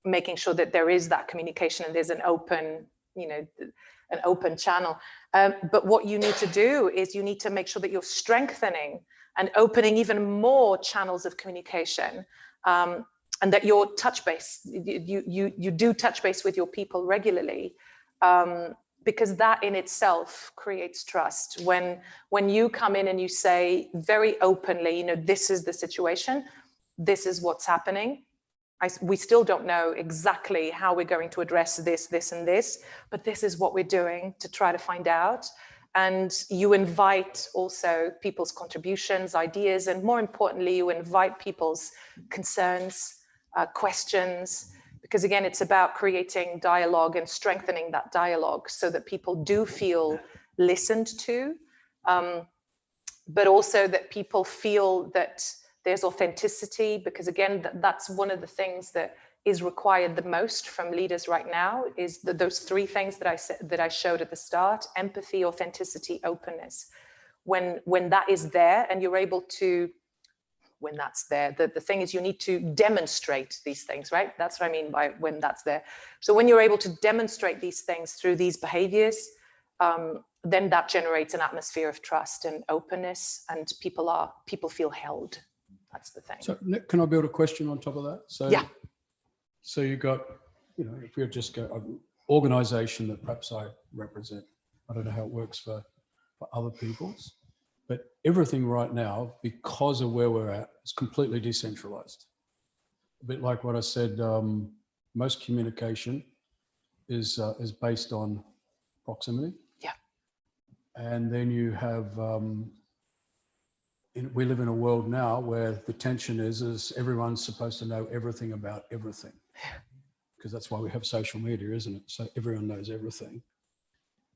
making sure that there is that communication and there's an open, an open channel. But what you need to do is you need to make sure that you're strengthening and opening even more channels of communication, and that your touch base, you do touch base with your people regularly, because that in itself creates trust. When you come in and you say very openly, this is the situation, this is what's happening. We still don't know exactly how we're going to address this, and this, but this is what we're doing to try to find out. And you invite also people's contributions, ideas, and more importantly, you invite people's concerns, questions, because again, it's about creating dialogue and strengthening that dialogue so that people do feel listened to, but also that people feel that there's authenticity, because again, that's one of the things that is required the most from leaders right now, is those three things that I showed at the start: empathy, authenticity, openness. When that is there and you're able to, when that's there, the thing is you need to demonstrate these things, right? That's what I mean by when that's there. So when you're able to demonstrate these things through these behaviors, then that generates an atmosphere of trust and openness, and people feel held. That's the thing. So Nick, can I build a question on top of that? So, yeah. So you got, if we just go an organization that perhaps I represent, I don't know how it works for other people's, but everything right now, because of where we're at, is completely decentralized. A bit like what I said, most communication is based on proximity. Yeah. And then you have, we live in a world now where the tension is everyone's supposed to know everything about everything. Because that's why we have social media, isn't it? So everyone knows everything.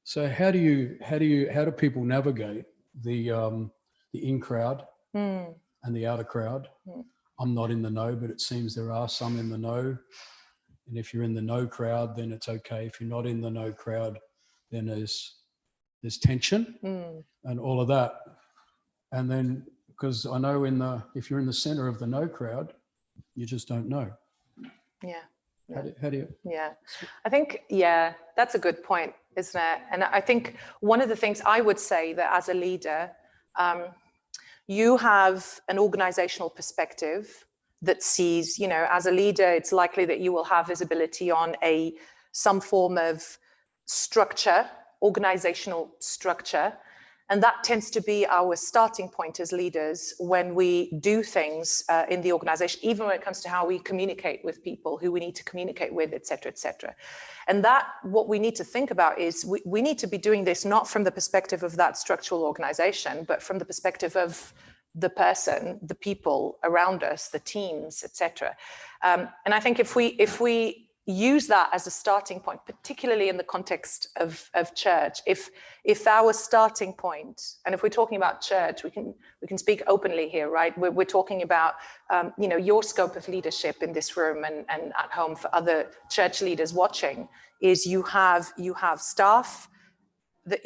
So how do people navigate the in crowd and the outer crowd? I'm not in the know, but it seems there are some in the know. And if you're in the no crowd, then it's okay. If you're not in the no crowd, then there's tension and all of that. And then, because I know if you're in the center of the no crowd, you just don't know. Yeah. How do you? Yeah, I think, that's a good point, isn't it? And I think one of the things I would say that as a leader, you have an organizational perspective that sees, as a leader, it's likely that you will have visibility on some form of structure, organizational structure. And that tends to be our starting point as leaders when we do things in the organization, even when it comes to how we communicate with people, who we need to communicate with, et cetera, et cetera. And what we need to think about is we need to be doing this not from the perspective of that structural organization, but from the perspective of the person, the people around us, the teams, et cetera. And I think if we use that as a starting point, particularly in the context of church. If our starting point, and if we're talking about church, we can speak openly here, right? We're talking about your scope of leadership in this room and at home for other church leaders watching, is you have staff that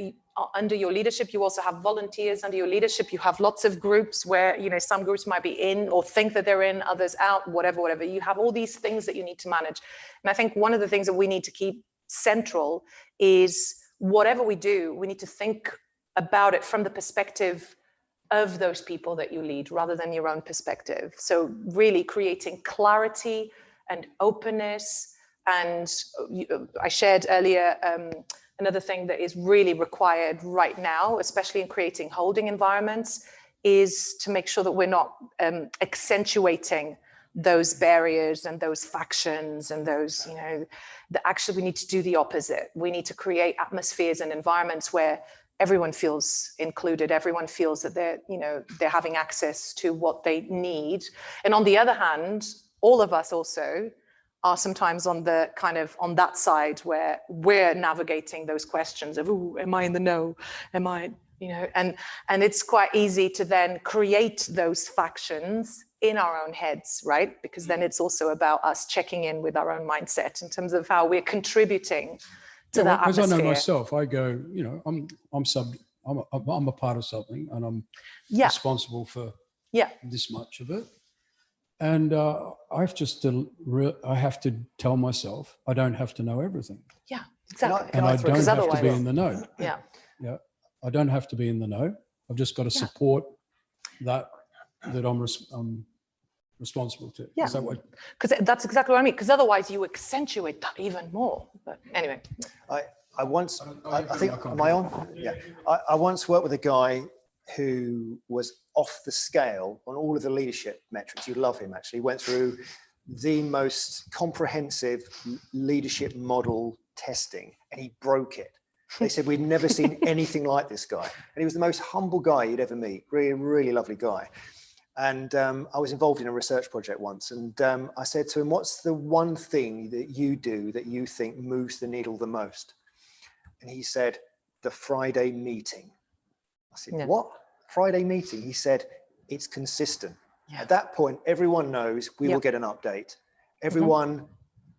under your leadership. You also have volunteers under your leadership. You have lots of groups where some groups might be in or think that they're in, others out, whatever. You have all these things that you need to manage. And I think one of the things that we need to keep central is whatever we do, we need to think about it from the perspective of those people that you lead rather than your own perspective. So really creating clarity and openness. And I shared earlier, another thing that is really required right now, especially in creating holding environments, is to make sure that we're not accentuating those barriers and those factions and those, that actually we need to do the opposite. We need to create atmospheres and environments where everyone feels included, everyone feels that they're having access to what they need. And on the other hand, all of us also are sometimes on that side where we're navigating those questions of, ooh, am I in the know? Am I, and it's quite easy to then create those factions in our own heads, right? Because then it's also about us checking in with our own mindset in terms of how we're contributing to that atmosphere. Because I know myself, I go, I'm a part of something, and I'm responsible for this much of it. And I have to tell myself I don't have to know everything. Yeah, exactly. And I don't have to be in the know. Yeah. I don't have to be in the know. I've just got to support that I'm responsible to. Yeah. Because that's exactly what I mean. Because otherwise you accentuate that even more. But anyway. I once, I think, am I on? Yeah. I once worked with a guy who was off the scale on all of the leadership metrics. You love him, actually. He went through the most comprehensive leadership model testing, and he broke it. They said, we'd never seen anything like this guy. And he was the most humble guy you'd ever meet. Really, really lovely guy. And I was involved in a research project once. And I said to him, what's the one thing that you do that you think moves the needle the most? And he said, the Friday meeting. I said, what? Friday meeting? He said, it's consistent. Yeah. At that point, everyone knows we will get an update. Everyone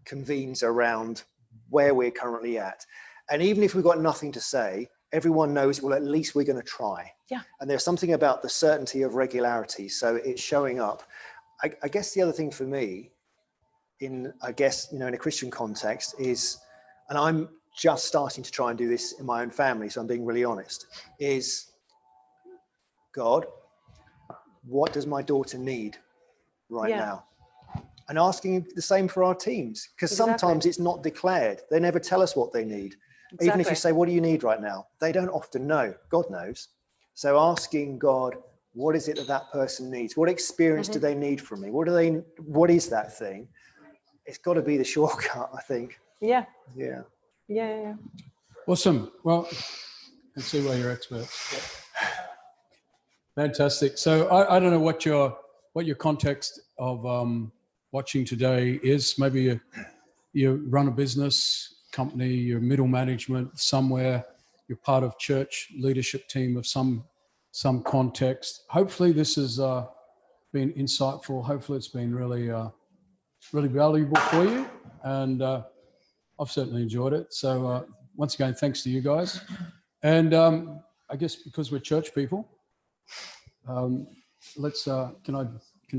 convenes around where we're currently at. And even if we've got nothing to say, everyone knows, well, at least we're going to try. Yeah. And there's something about the certainty of regularity. So it's showing up. I guess the other thing for me in a Christian context is, and just starting to try and do this in my own family, so I'm being really honest, is God, what does my daughter need right now? And asking the same for our teams, because sometimes it's not declared. They never tell us what they need. Even if you say, what do you need right now? They don't often know. God knows. So asking God, what is it that that person needs? What experience do they need from me? What is that thing? It's got to be the shortcut, I think. Yeah. Yeah. Yeah. Awesome. Well, let's see why you're experts. Fantastic. So I don't know what your context of watching today is. Maybe you run a business company, you're middle management somewhere, you're part of church leadership team of some context. Hopefully this has been insightful. Hopefully it's been really valuable for you, and I've certainly enjoyed it. So once again, thanks to you guys. And I guess because we're church people, let's can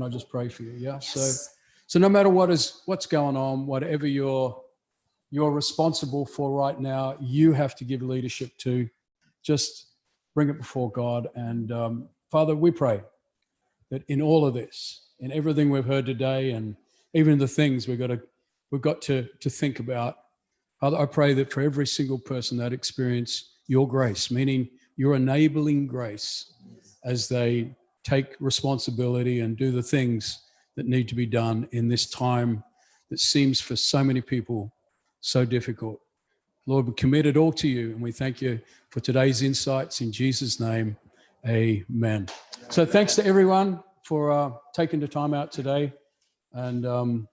I just pray for you? Yeah. Yes. So no matter what's going on, whatever you're responsible for right now, you have to give leadership to. Just bring it before God. And Father, we pray that in all of this, in everything we've heard today, and even the things we've got to think about, Father, I pray that for every single person that experience your grace, meaning your enabling grace, as they take responsibility and do the things that need to be done in this time that seems for so many people so difficult. Lord, we commit it all to you, and we thank you for today's insights. In Jesus' name, amen. So thanks to everyone for taking the time out today, and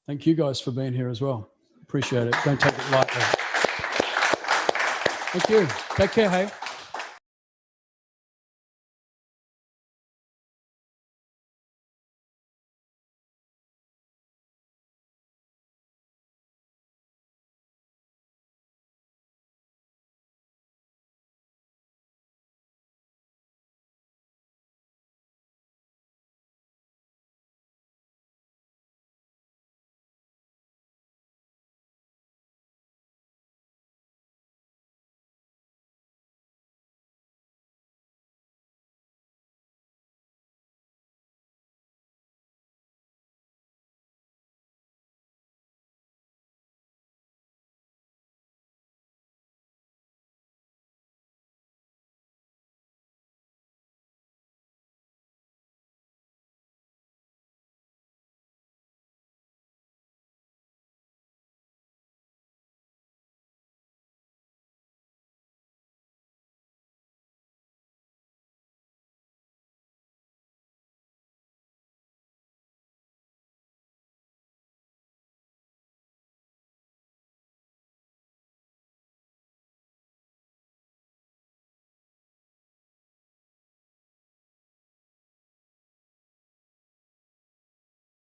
thank you guys for being here as well. Appreciate it. Don't take it lightly. Thank you. Take care, hey.